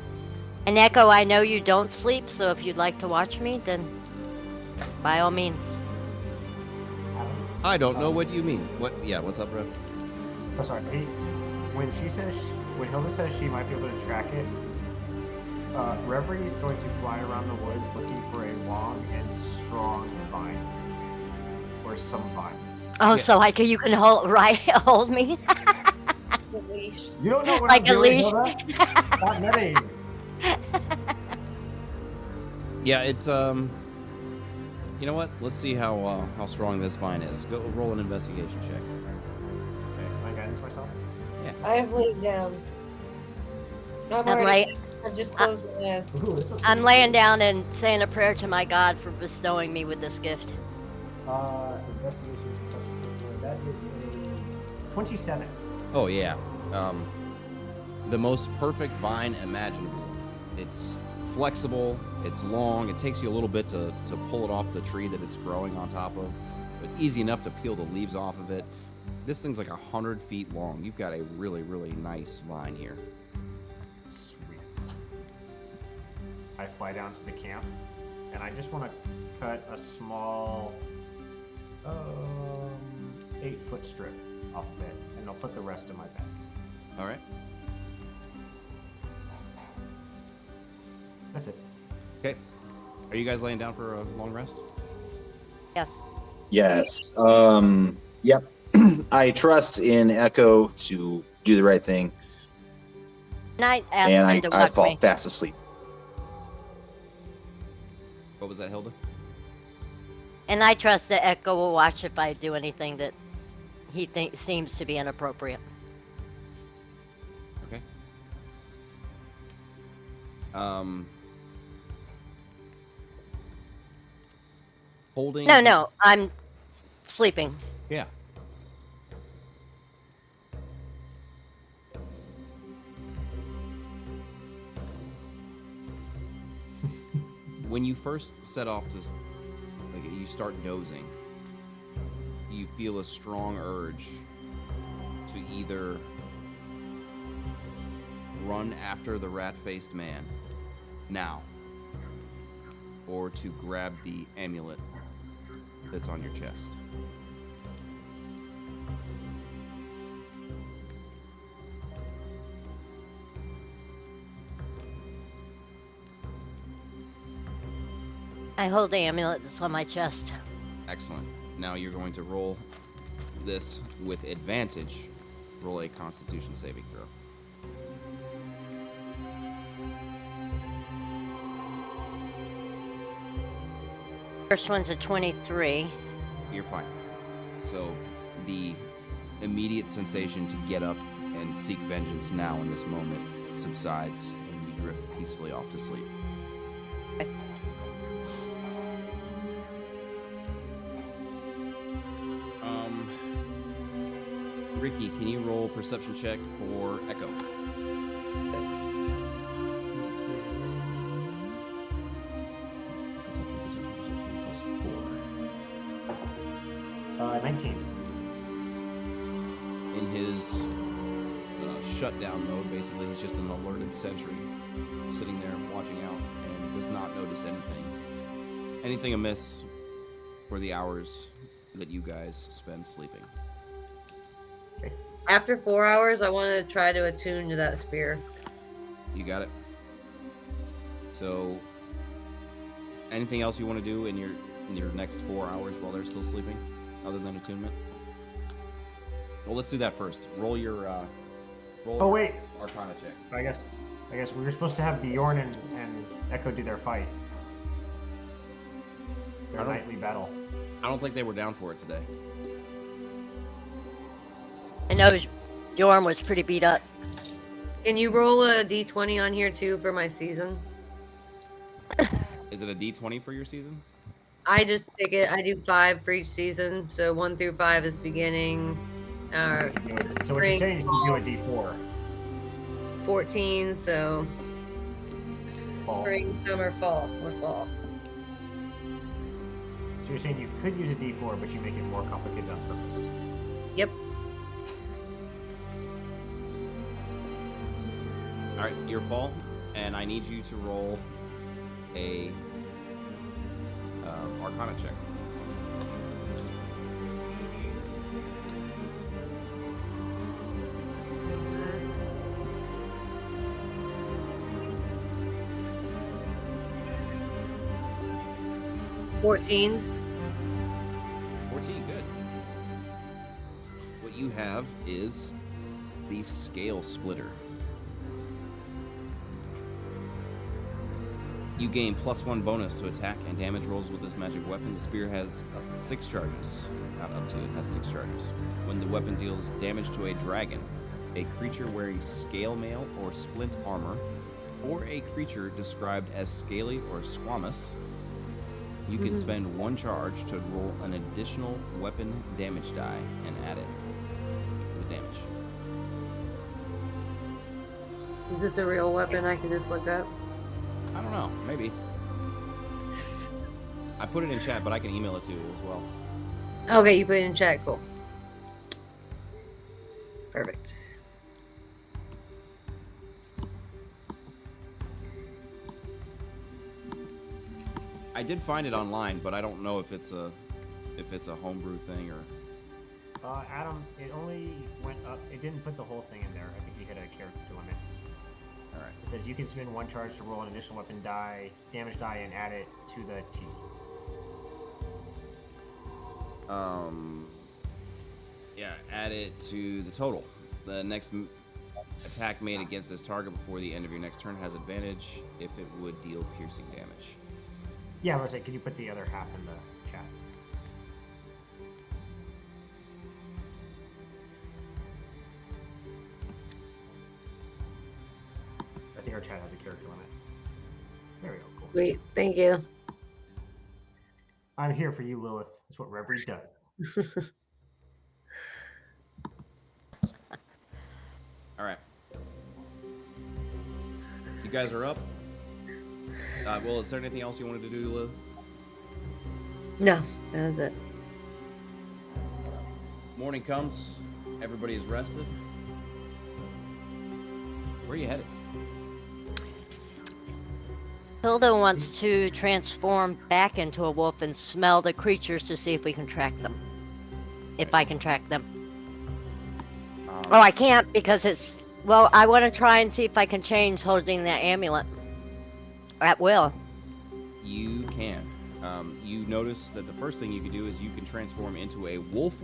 And Echo, I know you don't sleep, so if you'd like to watch me, then by all means. I don't know what you mean. What? Yeah, what's up, Rev? Oh, sorry. When Hilda says she might be able to track it, Reverie is going to fly around the woods looking for a long and strong vine, or some vines. Oh, Yeah. so you can hold me? The leash. You don't know what Like I'm a doing, leash. Hilda. Stop netting. Yeah, it's You know what? Let's see how strong this vine is. Go roll an investigation check. Okay, can I guidance myself? I have laid down. I'm I'm already. I've just closed my eyes. Ooh, this was I'm laying down and saying a prayer to my God for bestowing me with this gift. Investigation plus 4. That is a 27. Oh yeah. The most perfect vine imaginable. It's flexible, it's long, it takes you a little bit to pull it off the tree that it's growing on top of, but easy enough to peel the leaves off of it. This thing's like 100 feet long. You've got a really, really nice vine here. Sweet. I fly down to the camp, and I just want to cut a small 8-foot strip off of it, and I'll put the rest in my bag. All right. That's it. Okay. Are you guys laying down for a long rest? Yes. Yes. Yep. I trust in Echo to do the right thing, And I asked and him to I watch fall me. fast asleep. What was that, Hilda? And I trust that Echo will watch if I do anything that he thinks seems to be inappropriate. Okay. Holding. No, I'm sleeping. Yeah. When you first set off to, like, you start dozing, you feel a strong urge to either run after the rat-faced man now, or to grab the amulet that's on your chest. I hold the amulet that's on my chest. Excellent. Now you're going to roll this with advantage. Roll a Constitution saving throw. First one's a 23. You're fine. So the immediate sensation to get up and seek vengeance now in this moment subsides, and you drift peacefully off to sleep. Ricky, can you roll perception check for Echo? Yes. 19. In his shutdown mode, basically, he's just an alerted sentry sitting there watching out and does not notice anything amiss for the hours that you guys spend sleeping. After 4 hours, I want to try to attune to that spear. You got it. So, anything else you want to do in your next 4 hours while they're still sleeping, other than attunement? Well, let's do that first. Roll your Oh wait, Arcana check. I guess we were supposed to have Bjorn and Echo do their fight. Their nightly battle. I don't think they were down for it today. I know Bjorn was pretty beat up. Can you roll a d20 on here too for my season? Is it a D20 for your season? I just pick it. I do 5 for each season. So 1 through 5 is beginning. So what you're saying is you do a D4. 14, so Fall. spring, summer, fall, or fall. So you're saying you could use a D4, but you make it more complicated on purpose. Yep. All right, your fall, and I need you to roll a Arcana check. $14. 14, good. What you have is the Scale Splitter. You gain +1 bonus to attack and damage rolls with this magic weapon. The spear has 6 charges. Not up to, it has 6 charges. When the weapon deals damage to a dragon, a creature wearing scale mail or splint armor, or a creature described as scaly or squamous, you can spend 1 charge to roll an additional weapon damage die and add it to the damage. Is this a real weapon I can just look up? I don't know, maybe. I put it in chat, but I can email it to you as well. Okay, you put it in chat. Cool. Perfect. I did find it online, but I don't know if it's a homebrew thing or. Adam, it only went up. It didn't put the whole thing in there. I think you hit a character limit. All right. It says you can spend 1 charge to roll an additional weapon die, damage die, and add it to the T. Yeah, add it to the total. The next attack made against this target before the end of your next turn has advantage if it would deal piercing damage. Yeah, I was like, can you put the other half in the chat? I think our chat has a character limit. There we go. Cool. Sweet. Thank you. I'm here for you, Lilith. That's what Reverie does. All right. You guys are up. Well, is there anything else you wanted to do, Liv? No, that was it. Morning comes. Everybody is rested. Where are you headed? Hilda wants to transform back into a wolf and smell the creatures to see if we can track them. If I can track them. Oh, I can't because it's... Well, I want to try and see if I can change holding the amulet. At will. You can. You notice that the first thing you can do is you can transform into a wolf,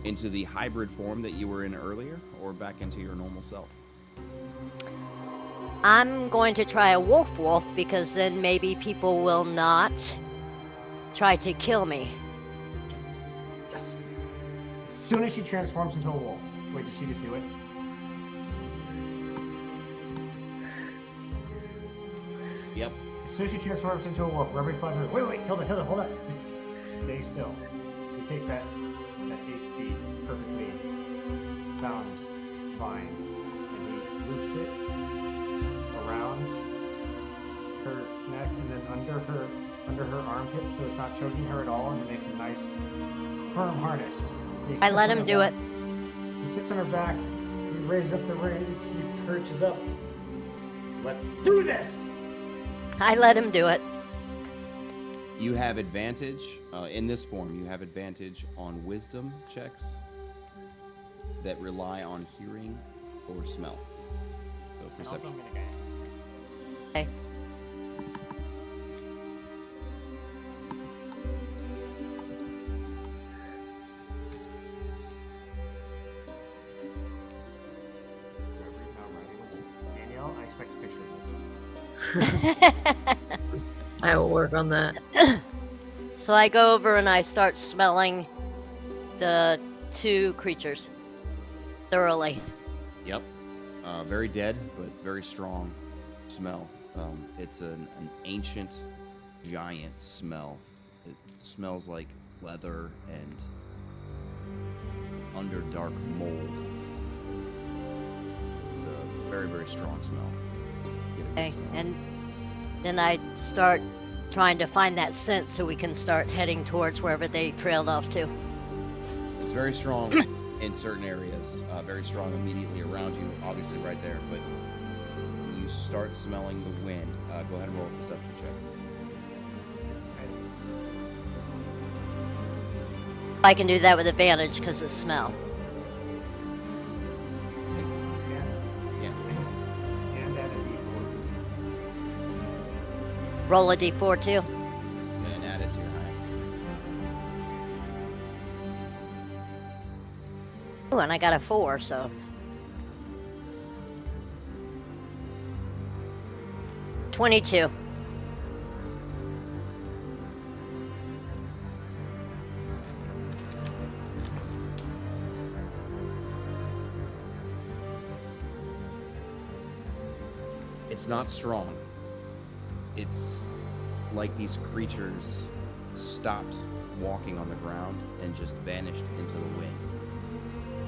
into the hybrid form that you were in earlier, or back into your normal self. I'm going to try a wolf because then maybe people will not try to kill me. Yes. As soon as she transforms into a wolf. Wait, did she just do it? Yep. As soon as she transforms into a wolf, Reverie flies her. Wait, hold on. Just stay still. He takes that 8 feet perfectly bound vine and he loops it around her neck and then under her armpits so it's not choking her at all, and it makes a nice firm harness. I let him do it. He sits on her back, he raises up the reins, he perches up. Let's do this! I let him do it. You have advantage in this form. You have advantage on wisdom checks that rely on hearing or smell. So perception. Okay. Danielle, I expect a picture of this. I will work on that. So I go over and I start smelling the 2 creatures thoroughly. Yep. Very dead, but very strong smell. It's an ancient, giant smell. It smells like leather and underdark mold. It's a very, very strong smell. Get a good Okay, smell. and then I start trying to find that scent so we can start heading towards wherever they trailed off to. It's very strong in certain areas, very strong immediately around you, obviously right there, but you start smelling the wind. Go ahead and roll a perception check. I can do that with advantage because of smell. Yeah. And add a d4. Roll a d4 too. And add it to your highest. Ooh, and I got a 4, so. $22. It's not strong. It's like these creatures stopped walking on the ground and just vanished into the wind.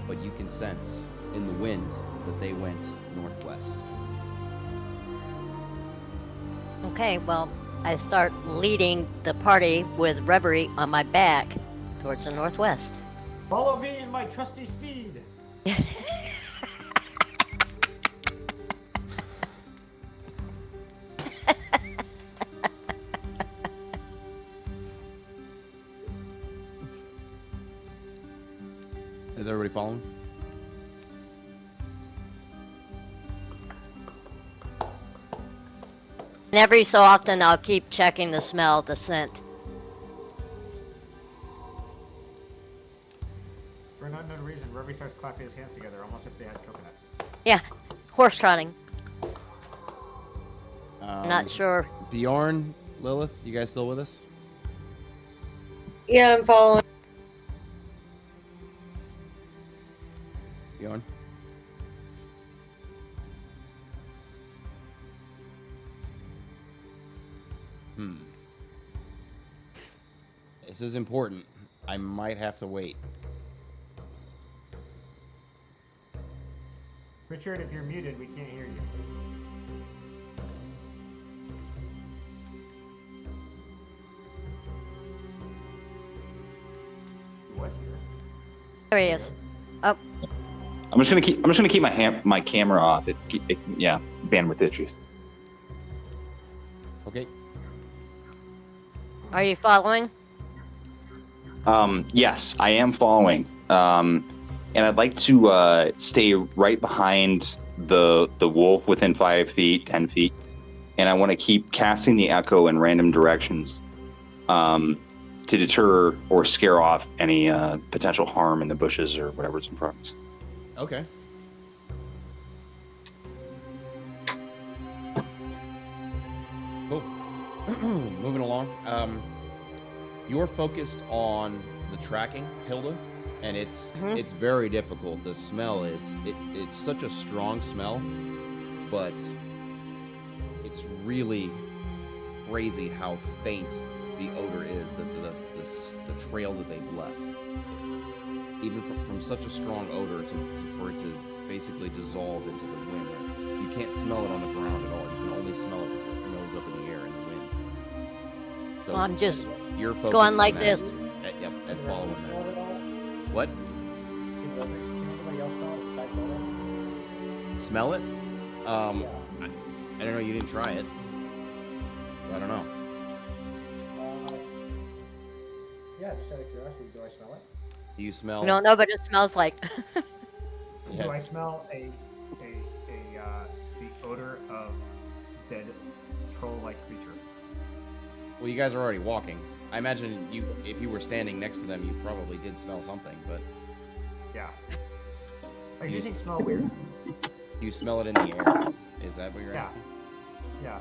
But you can sense in the wind that they went northwest. Okay, well, I start leading the party with Reverie on my back towards the northwest. Follow me and my trusty steed. Is everybody following? And every so often I'll keep checking the smell, the scent. For an unknown reason, Reverie starts clapping his hands together, almost if they had coconuts. Yeah, horse trotting. Um, Not sure. Bjorn, Lilith, you guys still with us? Yeah, I'm following. Bjorn? This is important. I might have to wait. Richard, if you're muted, we can't hear you. He was here. There he is. Oh, I'm just gonna keep my camera off. Yeah, bandwidth issues. Okay. are you following? Yes, I am following. And I'd like to stay right behind the wolf within 5 feet, 10 feet, and I want to keep casting the echo in random directions to deter or scare off any potential harm in the bushes or whatever's in front of us. Okay. Cool. Moving along. You're focused on the tracking, Hilda, and it's very difficult. The smell is it's such a strong smell, but it's really crazy how faint the odor is, the trail that they've left. Even from such a strong odor for it to basically dissolve into the wind. You can't smell it on the ground at all. You can only smell it with your nose up in the air in the wind. So Well, I'm just you're focused going on like that. this. Yep, and following that. Smell it at all? What? Can anybody else smell it besides Hilda? Smell it? Yeah. I don't know. You didn't try it. I don't know. Yeah, just out of curiosity, do I smell it? Do you smell? We don't know, but it smells like. Yeah. Do I smell the odor of dead troll-like creature? Well, you guys are already walking. I imagine if you were standing next to them, you probably did smell something. But Yeah. Does you think smell weird? you smell it in the air. Is that what you're Yeah. asking? Yeah.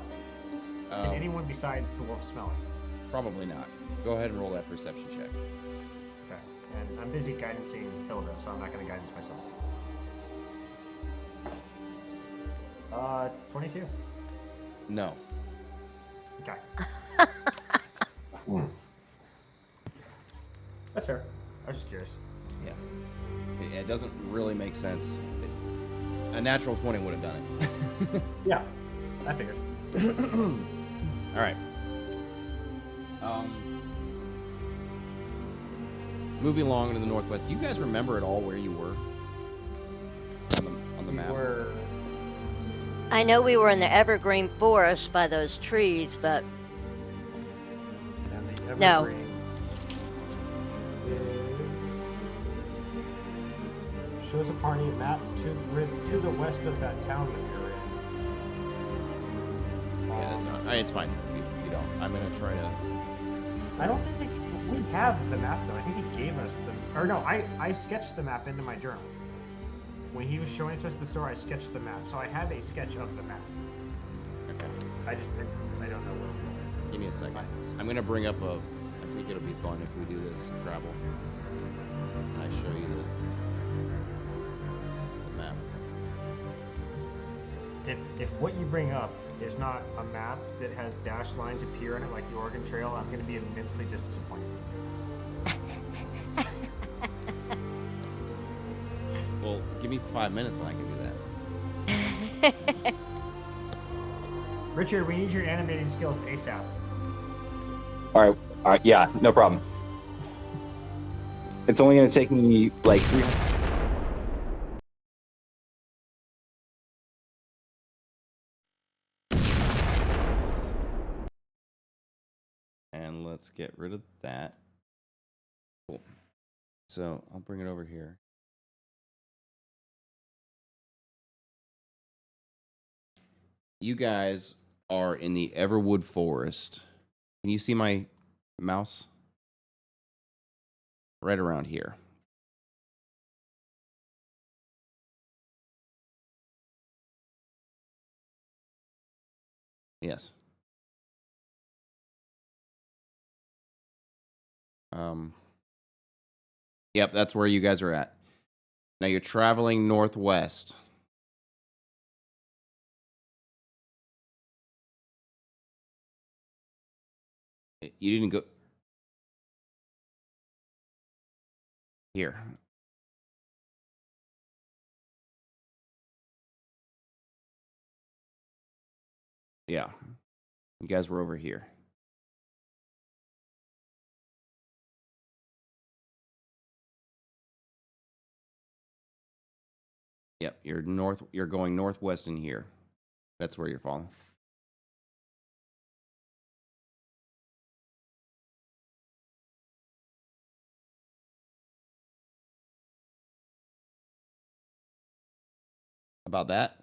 Can anyone besides the wolf smell it? Probably not. Go ahead and roll that perception check. Okay. And I'm busy guidancing Hilda, so I'm not going to guidance myself. 22. No. Okay. That's fair. I was just curious. Yeah. It doesn't really make sense. A natural 20 would have done it. Yeah, I figured. All right. Moving along into the northwest. Do you guys remember at all where you were on the map? We're I know we were in the evergreen forest by those trees, but and the No. evergreen is... shows a party map to the west of that town that you're in. Yeah, it's fine if you don't. I'm gonna try to. I don't think we have the map though. I think he gave us the, or no, I sketched the map into my journal. When he was showing it to us at the store, I sketched the map, so I have a sketch of the map. Okay. I don't know where we are. Give me a second. I'm gonna bring up a. I think it'll be fun if we do this travel. And I show you the map. If what you bring up is not a map that has dashed lines appear on it like the Oregon Trail, I'm going to be immensely disappointed. Well, give me 5 minutes and I can do that. Richard, we need your animating skills ASAP. All right, yeah, no problem. It's only going to take me like 300. And let's get rid of that. Cool. So I'll bring it over here. You guys are in the Everwood Forest. Can you see my mouse? Right around here. Yes. Yep, that's where you guys are at. Now you're traveling northwest. You didn't go here. Yeah. You guys were over here. Yep, you're going northwest in here. That's where you're falling. About that?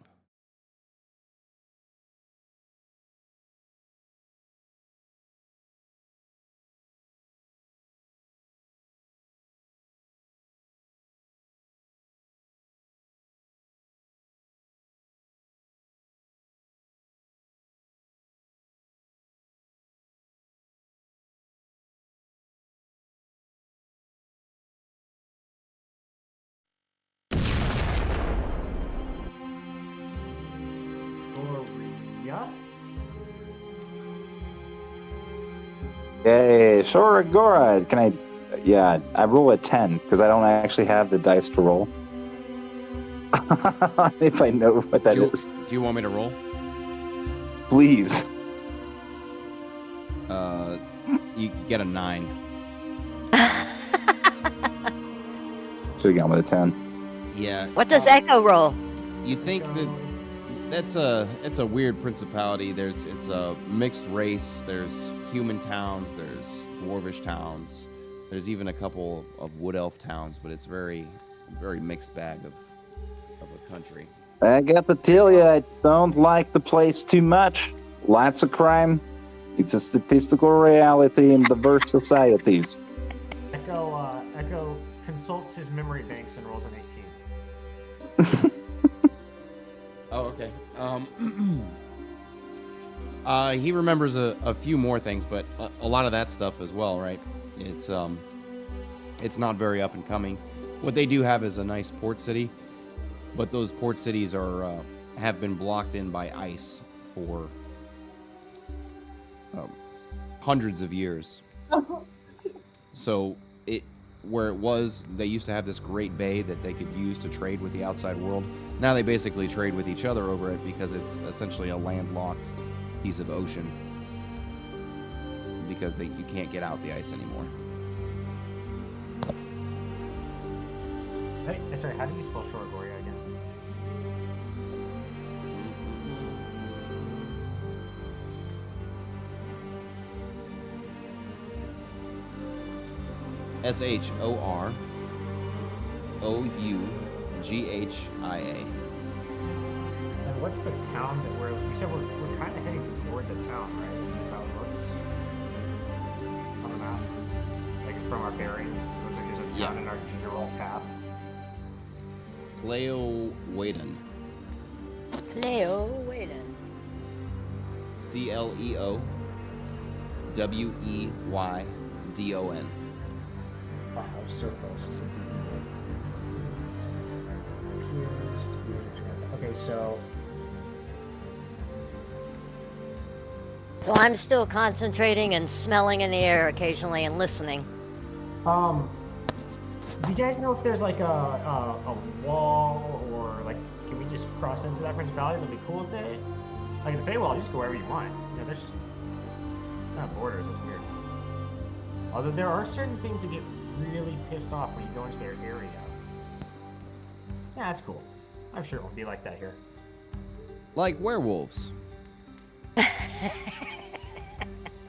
ya? Yay, sure, Agora. Can I? Yeah, I roll a 10 because I don't actually have the dice to roll. If I know what that is, Do you want me to roll? please. You get a 9. Should have gone with a 10. Yeah. What does Echo roll? You think that it's a weird principality. It's a mixed race. There's human towns. There's dwarvish towns. There's even a couple of wood elf towns, but it's very mixed bag of a country. I got to tell you, I don't like the place too much. Lots of crime. It's a statistical reality in diverse societies. Echo consults his memory banks and rolls an 18. Oh, okay. He remembers a few more things, but a lot of that stuff as well, right? It's not very up and coming. What they do have is a nice port city, but those port cities have been blocked in by ice for hundreds of years. So where it was, they used to have this great bay that they could use to trade with the outside world. Now they basically trade with each other over it because it's essentially a landlocked piece of ocean because you can't get out the ice anymore. Hey, sorry, how do you spell Shorogoria again? SHOROUGHIA. And what's the town that we said we're kind of heading towards a town, right? That's how it looks on the map. Like from our bearings, looks like there's a town in our general path. Cleo-Waydon. Cleo-Waydon. CLEOWEYDON. Wow, so close. Okay, so So I'm still concentrating and smelling in the air occasionally and listening. do you guys know if there's like a wall or like can we just cross into that principality? That'd be cool if they like the Feywall. You just go wherever you want. You know, there's just not borders. It's weird. Although there are certain things that get really pissed off when you go into their area. Yeah, that's cool. I'm sure it won't be like that here. Like werewolves.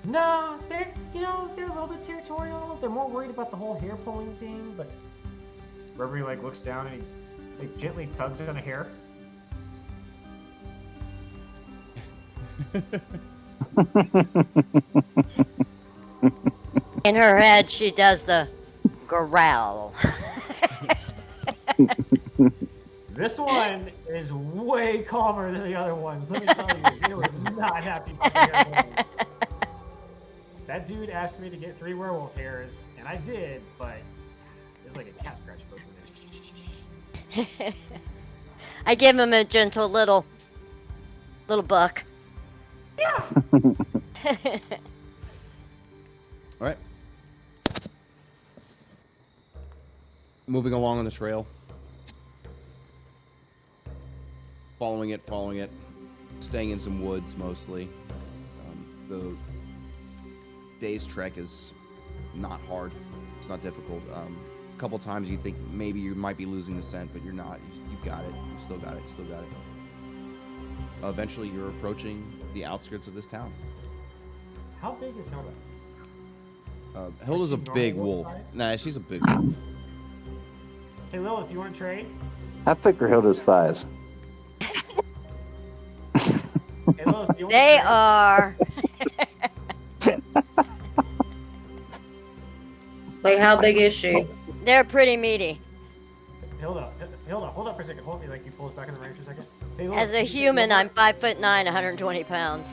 No, they're a little bit territorial. They're more worried about the whole hair pulling thing, but Rubbery like looks down and he like gently tugs on a hair. In her head, she does the growl. This one is way calmer than the other ones. Let me tell you, he was not happy about the hair pulling. That dude asked me to get 3 werewolf hairs, and I did, but it's like a cat scratch book. I give him a gentle little buck. Yeah. All right. Moving along on the trail. Following it, staying in some woods mostly. The day's trek is not hard. It's not difficult. A couple times you think maybe you might be losing the scent, but you're not. You've got it. You've still got it. Eventually, you're approaching the outskirts of this town. How big is Hilda? Hilda's a Is she big normal wolf. size? Nah, she's a big wolf. Hey Lilith, you want to trade? How thick are Hilda's thighs? Hey Lilith, do you want They to trade? are. Like, how big is she? They're pretty meaty. Hilda, hold up for a second. Hold me, like you pull us back in the range for a second. Hey, Lilith, As a can you take human, Lilith? I'm 5'9", 120 pounds.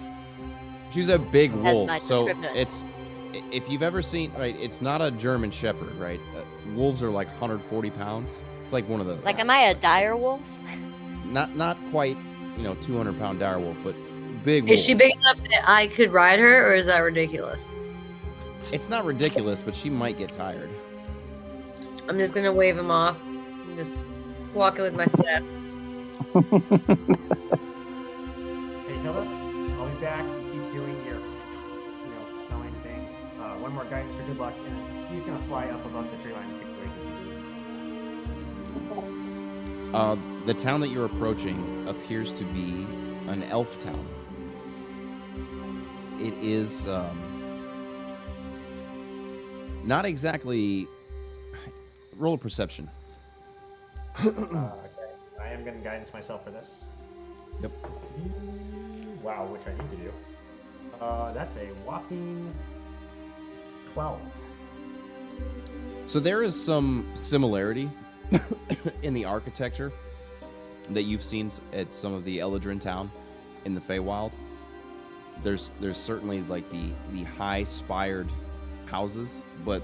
She's a big That's wolf, my so descriptor. it's if you've ever seen right, it's not a German Shepherd, right? Wolves are like 140 pounds. It's like one of those. Like, am I a dire wolf? Not quite, 200-pound dire wolf, but Big Is she wolf. big enough that I could ride her, or is that ridiculous? It's not ridiculous, but she might get tired. I'm just gonna wave him off. I'm just walking with my staff. Hey, Hilda, I'll be back. Keep doing your, snowing thing. One more guidance for good luck, and he's gonna fly up above the tree line to see where he can see you. The town that you're approaching appears to be an elf town. It is not exactly. Roll a perception. Okay. I am gonna guidance myself for this. Yep. Wow, which I need to do. That's a whopping 12. So there is some similarity in the architecture that you've seen at some of the Eladrin town in the Feywild. There's certainly like the high spired houses, but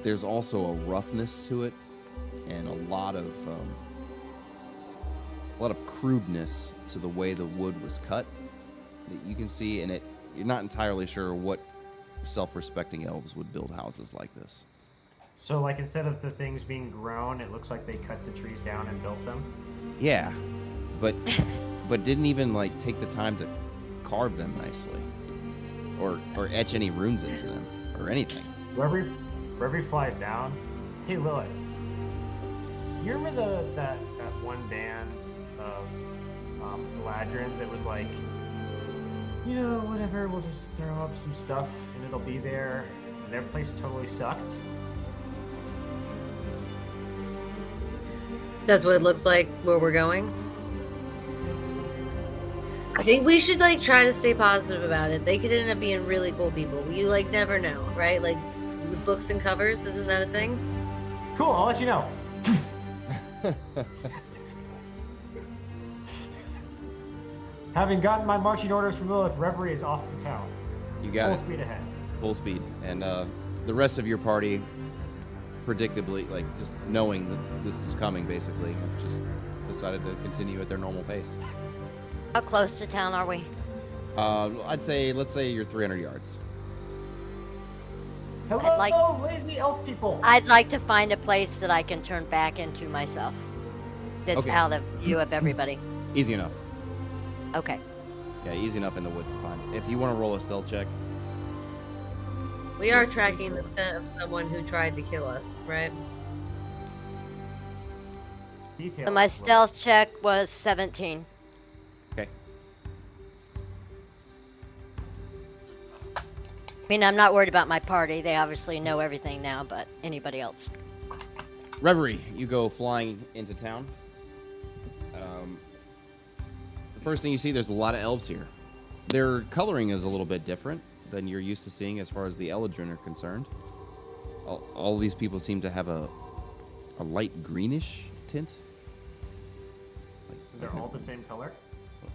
there's also a roughness to it and a lot of crudeness to the way the wood was cut that you can see, and you're not entirely sure what self-respecting elves would build houses like this. So, like, instead of the things being grown, it looks like they cut the trees down and built them? Yeah, but didn't even like take the time to carve them nicely, or etch any runes into them or anything. Wherever he flies down. Hey, Lilith. You remember that one band of Eladrin that was like, whatever, we'll just throw up some stuff and it'll be there. And their place totally sucked. That's what it looks like where we're going. I think we should try to stay positive about it. They could end up being really cool people. You never know, right? Like with books and covers, isn't that a thing? Cool, I'll let you know. Having gotten my marching orders from Lilith, Reverie is off to town. You got it. Full speed ahead. Full speed. And the rest of your party, predictably, just knowing that this is coming, basically, have just decided to continue at their normal pace. How close to town are we? Let's say you're 300 yards. Hello, lazy elf people. I'd like to find a place that I can turn back into myself. That's Okay. out of view of everybody. Easy enough. Okay. Yeah, easy enough in the woods to find. If you want to roll a stealth check, We are tracking the scent of someone who tried to kill us, right? Details. So my stealth check was 17. okay. I mean, I'm not worried about my party. They obviously know everything now, but anybody else? Reverie, you go flying into town. The first thing you see, there's a lot of elves here. Their coloring is a little bit different than you're used to seeing as far as the Eladrin are concerned. All these people seem to have a light greenish tint. They're all the same color?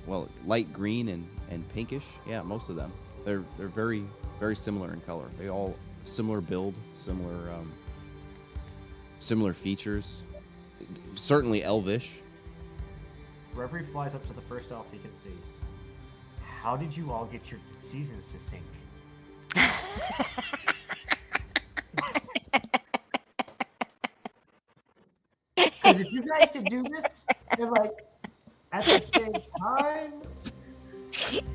Well, light green and pinkish. Yeah, most of them. They're very, very similar in color. They all similar build, similar features. Certainly elvish. Reverie flies up to the first elf he can see. How did you all get your seasons to sync? Because if you guys could do this and at the same time,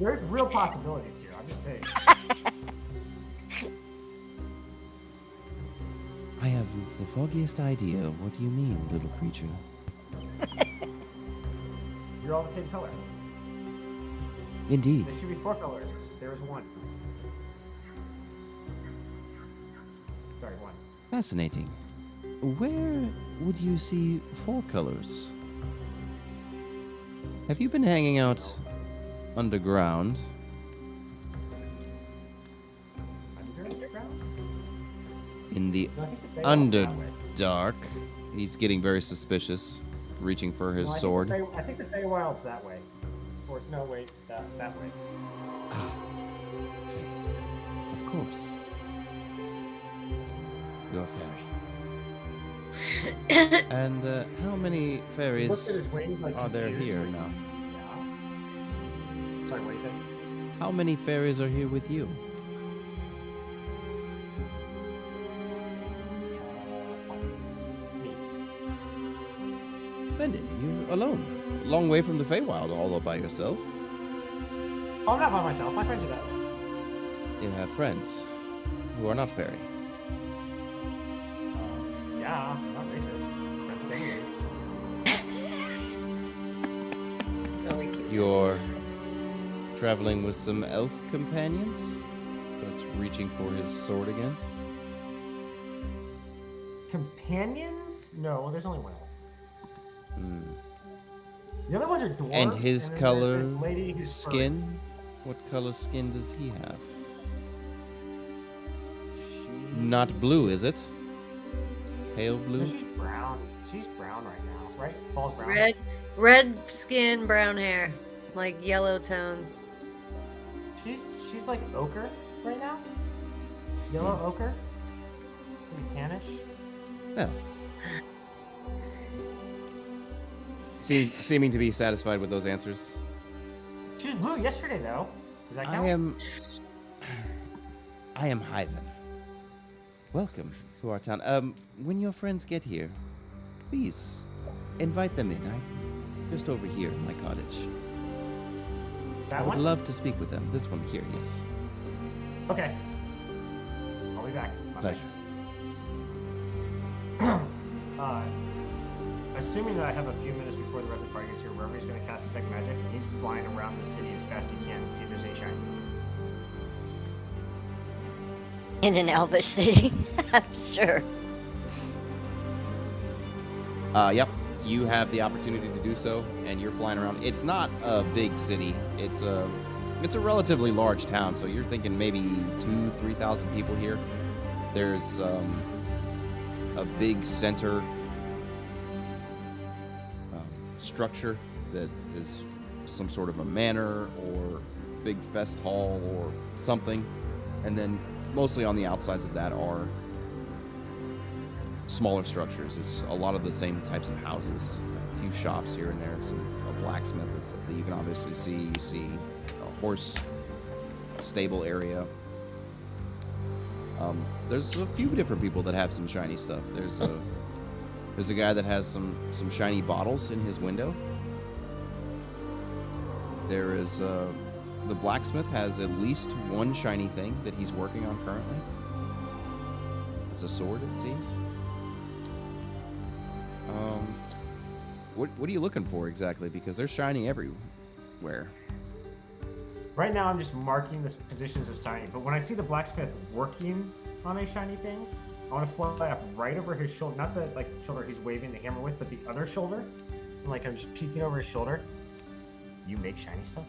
there's real possibilities here. I'm just saying. I haven't the foggiest idea. What do you mean, little creature? You're all the same color. Indeed. There should be 4 colors. There is 1. Sorry, 1. Fascinating. Where would you see 4 colors? Have you been hanging out underground? Underground? In the No, I think that they all that way. Underdark? He's getting very suspicious, reaching for his No, sword. I think the Feywild's that way. Or, no, wait, that way. Ah, of course. You're a fairy. And how many Look at fairies his wings, are there confused, here like, now? Yeah. Sorry, what do you say? How many fairies are here with you? Me. Splendid. You're alone. A long way from the Feywild, all by yourself. Oh, I'm not by myself. My friends are there. You have friends who are not fairy. Yeah, I'm not racist. Friends with anyone. Really cute. You're traveling with some elf companions? That's reaching for his sword again. Companions? No, there's only one. Hmm. The other ones are dwarves. And his then color, the lady who's skin? What color skin does he have? furry. Not blue, is it? Pale No, blue? she's brown. She's brown right now, right? Paul's brown. Red skin, brown hair, like yellow tones. She's like ochre right now. Yellow ochre. Maybe tannish. Well. Seeming to be satisfied with those answers. She was blue yesterday, though. Does that count? I am Hyven. Welcome to our town. When your friends get here, please invite them in. I'm just over here in my cottage. That I would one? love to speak with them. This one here, yes. Okay. I'll be back. My Pleasure. Assuming that I have a few minutes before the rest of the party gets here, Revery's going to cast Detect Magic, and he's flying around the city as fast as he can to see if there's any shiny. In an elvish city, I'm sure. Yep. You have the opportunity to do so, and you're flying around. It's not a big city. It's a relatively large town, so you're thinking maybe 2,000-3,000 people here. There's a big center structure that is some sort of a manor or big fest hall or something, and then mostly on the outsides of that are smaller structures. It's a lot of the same types of houses, a few shops here and there, a blacksmith that you can obviously see. You see a horse stable area. There's a few different people that have some shiny stuff. There's a guy that has some shiny bottles in his window. There is the blacksmith has at least one shiny thing that he's working on currently. It's a sword, it seems. What are you looking for exactly? Because they're shiny everywhere. Right now, I'm just marking the positions of shiny, but when I see the blacksmith working on a shiny thing, I want to fly up right over his shoulder, not the shoulder he's waving the hammer with, but the other shoulder. And I'm just peeking over his shoulder. You make shiny stuff?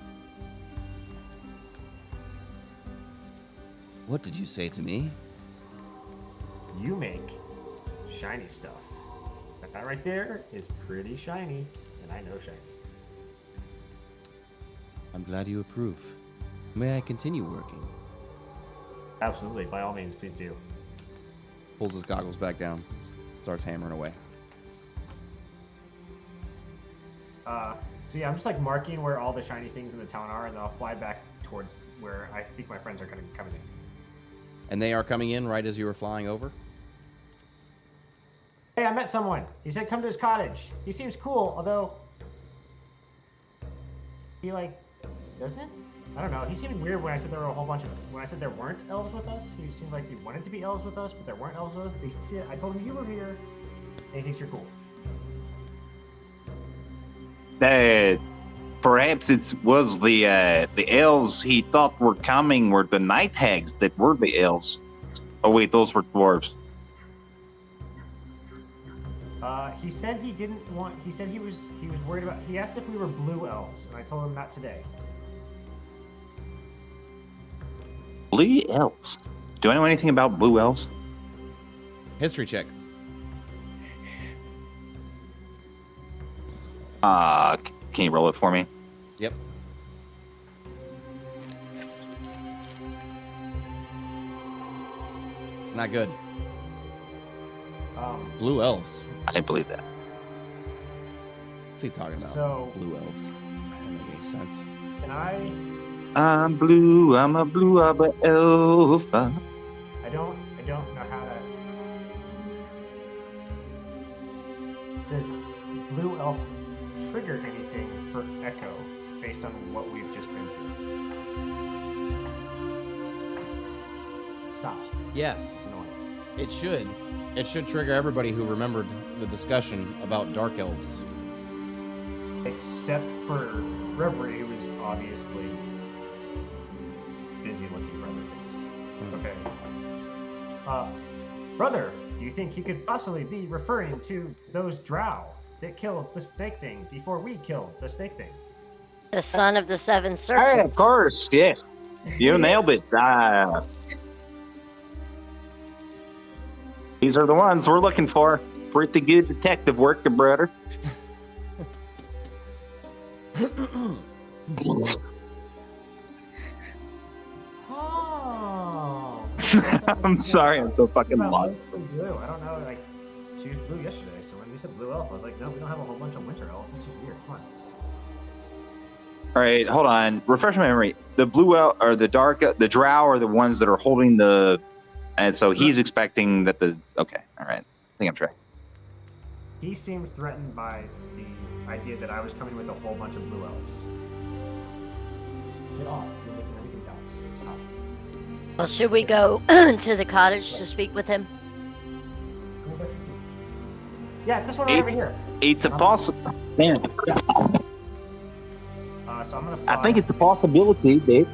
What did you say to me? You make shiny stuff. That right there is pretty shiny, and I know shiny. I'm glad you approve. May I continue working? Absolutely, by all means, please do. Pulls his goggles back down, starts hammering away. So yeah, I'm just marking where all the shiny things in the town are, and then I'll fly back towards where I think my friends are coming in. And they are coming in right as you were flying over? Hey, I met someone. He said come to his cottage. He seems cool, although he doesn't. I don't know. He seemed weird when I said there were a whole bunch of. When I said there weren't elves with us, he seemed like he wanted to be elves with us, but there weren't elves with us. I told him you were here, and he thinks you're cool. Perhaps it was the elves he thought were coming were the night hags that were the elves. Oh wait, those were dwarves. He said he didn't want. He said he was worried about. He asked if we were blue elves, and I told him not today. Blue elves. Do I know anything about blue elves? History check. Can you roll it for me? Yep. It's not good. Blue elves. I believe that. What's he talking about? So- Blue elves. That doesn't make any sense. Can I I'm blue. I'm a blue arbor elf. I don't know how to. Does blue elf trigger anything for Echo based on what we've just been through? Stop. Yes, It's annoying. it should. It should trigger everybody who remembered the discussion about dark elves. Except for Reverie, who is obviously busy looking for other things. Okay. Brother, do you think you could possibly be referring to those drow that killed the snake thing before we killed the snake thing? The son of the seven Hey, serpents. of course, yes. You nailed it. These are the ones we're looking for. Pretty good detective work, brother. Oh. I'm sorry, I'm so fucking lost. Blue. I don't know. Like, she was blue yesterday, so when you said blue elf, I was like, no, we don't have a whole bunch of winter elves. It's just weird. Come on. All right, hold on. Refresh my memory. The blue elf or the dark, the drow are the ones that are holding the, and so he's expecting that the. Okay, all right. I think I'm tracking. He seemed threatened by the idea that I was coming with a whole bunch of blue elves. Get off. You're making everything else. Stop. Well, should we go to the cottage to speak with him? Yeah, it's this one right over here. It's a possible. Man, So I'm gonna I think it's a possibility that.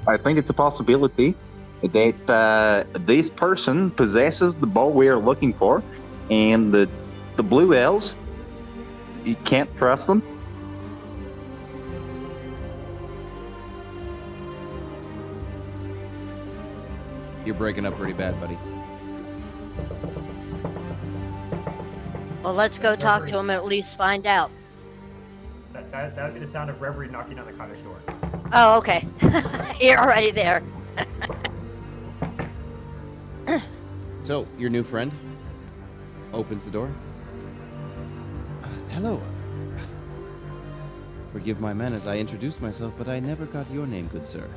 I think it's a possibility that this person possesses the bow we are looking for, and the blue elves. You can't trust them. You're breaking up pretty bad, buddy. Well, let's go talk to him and at least find out. That would be the sound of Reverie knocking on the cottage door. Oh, okay. You're already there. So, your new friend opens the door. Hello. Forgive my manners, I introduced myself, but I never got your name, good sir.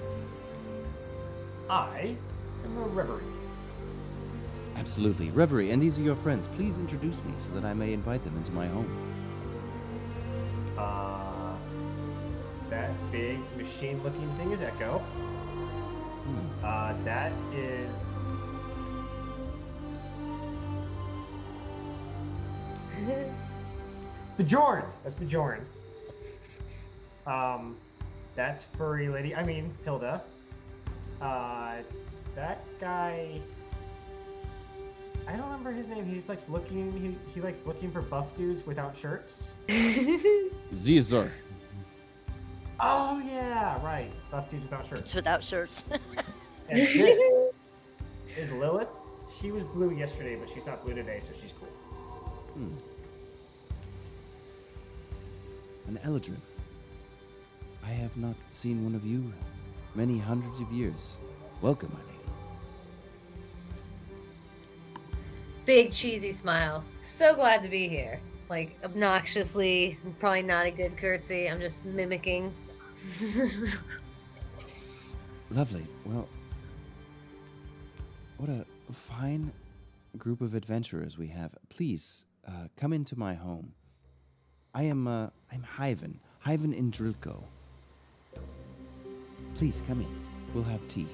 I am a Reverie. Absolutely. Reverie, and these are your friends. Please introduce me so that I may invite them into my home. That big machine-looking thing is Echo. That is. Bjorn. That's Bjorn. That's furry lady. I mean Hilda. That guy. I don't remember his name. He just likes looking. He likes looking for buff dudes without shirts. Caesar. Oh yeah, right. Buff dudes without shirts. It's without shirts. And this is Lilith. She was blue yesterday, but she's not blue today, so she's cool. An Eldrin. I have not seen one of you many hundreds of years. Welcome, my lady. Big cheesy smile. So glad to be here. Like obnoxiously, probably not a good curtsy. I'm just mimicking. Lovely. Well, what a fine group of adventurers we have. Please, come into my home. I'm Hyven. Hyven in Drilko. Please, come in. We'll have tea.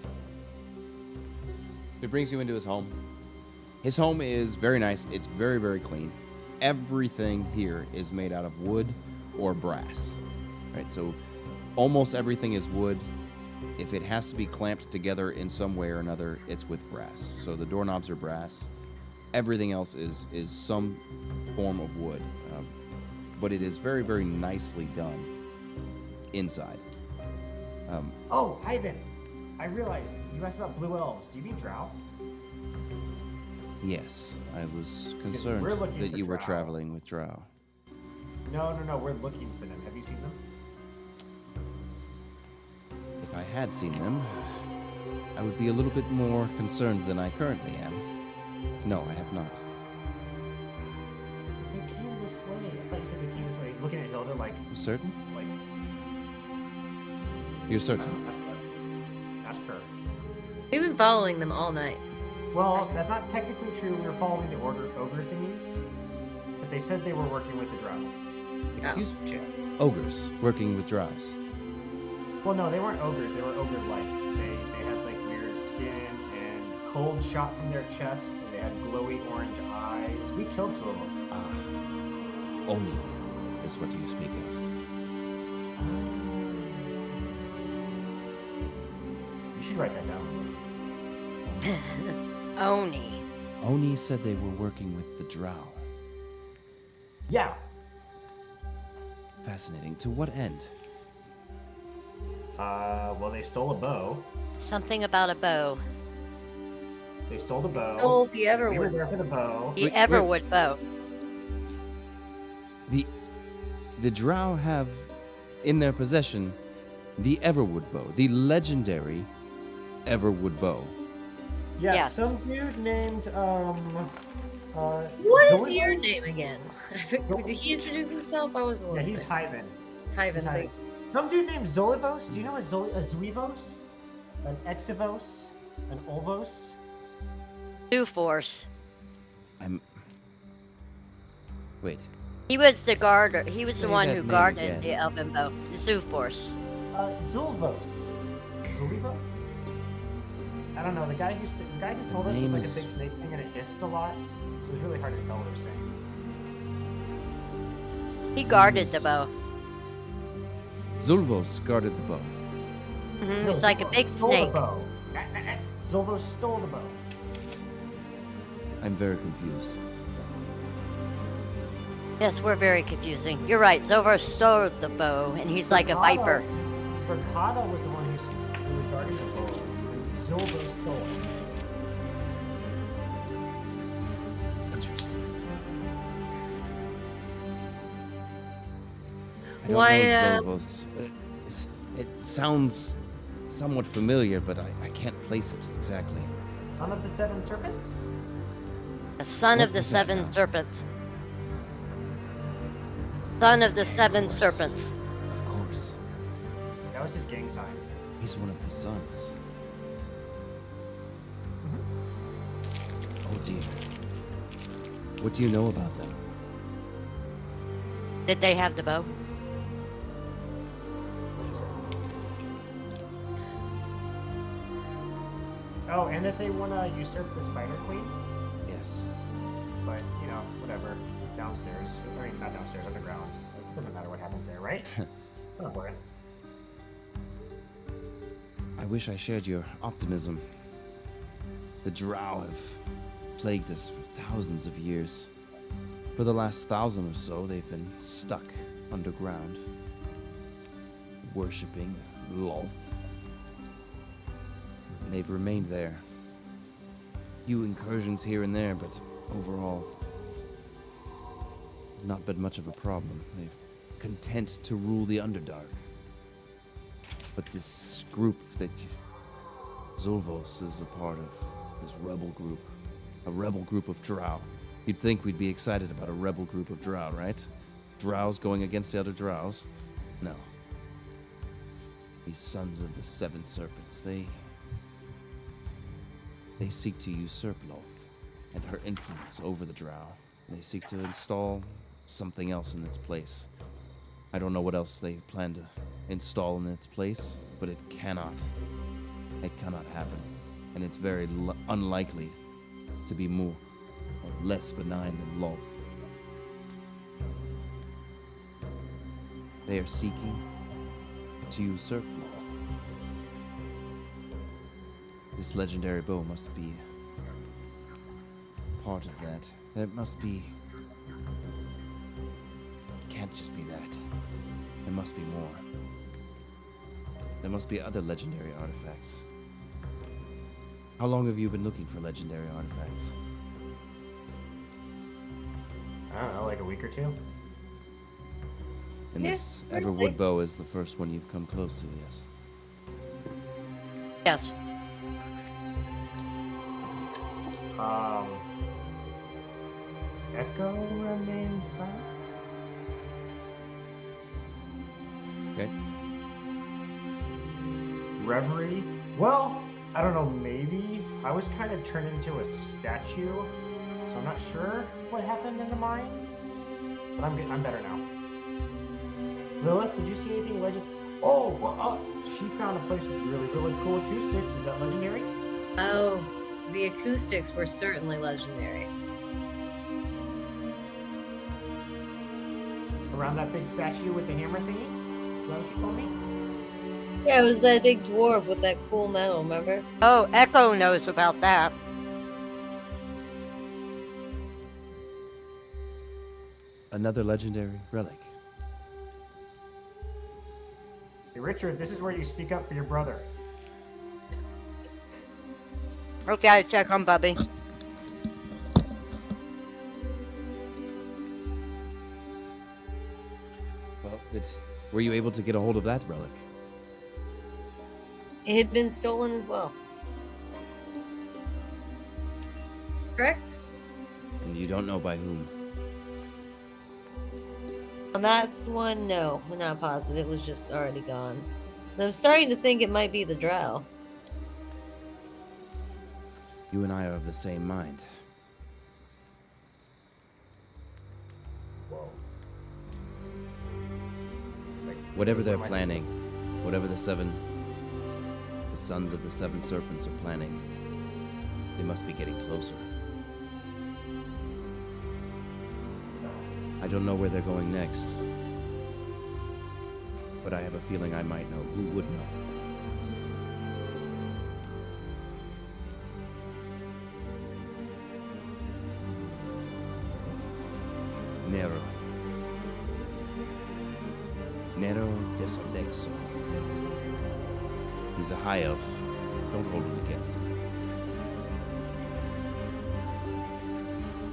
It brings you into his home. His home is very nice. It's very, very clean. Everything here is made out of wood or brass. Right? So almost everything is wood. If it has to be clamped together in some way or another, it's with brass. So the doorknobs are brass. Everything else is some form of wood. But it is very, very nicely done inside. Oh, Ivan! I realized you asked about blue elves. Do you mean drow? Yes, I was concerned we're looking that for you were drow. traveling with drow. No. We're looking for them. Have you seen them? If I had seen them, I would be a little bit more concerned than I currently am. No, I have not. They came this way. I thought you said they came this way. He's looking at Hilda like, Certain? like. You're certain? That's per. We've been following them all night. Well, that's not technically true. We were following the ogre thingies, but they said they were working with the drow. Excuse me? Ogres working with drows. Well, no, they weren't ogres. They were ogre-like. They had like weird skin and cold shot from their chest. And they had glowy orange eyes. We killed 2 of them. Oni is what you speak of. You should write that down. Oni. Oni said they were working with the drow. Yeah. Fascinating. To what end? Well, they stole a bow. Something about a bow. They stole the bow. Stole the We were Everwood. there for the bow. The Wait, Everwood bow. The drow have in their possession the Everwood bow, the legendary Everwood bow. Yeah, Yeah. some dude named What is Zoe- your name again? Did he introduce himself? I wasn't Yeah, listening. he's Hyven. Hyven. He's Hyven. Some dude named Zolivos. Do you know a Zuivos? An Exivos? An Olvos? Zoo Force. Wait. He was the guarder. He was Say the one that who name guarded again. the Elven bow. The Zoo Force. Zulvos. Zulivo? I don't know. The guy who told us Name was like is- a big snake thing and it hissed a lot, so it was really hard to tell what they're saying. He guarded is- the bow. Zulvos guarded the bow. Hmm No, It's like a Zulvos big stole snake. The bow. Zulvos stole the bow. I'm very confused. Yes, we're very confusing. You're right. Zovar stole the bow, and he's like a viper. Verkada was the one who was guarding the bow, and Zulvos stole it. Interesting. I don't Why, know Zulvos. It sounds somewhat familiar, but I can't place it exactly. Son of the Seven Serpents? The son What of the was that seven now? serpents. Son of the seven course. serpents. Of course. That was his gang sign. He's one of the sons. Oh dear. What do you know about them? Did they have the bow? Oh, and that they want to usurp the Spider Queen? Yes. But, you know, whatever. It's downstairs. I mean, not downstairs, underground. It doesn't matter what happens there, right? It's not important. I wish I shared your optimism. The drow have plagued us for thousands of years. For the last 1,000 or so, they've been stuck underground, worshipping Lolth. And they've remained there. Few incursions here and there, but overall, not been much of a problem. They're content to rule the Underdark. But this group that Zulvos is a part of, this rebel group, a rebel group of drow. You'd think we'd be excited about a rebel group of drow, right? Drows going against the other drows? No. These sons of the Seven Serpents, they seek to usurp Lolth and her influence over the drow. They seek to install something else in its place. I don't know what else they plan to install in its place, but it cannot happen. And it's very unlikely to be more or less benign than Lolth. They are seeking to usurp Lolth. This legendary bow must be part of that. There must be... It can't just be that. There must be more. There must be other legendary artifacts. How long have you been looking for legendary artifacts? I don't know, like a week or two? And Yeah, this pretty Everwood late. bow is the first one you've come close to, yes. Yes. Echo remains silent? Okay. Reverie. Well, I don't know, maybe. I was kind of turned into a statue, so I'm not sure what happened in the mine. But I'm better now. Lilith, did you see anything legend? Oh, well, she found a place with really, really cool acoustics. Is that legendary? Oh, the acoustics were certainly legendary. Around that big statue with the hammer thingy? Is that what you told me? Yeah, it was that big dwarf with that cool medal, remember? Oh, Echo knows about that. Another legendary relic. Hey, Richard, this is where you speak up for your brother. Okay, check on Bubby. Well, were you able to get a hold of that relic? It had been stolen as well. Correct? And you don't know by whom? On that one, no. We're not positive. It was just already gone. I'm starting to think it might be the drow. You and I are of the same mind. Whoa. Whatever they're what am I planning, whatever the sons of the seven serpents are planning, they must be getting closer. I don't know where they're going next, but I have a feeling I might know. Who would know? Nero. Nero de Sodexo. He's a high elf. Don't hold it against him.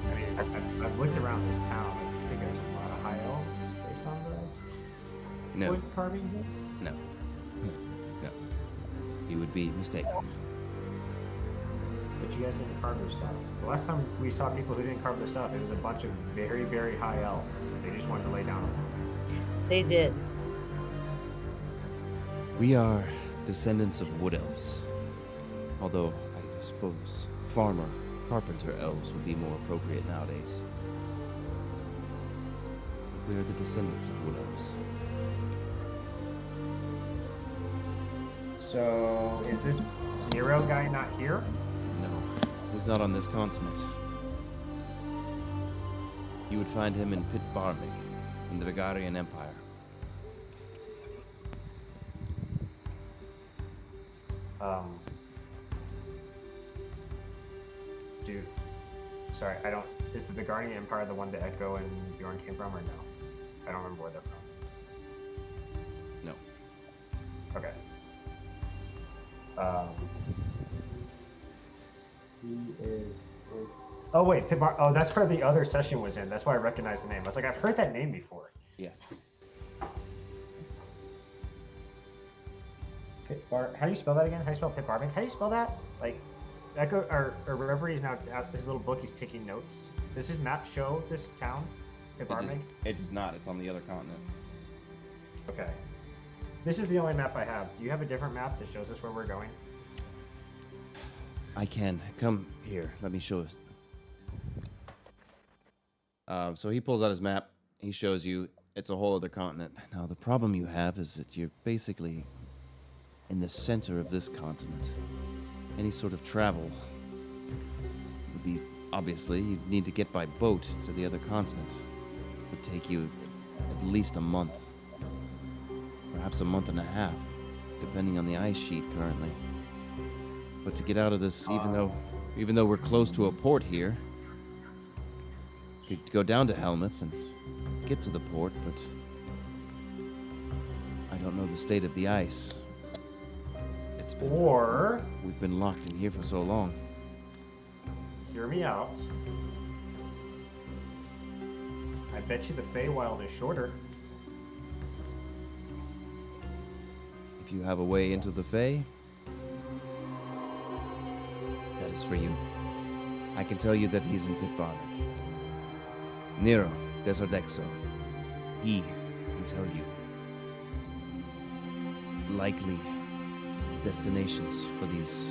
I mean, I've looked around this town. I think there's a lot of high elves based on the No, wood carving here. no, no. You would be mistaken. But you guys didn't carve their stuff. The last time we saw people who didn't carve their stuff, it was a bunch of very, very high elves. They just wanted to lay down. They did. We are descendants of wood elves. Although, I suppose, farmer, carpenter elves would be more appropriate nowadays. We are the descendants of wood elves. So, is this Nero guy not here? No, he's not on this continent. You would find him in Pit Barmig, in the Vigarian Empire. Dude. Sorry, I don't... Is the Vigarian Empire the one that Echo and Bjorn came from, or no? I don't remember where they're from. No. Okay. He is... Oh, wait, oh, that's where the other session was in. That's why I recognized the name. I was like, I've heard that name before. Yes. How do you spell that again? How do you spell Pit Barming? How do you spell that? Like, Echo or Reverie is now out his little book. He's taking notes. Does his map show this town, Pit Barming? It does not. It's on the other continent. Okay. This is the only map I have. Do you have a different map that shows us where we're going? I can. Come here. Let me show us. So he pulls out his map. He shows you it's a whole other continent. Now, the problem you have is that you're basically in the center of this continent. Any sort of travel would be, obviously, you'd need to get by boat to the other continent. It would take you at least a month. Perhaps a month and a half, depending on the ice sheet currently. But to get out of this, even though we're close to a port here, could go down to Helmuth and get to the port, but I don't know the state of the ice. It's been we've been locked in here for so long. Hear me out. I bet you the Feywild is shorter. If you have a way into the Fey, that is for you. I can tell you that he's in Pit Barmig. Nero de Sodexo. He can tell you. Likely destinations for these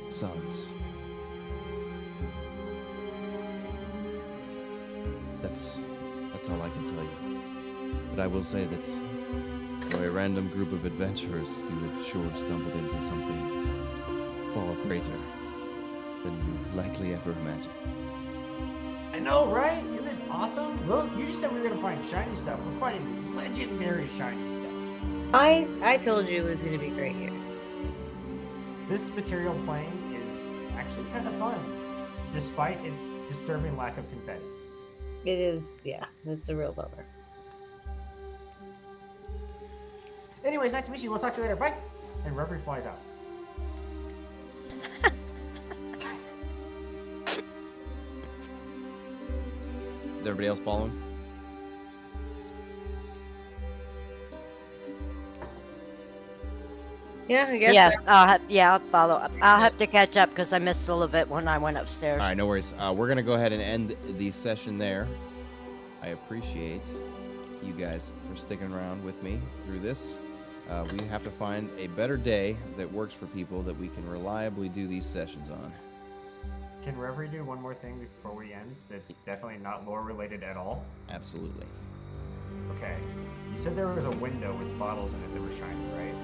sons. That's all I can tell you. But I will say that for a random group of adventurers, you have sure stumbled into something far greater than you likely ever imagined. I know, right? Isn't this awesome? Look, you just said we were gonna find shiny stuff. We're finding legendary shiny stuff. I told you it was gonna be great here. This material plane is actually kind of fun, despite its disturbing lack of confetti. It is, yeah, it's a real bummer. Anyways, nice to meet you. We'll talk to you later. Bye. And Reverie flies out. Is everybody else following? Yeah, I guess. Yeah, so. I'll follow. I'll have to catch up because I missed a little bit when I went upstairs. All right, no worries. We're gonna go ahead and end the session there. I appreciate you guys for sticking around with me through this. We have to find a better day that works for people that we can reliably do these sessions on. Can Reverie do one more thing before we end that's definitely not lore related at all? Absolutely. Okay. You said there was a window with bottles in it that were shiny, right?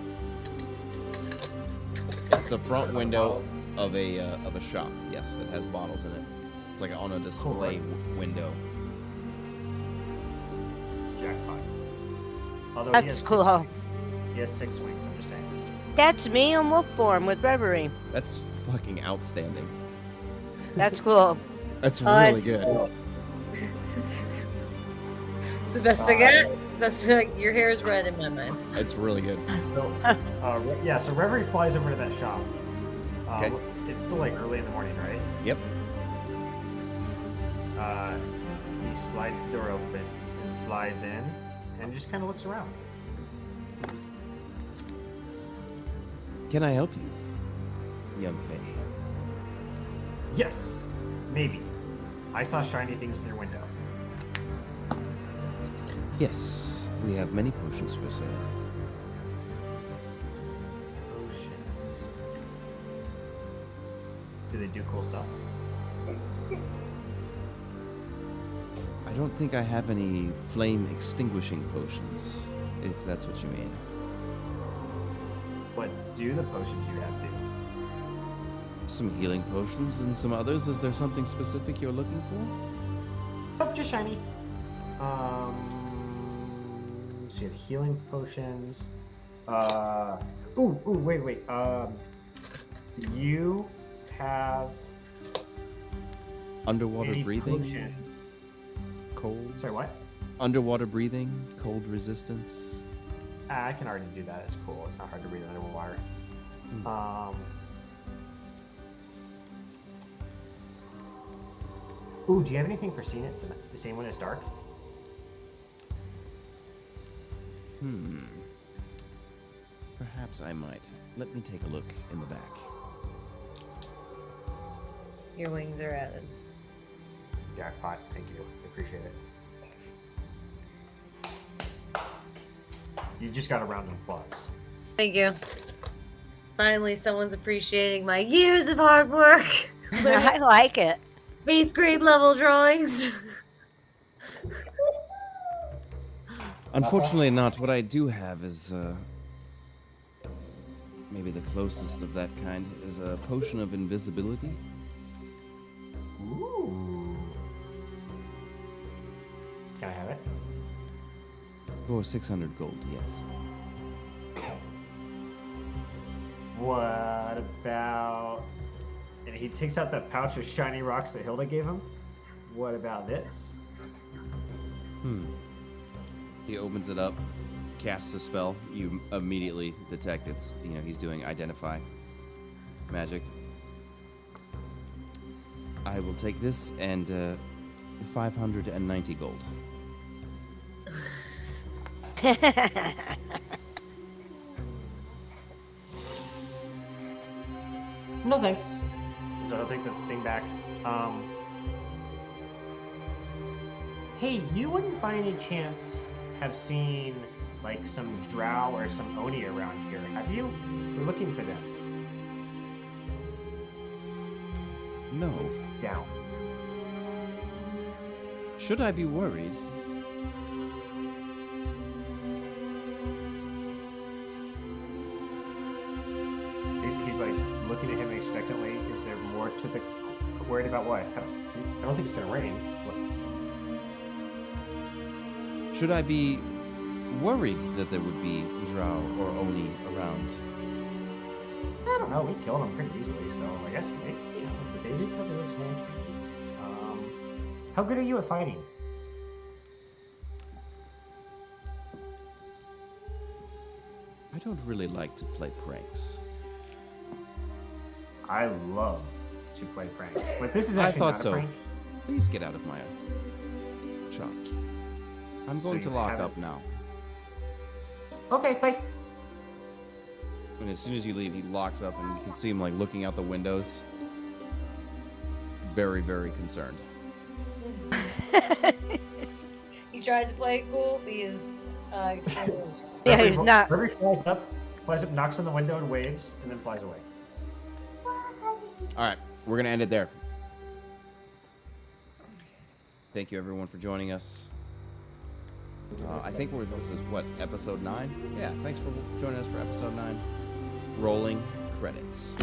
It's the front window of a shop, yes, that has bottles in it. It's like on a display window. Jackpot. Although That's cool. He has 6 wings, I'm just saying. That's me in wolf form with Reverie. That's fucking outstanding. That's cool. That's Oh, really it's good. cool. It's the best I get. That's like your hair is red in my mind. It's really good. So, yeah, so Reverie flies over to that shop. Okay. It's still like early in the morning, right? Yep. He slides the door open, flies in, and just kind of looks around. Can I help you, young Faye? Yes, maybe. I saw shiny things in your window. Yes, we have many potions for sale. Potions. Do they do cool stuff? I don't think I have any flame extinguishing potions, if that's what you mean. What do the potions you have do? Some healing potions and some others. Is there something specific you're looking for? Nope, just shiny. So you have healing potions. Wait. You have Underwater any breathing? potions? Cold? Sorry, what? Underwater breathing? Cold resistance? I can already do that. It's cool. It's not hard to breathe underwater. Do you have anything for seeing it? The same when it's dark? Perhaps I might. Let me take a look in the back. Your wings are added. Jackpot. Thank you. I appreciate it. You just got a round of applause. Thank you. Finally, someone's appreciating my years of hard work. I like it. 8th grade level drawings. Unfortunately not. What I do have is, maybe the closest of that kind is a potion of invisibility. Ooh. Can I have it? For 600 gold, yes. What about... And he takes out that pouch of shiny rocks that Hilda gave him. What about this? He opens it up, casts a spell. You immediately detect it's, he's doing identify magic. I will take this and 590 gold. No thanks. So I'll take the thing back. Hey, you wouldn't by any chance have seen like some drow or some oni around here Have you? We're looking for them. No. Down. Should I be worried? He's like looking at him expectantly. Is there more to the? Worried about what? I don't think it's gonna rain. Look. Should I be worried that there would be drow or oni around? I don't know. We killed them pretty easily, so I guess maybe. You know, but they did cover looks nice. How good are you at fighting? I don't really like to play pranks. I love to play pranks, but this is I actually thought not a so. prank. Please get out of my shop. I'm So going to you lock haven't- up now. Okay, bye. And as soon as you leave, he locks up, and you can see him like looking out the windows. Very, very concerned. He tried to play it cool. He is extremely. Yeah, he's not. River flies up, knocks on the window and waves, and then flies away. All right, we're gonna end it there. Thank you everyone for joining us. I think this is what, episode 9? Yeah, thanks for joining us for episode 9. Rolling credits.